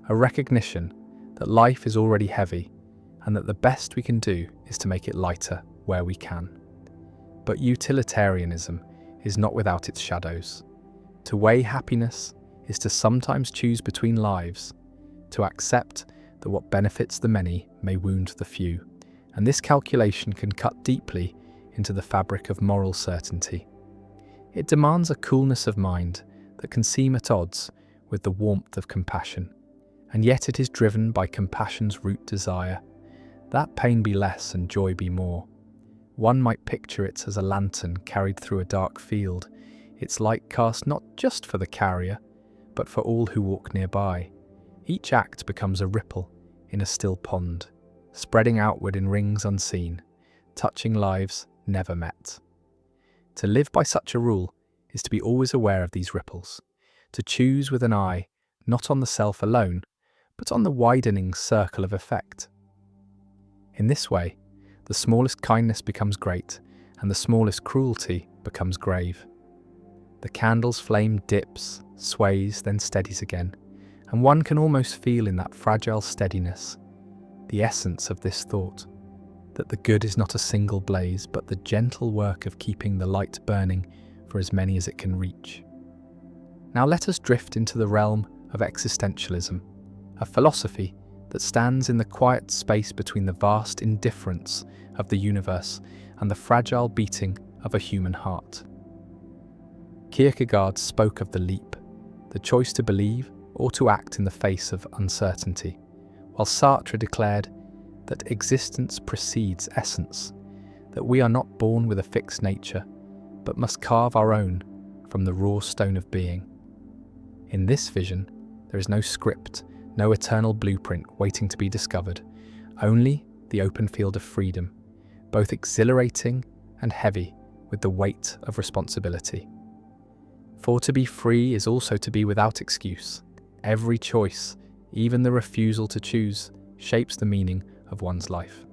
a recognition that life is already heavy and that the best we can do is to make it lighter where we can. But utilitarianism is not without its shadows. To weigh happiness is to sometimes choose between lives, to accept that what benefits the many may wound the few, and this calculation can cut deeply into the fabric of moral certainty. It demands a coolness of mind that can seem at odds with the warmth of compassion, and yet it is driven by compassion's root desire, that pain be less and joy be more. One might picture it as a lantern carried through a dark field, its light cast not just for the carrier, but for all who walk nearby. Each act becomes a ripple in a still pond, spreading outward in rings unseen, touching lives never met. To live by such a rule is to be always aware of these ripples, to choose with an eye not on the self alone, but on the widening circle of effect. In this way, the smallest kindness becomes great, and the smallest cruelty becomes grave. The candle's flame dips, sways, then steadies again, and one can almost feel in that fragile steadiness the essence of this thought, that the good is not a single blaze, but the gentle work of keeping the light burning for as many as it can reach. Now let us drift into the realm of existentialism, a philosophy that stands in the quiet space between the vast indifference of the universe and the fragile beating of a human heart. Kierkegaard spoke of the leap, the choice to believe or to act in the face of uncertainty, while Sartre declared that existence precedes essence, that we are not born with a fixed nature, but must carve our own from the raw stone of being. In this vision, there is no script, no eternal blueprint waiting to be discovered, only the open field of freedom, both exhilarating and heavy with the weight of responsibility. For to be free is also to be without excuse. Every choice, even the refusal to choose, shapes the meaning of one's life.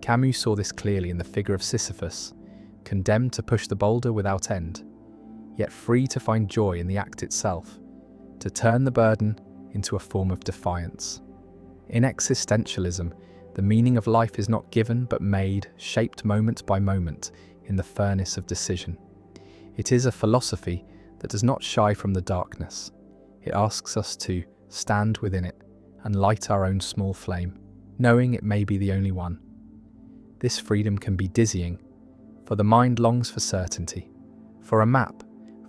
Camus saw this clearly in the figure of Sisyphus, condemned to push the boulder without end, yet free to find joy in the act itself, to turn the burden into a form of defiance. In existentialism, the meaning of life is not given but made, shaped moment by moment in the furnace of decision. It is a philosophy that does not shy from the darkness. It asks us to stand within it and light our own small flame, knowing it may be the only one. This freedom can be dizzying, for the mind longs for certainty, for a map,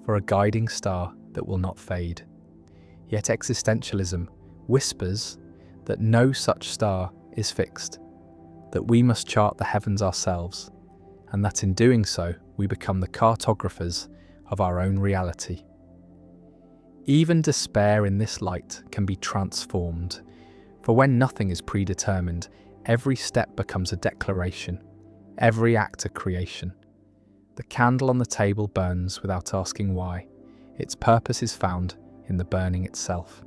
for a guiding star that will not fade. Yet existentialism whispers that no such star is fixed, that we must chart the heavens ourselves, and that in doing so we become the cartographers of our own reality. Even despair in this light can be transformed, for when nothing is predetermined, every step becomes a declaration, every act a creation. The candle on the table burns without asking why. Its purpose is found in the burning itself.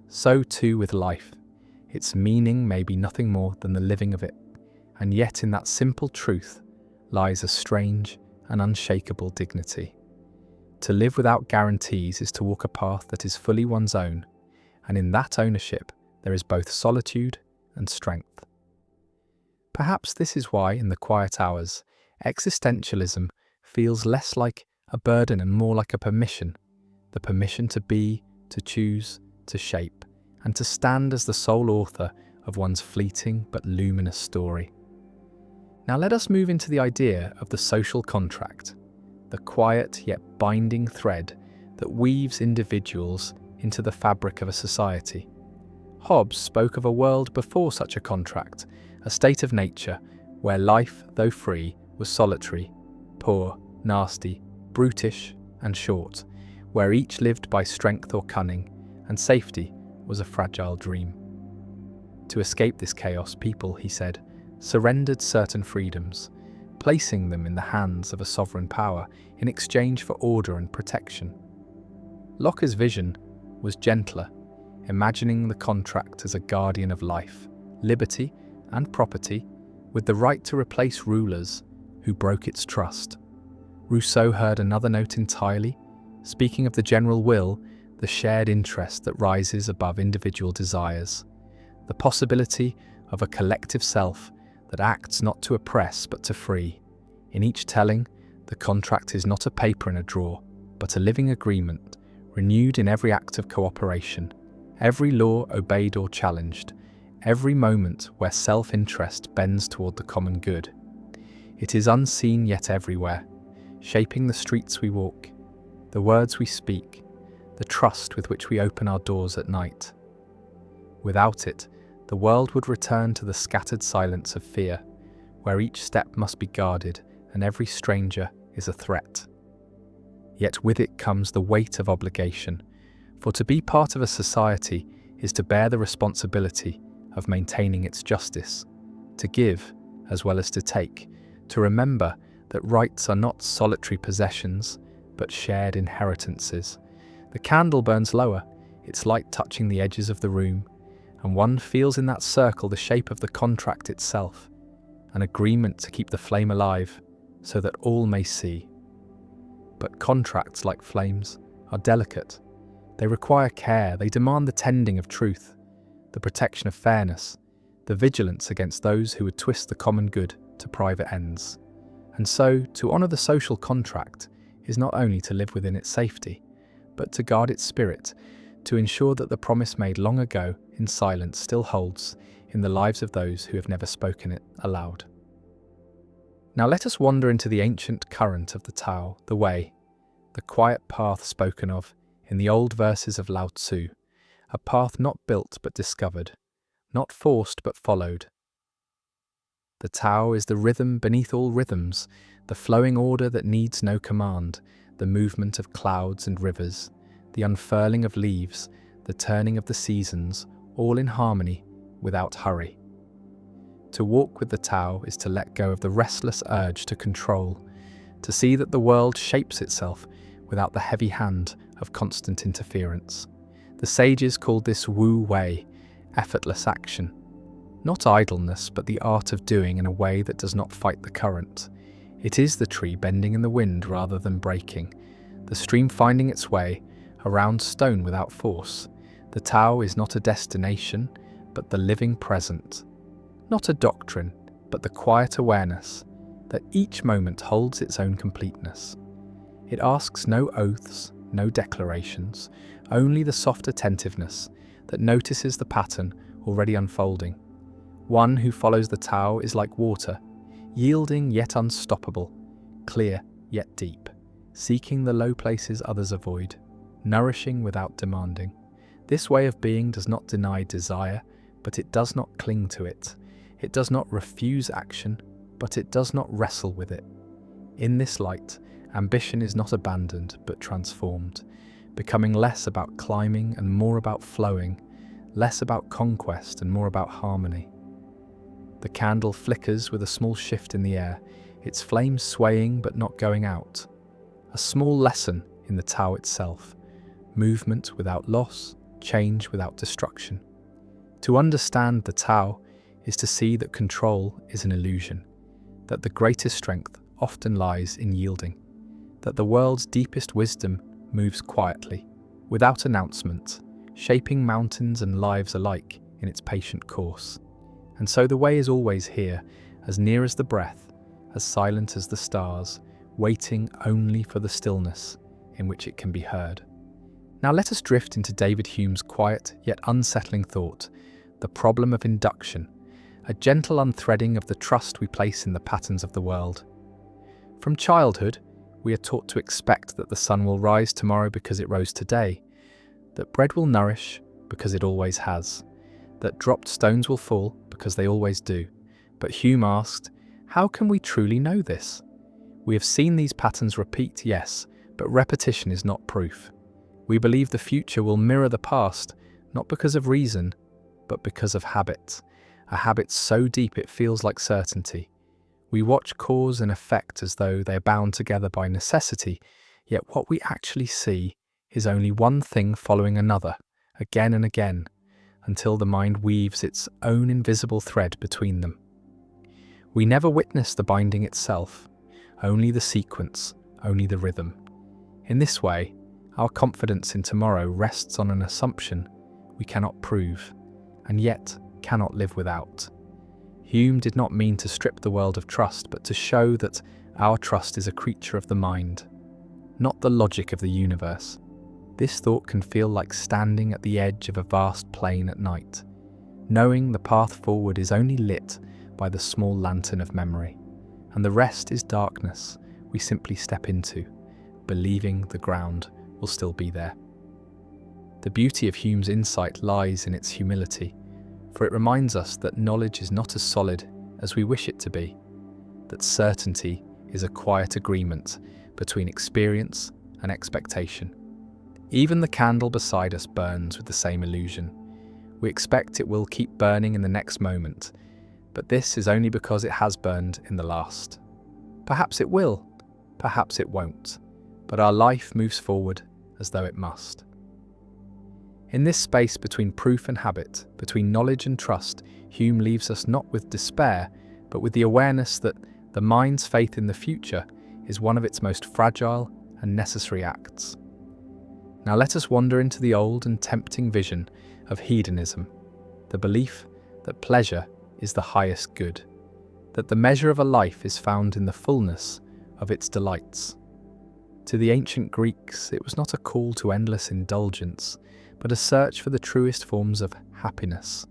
So too with life. Its meaning may be nothing more than the living of it, and yet in that simple truth lies a strange and unshakable dignity. To live without guarantees is to walk a path that is fully one's own, and in that ownership there is both solitude and strength. Perhaps this is why, in the quiet hours, existentialism feels less like a burden and more like a permission, the permission to be, to choose, to shape, and to stand as the sole author of one's fleeting but luminous story. Now let us move into the idea of the social contract, the quiet yet binding thread that weaves individuals into the fabric of a society. Hobbes spoke of a world before such a contract, a state of nature where life, though free, was solitary, poor, nasty, brutish, and short, where each lived by strength or cunning, and safety was a fragile dream. To escape this chaos, people, he said, surrendered certain freedoms, placing them in the hands of a sovereign power in exchange for order and protection. Locke's vision was gentler, imagining the contract as a guardian of life, liberty, and property, with the right to replace rulers who broke its trust. Rousseau heard another note entirely, speaking of the general will, the shared interest that rises above individual desires, the possibility of a collective self that acts not to oppress but to free. In each telling, the contract is not a paper in a drawer, but a living agreement, renewed in every act of cooperation, every law obeyed or challenged, every moment where self-interest bends toward the common good. It is unseen yet everywhere, shaping the streets we walk, the words we speak, the trust with which we open our doors at night. Without it, the world would return to the scattered silence of fear, where each step must be guarded and every stranger is a threat. Yet with it comes the weight of obligation, for to be part of a society is to bear the responsibility of maintaining its justice, to give as well as to take, to remember that rights are not solitary possessions, but shared inheritances. The candle burns lower, its light touching the edges of the room, and one feels in that circle the shape of the contract itself, an agreement to keep the flame alive so that all may see. But contracts, like flames, are delicate. They require care, they demand the tending of truth, the protection of fairness, the vigilance against those who would twist the common good to private ends. And so, to honour the social contract is not only to live within its safety, but to guard its spirit, to ensure that the promise made long ago in silence still holds in the lives of those who have never spoken it aloud. Now let us wander into the ancient current of the Tao, the way, the quiet path spoken of in the old verses of Lao Tzu, a path not built but discovered, not forced but followed. The Tao is the rhythm beneath all rhythms, the flowing order that needs no command, the movement of clouds and rivers, the unfurling of leaves, the turning of the seasons, all in harmony, without hurry. To walk with the Tao is to let go of the restless urge to control, to see that the world shapes itself without the heavy hand of constant interference. The sages called this Wu Wei, effortless action. Not idleness, but the art of doing in a way that does not fight the current. It is the tree bending in the wind rather than breaking, the stream finding its way, a round stone without force. The Tao is not a destination, but the living present. Not a doctrine, but the quiet awareness that each moment holds its own completeness. It asks no oaths, no declarations, only the soft attentiveness that notices the pattern already unfolding. One who follows the Tao is like water, yielding yet unstoppable, clear yet deep, seeking the low places others avoid, nourishing without demanding. This way of being does not deny desire, but it does not cling to it. It does not refuse action, but it does not wrestle with it. In this light, ambition is not abandoned, but transformed, becoming less about climbing and more about flowing, less about conquest and more about harmony. The candle flickers with a small shift in the air, its flames swaying but not going out. A small lesson in the Tao itself: movement without loss, change without destruction. To understand the Tao is to see that control is an illusion, that the greatest strength often lies in yielding, that the world's deepest wisdom moves quietly, without announcement, shaping mountains and lives alike in its patient course. And so the way is always here, as near as the breath, as silent as the stars, waiting only for the stillness in which it can be heard. Now let us drift into David Hume's quiet yet unsettling thought, the problem of induction, a gentle unthreading of the trust we place in the patterns of the world. From childhood, we are taught to expect that the sun will rise tomorrow because it rose today, that bread will nourish because it always has, that dropped stones will fall because they always do. But Hume asked, how can we truly know this? We have seen these patterns repeat, yes, but repetition is not proof. We believe the future will mirror the past, not because of reason, but because of habit, a habit so deep it feels like certainty. We watch cause and effect as though they are bound together by necessity, yet what we actually see is only one thing following another, again and again, until the mind weaves its own invisible thread between them. We never witness the binding itself, only the sequence, only the rhythm. In this way, our confidence in tomorrow rests on an assumption we cannot prove, and yet cannot live without. Hume did not mean to strip the world of trust, but to show that our trust is a creature of the mind, not the logic of the universe. This thought can feel like standing at the edge of a vast plain at night, knowing the path forward is only lit by the small lantern of memory, and the rest is darkness we simply step into, believing the ground will still be there. The beauty of Hume's insight lies in its humility, for it reminds us that knowledge is not as solid as we wish it to be, that certainty is a quiet agreement between experience and expectation. Even the candle beside us burns with the same illusion. We expect it will keep burning in the next moment, but this is only because it has burned in the last. Perhaps it will, perhaps it won't, but our life moves forward as though it must. In this space between proof and habit, between knowledge and trust, Hume leaves us not with despair, but with the awareness that the mind's faith in the future is one of its most fragile and necessary acts. Now let us wander into the old and tempting vision of hedonism, the belief that pleasure is the highest good, that the measure of a life is found in the fullness of its delights. To the ancient Greeks, it was not a call to endless indulgence, but a search for the truest forms of happiness,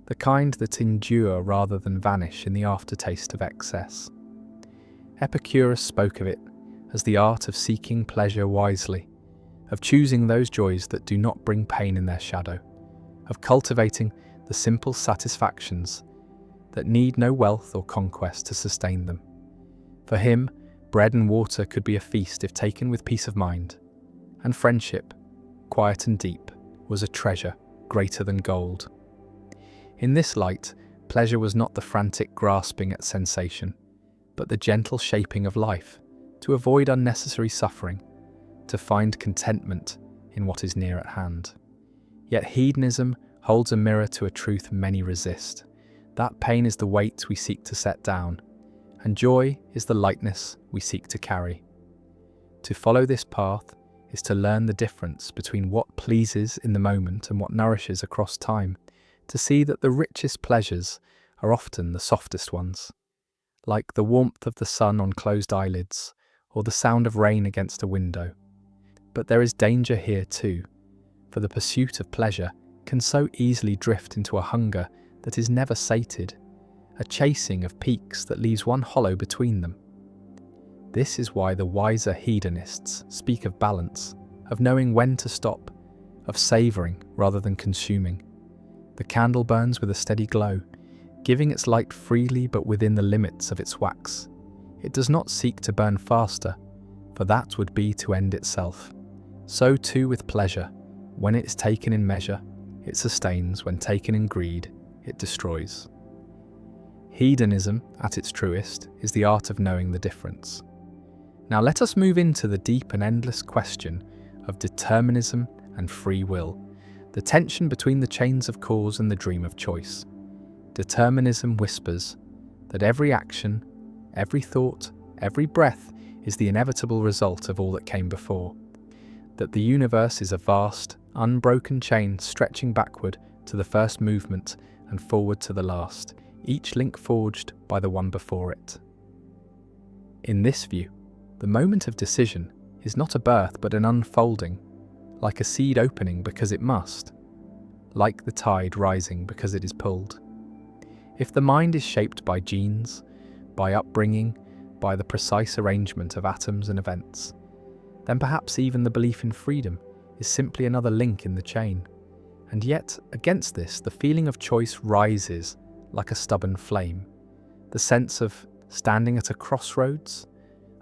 the kind that endure rather than vanish in the aftertaste of excess. Epicurus spoke of it as the art of seeking pleasure wisely, of choosing those joys that do not bring pain in their shadow, of cultivating the simple satisfactions that need no wealth or conquest to sustain them. For him, bread and water could be a feast if taken with peace of mind, and friendship, quiet and deep, was a treasure greater than gold. In this light, pleasure was not the frantic grasping at sensation, but the gentle shaping of life, to avoid unnecessary suffering, to find contentment in what is near at hand. Yet hedonism holds a mirror to a truth many resist. That pain is the weight we seek to set down, and joy is the lightness we seek to carry. To follow this path is to learn the difference between what pleases in the moment and what nourishes across time, to see that the richest pleasures are often the softest ones, like the warmth of the sun on closed eyelids or the sound of rain against a window. But there is danger here too, for the pursuit of pleasure can so easily drift into a hunger that is never sated, a chasing of peaks that leaves one hollow between them. This is why the wiser hedonists speak of balance, of knowing when to stop, of savouring rather than consuming. The candle burns with a steady glow, giving its light freely but within the limits of its wax. It does not seek to burn faster, for that would be to end itself. So too with pleasure. When it is taken in measure, it sustains. When taken in greed, it destroys. Hedonism, at its truest, is the art of knowing the difference. Now let us move into the deep and endless question of determinism and free will, the tension between the chains of cause and the dream of choice. Determinism whispers that every action, every thought, every breath is the inevitable result of all that came before, that the universe is a vast, unbroken chain stretching backward to the first movement and forward to the last, each link forged by the one before it. In this view, the moment of decision is not a birth but an unfolding, like a seed opening because it must, like the tide rising because it is pulled. If the mind is shaped by genes, by upbringing, by the precise arrangement of atoms and events, then perhaps even the belief in freedom is simply another link in the chain. And yet, against this, the feeling of choice rises like a stubborn flame. The sense of standing at a crossroads,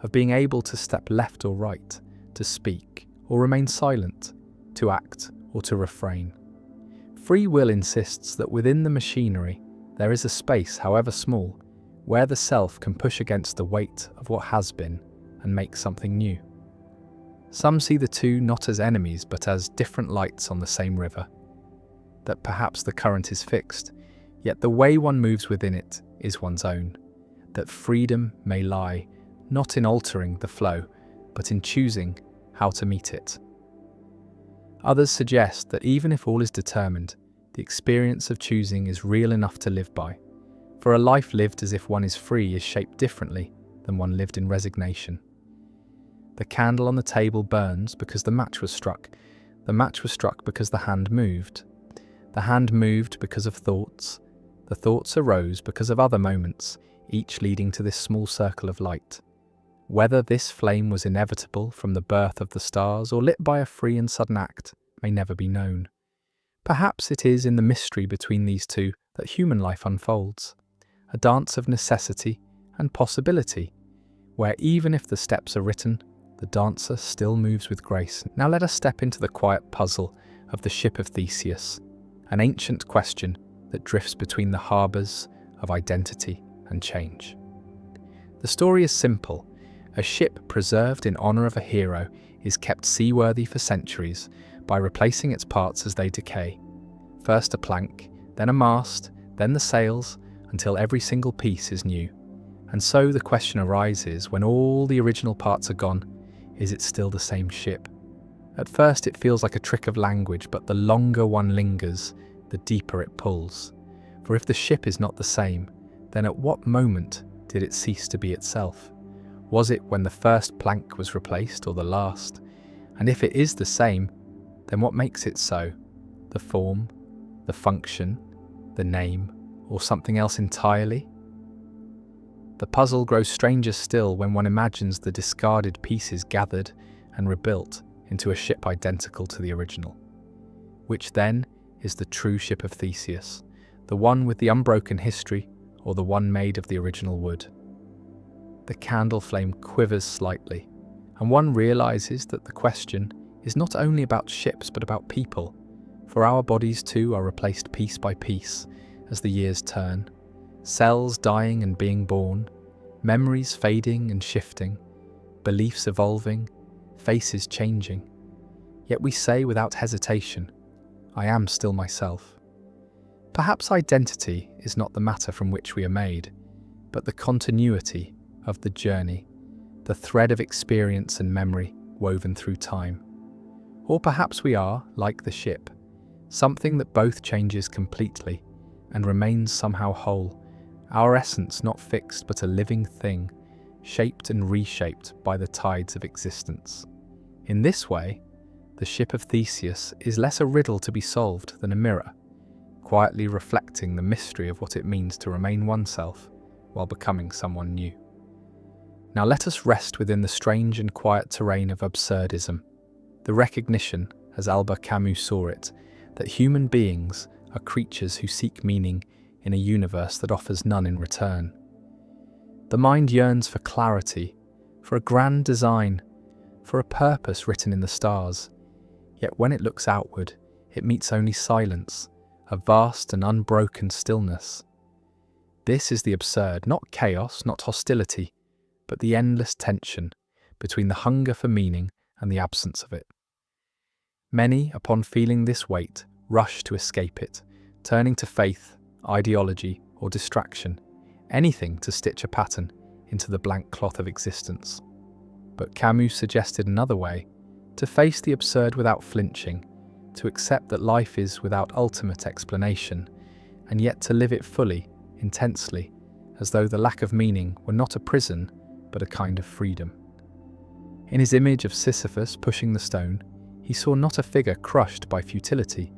of being able to step left or right, to speak or remain silent, to act or to refrain. Free will insists that within the machinery there is a space, however small, where the self can push against the weight of what has been and make something new. Some see the two not as enemies but as different lights on the same river, that perhaps the current is fixed, yet the way one moves within it is one's own, that freedom may lie not in altering the flow, but in choosing how to meet it. Others suggest that even if all is determined, the experience of choosing is real enough to live by, for a life lived as if one is free is shaped differently than one lived in resignation. The candle on the table burns because the match was struck. The match was struck because the hand moved. The hand moved because of thoughts. The thoughts arose because of other moments, each leading to this small circle of light. Whether this flame was inevitable from the birth of the stars or lit by a free and sudden act may never be known. Perhaps it is in the mystery between these two that human life unfolds, a dance of necessity and possibility, where even if the steps are written, the dancer still moves with grace. Now let us step into the quiet puzzle of the ship of Theseus, an ancient question that drifts between the harbours of identity and change. The story is simple. A ship preserved in honour of a hero is kept seaworthy for centuries by replacing its parts as they decay. First a plank, then a mast, then the sails, until every single piece is new. And so the question arises, when all the original parts are gone, is it still the same ship? At first it feels like a trick of language, but the longer one lingers, the deeper it pulls. For if the ship is not the same, then at what moment did it cease to be itself? Was it when the first plank was replaced, or the last? And if it is the same, then what makes it so? The form, the function, the name, or something else entirely? The puzzle grows stranger still when one imagines the discarded pieces gathered and rebuilt into a ship identical to the original. Which then is the true ship of Theseus, the one with the unbroken history, or the one made of the original wood? The candle flame quivers slightly, and one realizes that the question is not only about ships but about people, for our bodies too are replaced piece by piece as the years turn, cells dying and being born, memories fading and shifting, beliefs evolving, faces changing. Yet we say without hesitation, I am still myself. Perhaps identity is not the matter from which we are made, but the continuity of the journey, the thread of experience and memory woven through time. Or perhaps we are, like the ship, something that both changes completely and remains somehow whole, our essence not fixed but a living thing, shaped and reshaped by the tides of existence. In this way, the ship of Theseus is less a riddle to be solved than a mirror, quietly reflecting the mystery of what it means to remain oneself while becoming someone new. Now let us rest within the strange and quiet terrain of absurdism, the recognition as Albert Camus saw it, that human beings are creatures who seek meaning in a universe that offers none in return. The mind yearns for clarity, for a grand design, for a purpose written in the stars. Yet when it looks outward, it meets only silence, a vast and unbroken stillness. This is the absurd, not chaos, not hostility, but the endless tension between the hunger for meaning and the absence of it. Many, upon feeling this weight, rush to escape it, turning to faith, ideology, or distraction, anything to stitch a pattern into the blank cloth of existence. But Camus suggested another way, to face the absurd without flinching, to accept that life is without ultimate explanation, and yet to live it fully, intensely, as though the lack of meaning were not a prison, but a kind of freedom. In his image of Sisyphus pushing the stone, he saw not a figure crushed by futility,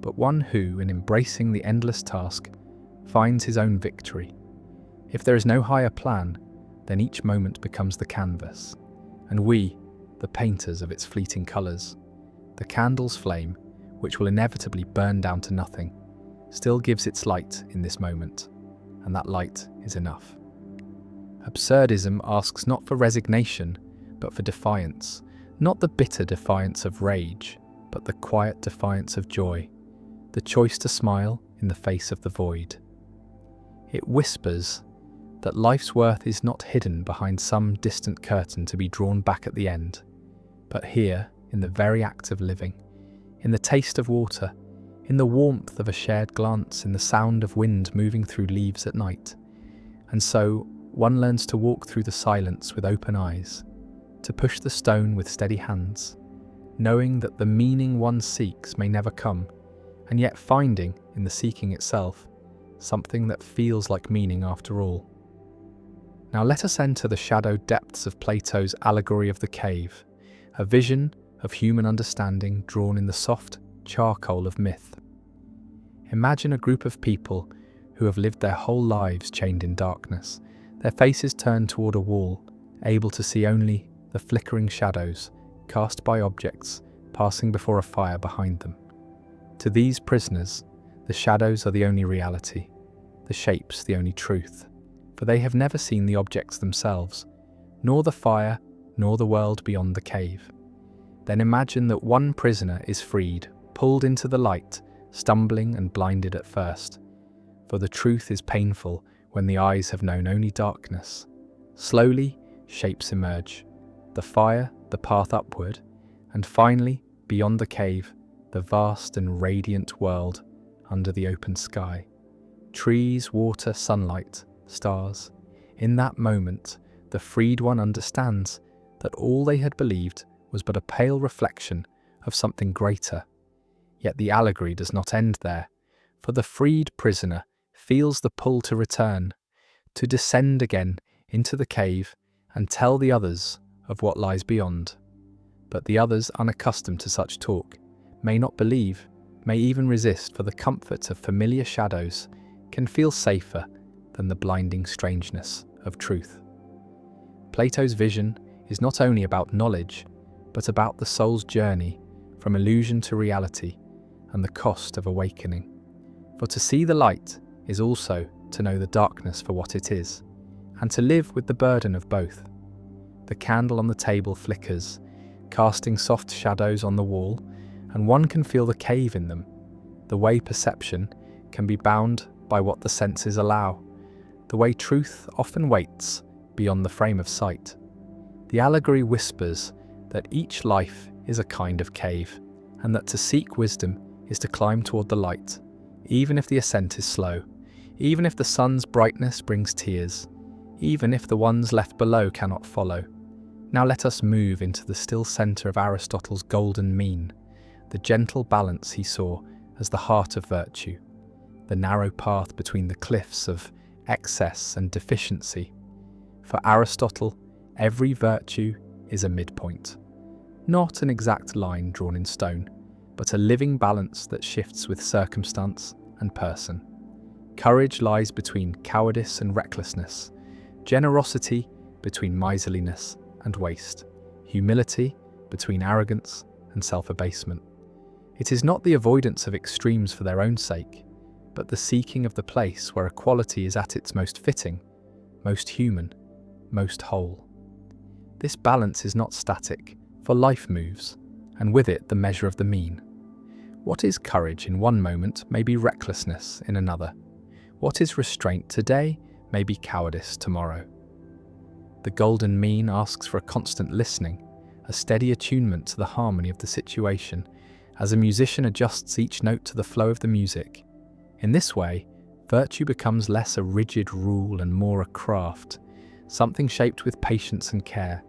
but one who, in embracing the endless task, finds his own victory. If there is no higher plan, then each moment becomes the canvas, and we, the painters of its fleeting colours. The candle's flame, which will inevitably burn down to nothing, still gives its light in this moment, and that light is enough. Absurdism asks not for resignation, but for defiance, not the bitter defiance of rage, but the quiet defiance of joy, the choice to smile in the face of the void. It whispers that life's worth is not hidden behind some distant curtain to be drawn back at the end, but here, in the very act of living, in the taste of water, in the warmth of a shared glance, in the sound of wind moving through leaves at night. And so, one learns to walk through the silence with open eyes, to push the stone with steady hands, knowing that the meaning one seeks may never come, and yet finding, in the seeking itself, something that feels like meaning after all. Now let us enter the shadow depths of Plato's allegory of the cave, a vision of human understanding drawn in the soft charcoal of myth. Imagine a group of people who have lived their whole lives chained in darkness, their faces turned toward a wall, able to see only the flickering shadows cast by objects passing before a fire behind them. To these prisoners, the shadows are the only reality, the shapes the only truth, for they have never seen the objects themselves, nor the fire, nor the world beyond the cave. Then imagine that one prisoner is freed, pulled into the light, stumbling and blinded at first. For the truth is painful when the eyes have known only darkness. Slowly, shapes emerge. The fire, the path upward, and finally, beyond the cave, the vast and radiant world under the open sky. Trees, water, sunlight, stars. In that moment, the freed one understands that all they had believed was but a pale reflection of something greater. Yet the allegory does not end there, for the freed prisoner feels the pull to return, to descend again into the cave and tell the others of what lies beyond. But the others, unaccustomed to such talk, may not believe, may even resist, for the comfort of familiar shadows can feel safer than the blinding strangeness of truth. Plato's vision is not only about knowledge, but about the soul's journey from illusion to reality and the cost of awakening. For to see the light is also to know the darkness for what it is, and to live with the burden of both. The candle on the table flickers, casting soft shadows on the wall, and one can feel the cave in them, the way perception can be bound by what the senses allow, the way truth often waits beyond the frame of sight. The allegory whispers that each life is a kind of cave, and that to seek wisdom is to climb toward the light, even if the ascent is slow, even if the sun's brightness brings tears, even if the ones left below cannot follow. Now let us move into the still centre of Aristotle's golden mean, the gentle balance he saw as the heart of virtue, the narrow path between the cliffs of excess and deficiency. For Aristotle, every virtue is a midpoint, not an exact line drawn in stone, but a living balance that shifts with circumstance and person. Courage lies between cowardice and recklessness, generosity between miserliness and waste, humility between arrogance and self-abasement. It is not the avoidance of extremes for their own sake, but the seeking of the place where equality is at its most fitting, most human, most whole. This balance is not static, for life moves, and with it the measure of the mean. What is courage in one moment may be recklessness in another. What is restraint today may be cowardice tomorrow. The golden mean asks for a constant listening, a steady attunement to the harmony of the situation, as a musician adjusts each note to the flow of the music. In this way, virtue becomes less a rigid rule and more a craft, something shaped with patience and care,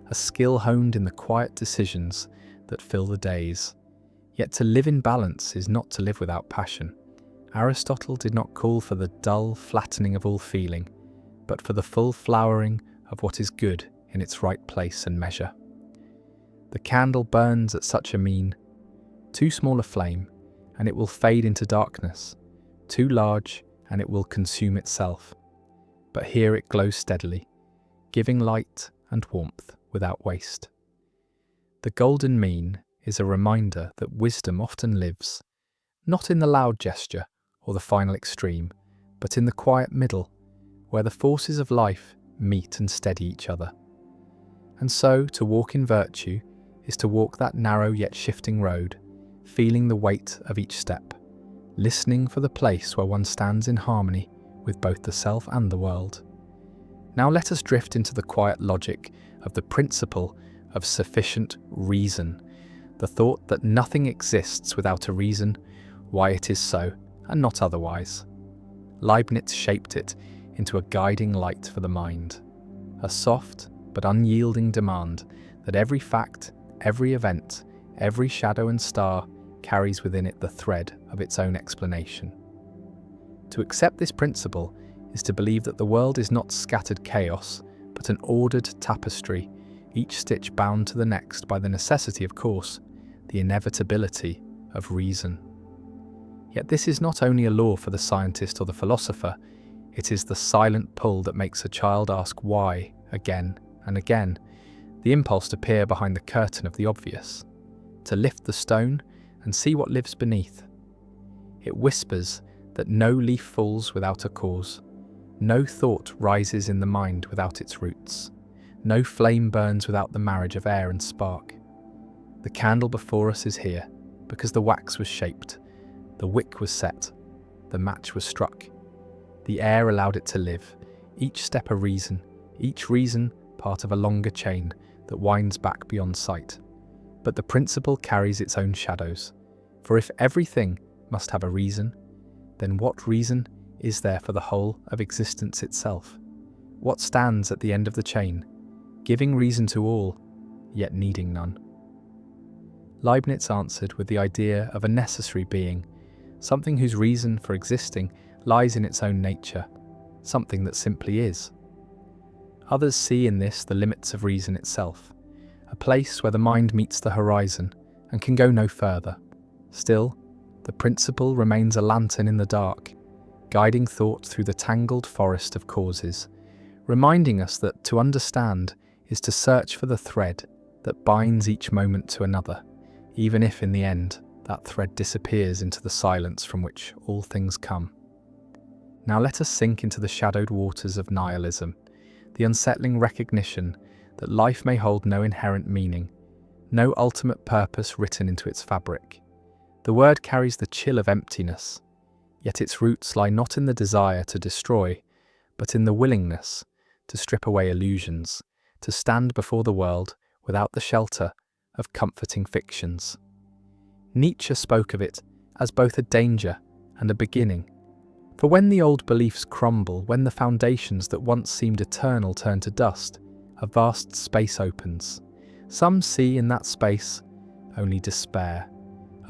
a skill honed in the quiet decisions that fill the days. Yet to live in balance is not to live without passion. Aristotle did not call for the dull flattening of all feeling, but for the full flowering of what is good in its right place and measure. The candle burns at such a mean. Too small a flame, and it will fade into darkness. Too large, and it will consume itself. But here it glows steadily, giving light and warmth without waste. The golden mean is a reminder that wisdom often lives, not in the loud gesture or the final extreme, but in the quiet middle, where the forces of life meet and steady each other. And so, to walk in virtue is to walk that narrow yet shifting road, feeling the weight of each step, listening for the place where one stands in harmony with both the self and the world. Now let us drift into the quiet logic of the principle of sufficient reason, the thought that nothing exists without a reason why it is so and not otherwise. Leibniz shaped it into a guiding light for the mind, a soft but unyielding demand that every fact, every event, every shadow and star carries within it the thread of its own explanation. To accept this principle is to believe that the world is not scattered chaos, but an ordered tapestry, each stitch bound to the next by the necessity, of course, the inevitability of reason. Yet this is not only a law for the scientist or the philosopher, it is the silent pull that makes a child ask why again and again, the impulse to peer behind the curtain of the obvious, to lift the stone and see what lives beneath. It whispers that no leaf falls without a cause, no thought rises in the mind without its roots, no flame burns without the marriage of air and spark. The candle before us is here because the wax was shaped, the wick was set, the match was struck. The air allowed it to live, each step a reason, each reason part of a longer chain that winds back beyond sight. But the principle carries its own shadows, for if everything must have a reason, then what reason is there for the whole of existence itself? What stands at the end of the chain, giving reason to all, yet needing none? Leibniz answered with the idea of a necessary being, something whose reason for existing lies in its own nature, something that simply is. Others see in this the limits of reason itself, a place where the mind meets the horizon and can go no further. Still, the principle remains a lantern in the dark, guiding thought through the tangled forest of causes, reminding us that to understand is to search for the thread that binds each moment to another, even if in the end that thread disappears into the silence from which all things come. Now let us sink into the shadowed waters of nihilism, the unsettling recognition that life may hold no inherent meaning, no ultimate purpose written into its fabric. The word carries the chill of emptiness, yet its roots lie not in the desire to destroy, but in the willingness to strip away illusions, to stand before the world without the shelter of comforting fictions. Nietzsche spoke of it as both a danger and a beginning. For when the old beliefs crumble, when the foundations that once seemed eternal turn to dust, a vast space opens. Some see in that space only despair,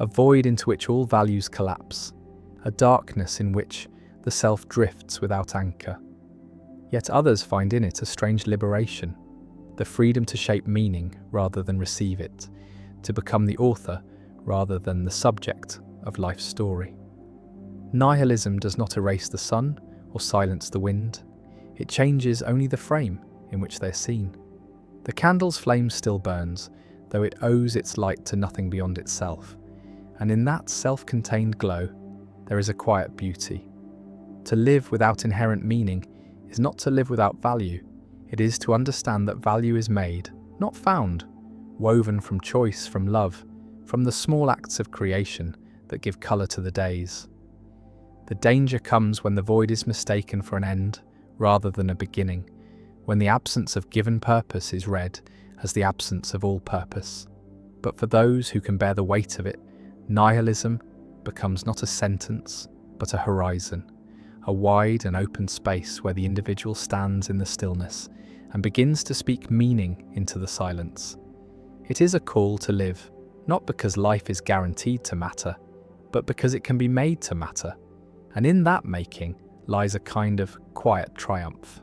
a void into which all values collapse, a darkness in which the self drifts without anchor. Yet others find in it a strange liberation, the freedom to shape meaning rather than receive it, to become the author rather than the subject of life's story. Nihilism does not erase the sun or silence the wind. It changes only the frame in which they're seen. The candle's flame still burns, though it owes its light to nothing beyond itself, and in that self-contained glow, there is a quiet beauty. To live without inherent meaning is not to live without value. It is to understand that value is made, not found, woven from choice, from love, from the small acts of creation that give colour to the days. The danger comes when the void is mistaken for an end rather than a beginning, when the absence of given purpose is read as the absence of all purpose. But for those who can bear the weight of it, nihilism becomes not a sentence, but a horizon, a wide and open space where the individual stands in the stillness and begins to speak meaning into the silence. It is a call to live, not because life is guaranteed to matter, but because it can be made to matter, and in that making lies a kind of quiet triumph.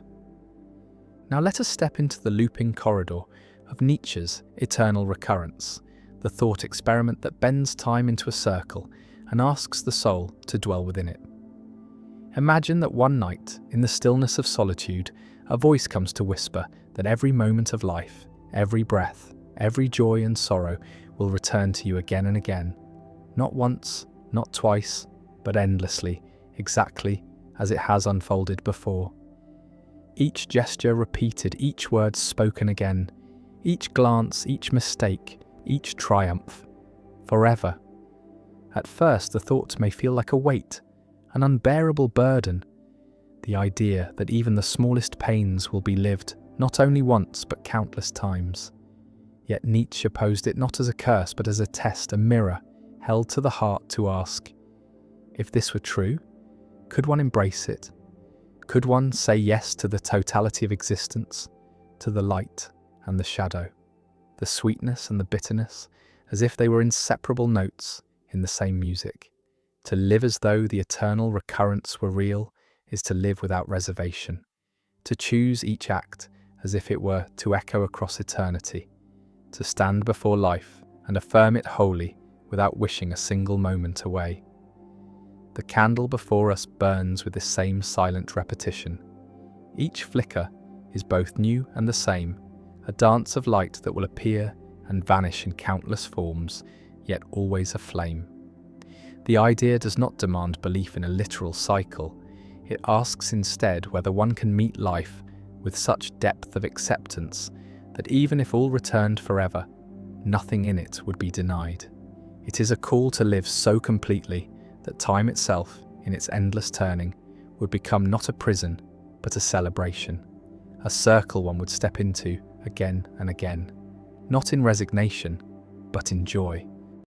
Now let us step into the looping corridor of Nietzsche's eternal recurrence, the thought experiment that bends time into a circle and asks the soul to dwell within it. Imagine that one night, in the stillness of solitude, a voice comes to whisper that every moment of life, every breath, every joy and sorrow will return to you again and again, not once, not twice, but endlessly, exactly as it has unfolded before. Each gesture repeated, each word spoken again, each glance, each mistake, each triumph, forever. At first, the thought may feel like a weight, an unbearable burden, the idea that even the smallest pains will be lived not only once but countless times. Yet Nietzsche posed it not as a curse but as a test, a mirror held to the heart to ask, if this were true, could one embrace it? Could one say yes to the totality of existence, to the light and the shadow, the sweetness and the bitterness, as if they were inseparable notes in the same music? To live as though the eternal recurrence were real is to live without reservation, to choose each act as if it were to echo across eternity, to stand before life and affirm it wholly without wishing a single moment away. The candle before us burns with the same silent repetition. Each flicker is both new and the same, a dance of light that will appear and vanish in countless forms, yet always aflame. The idea does not demand belief in a literal cycle. It asks instead whether one can meet life with such depth of acceptance that even if all returned forever, nothing in it would be denied. It is a call to live so completely that time itself, in its endless turning, would become not a prison, but a celebration, a circle one would step into again and again, not in resignation, but in joy.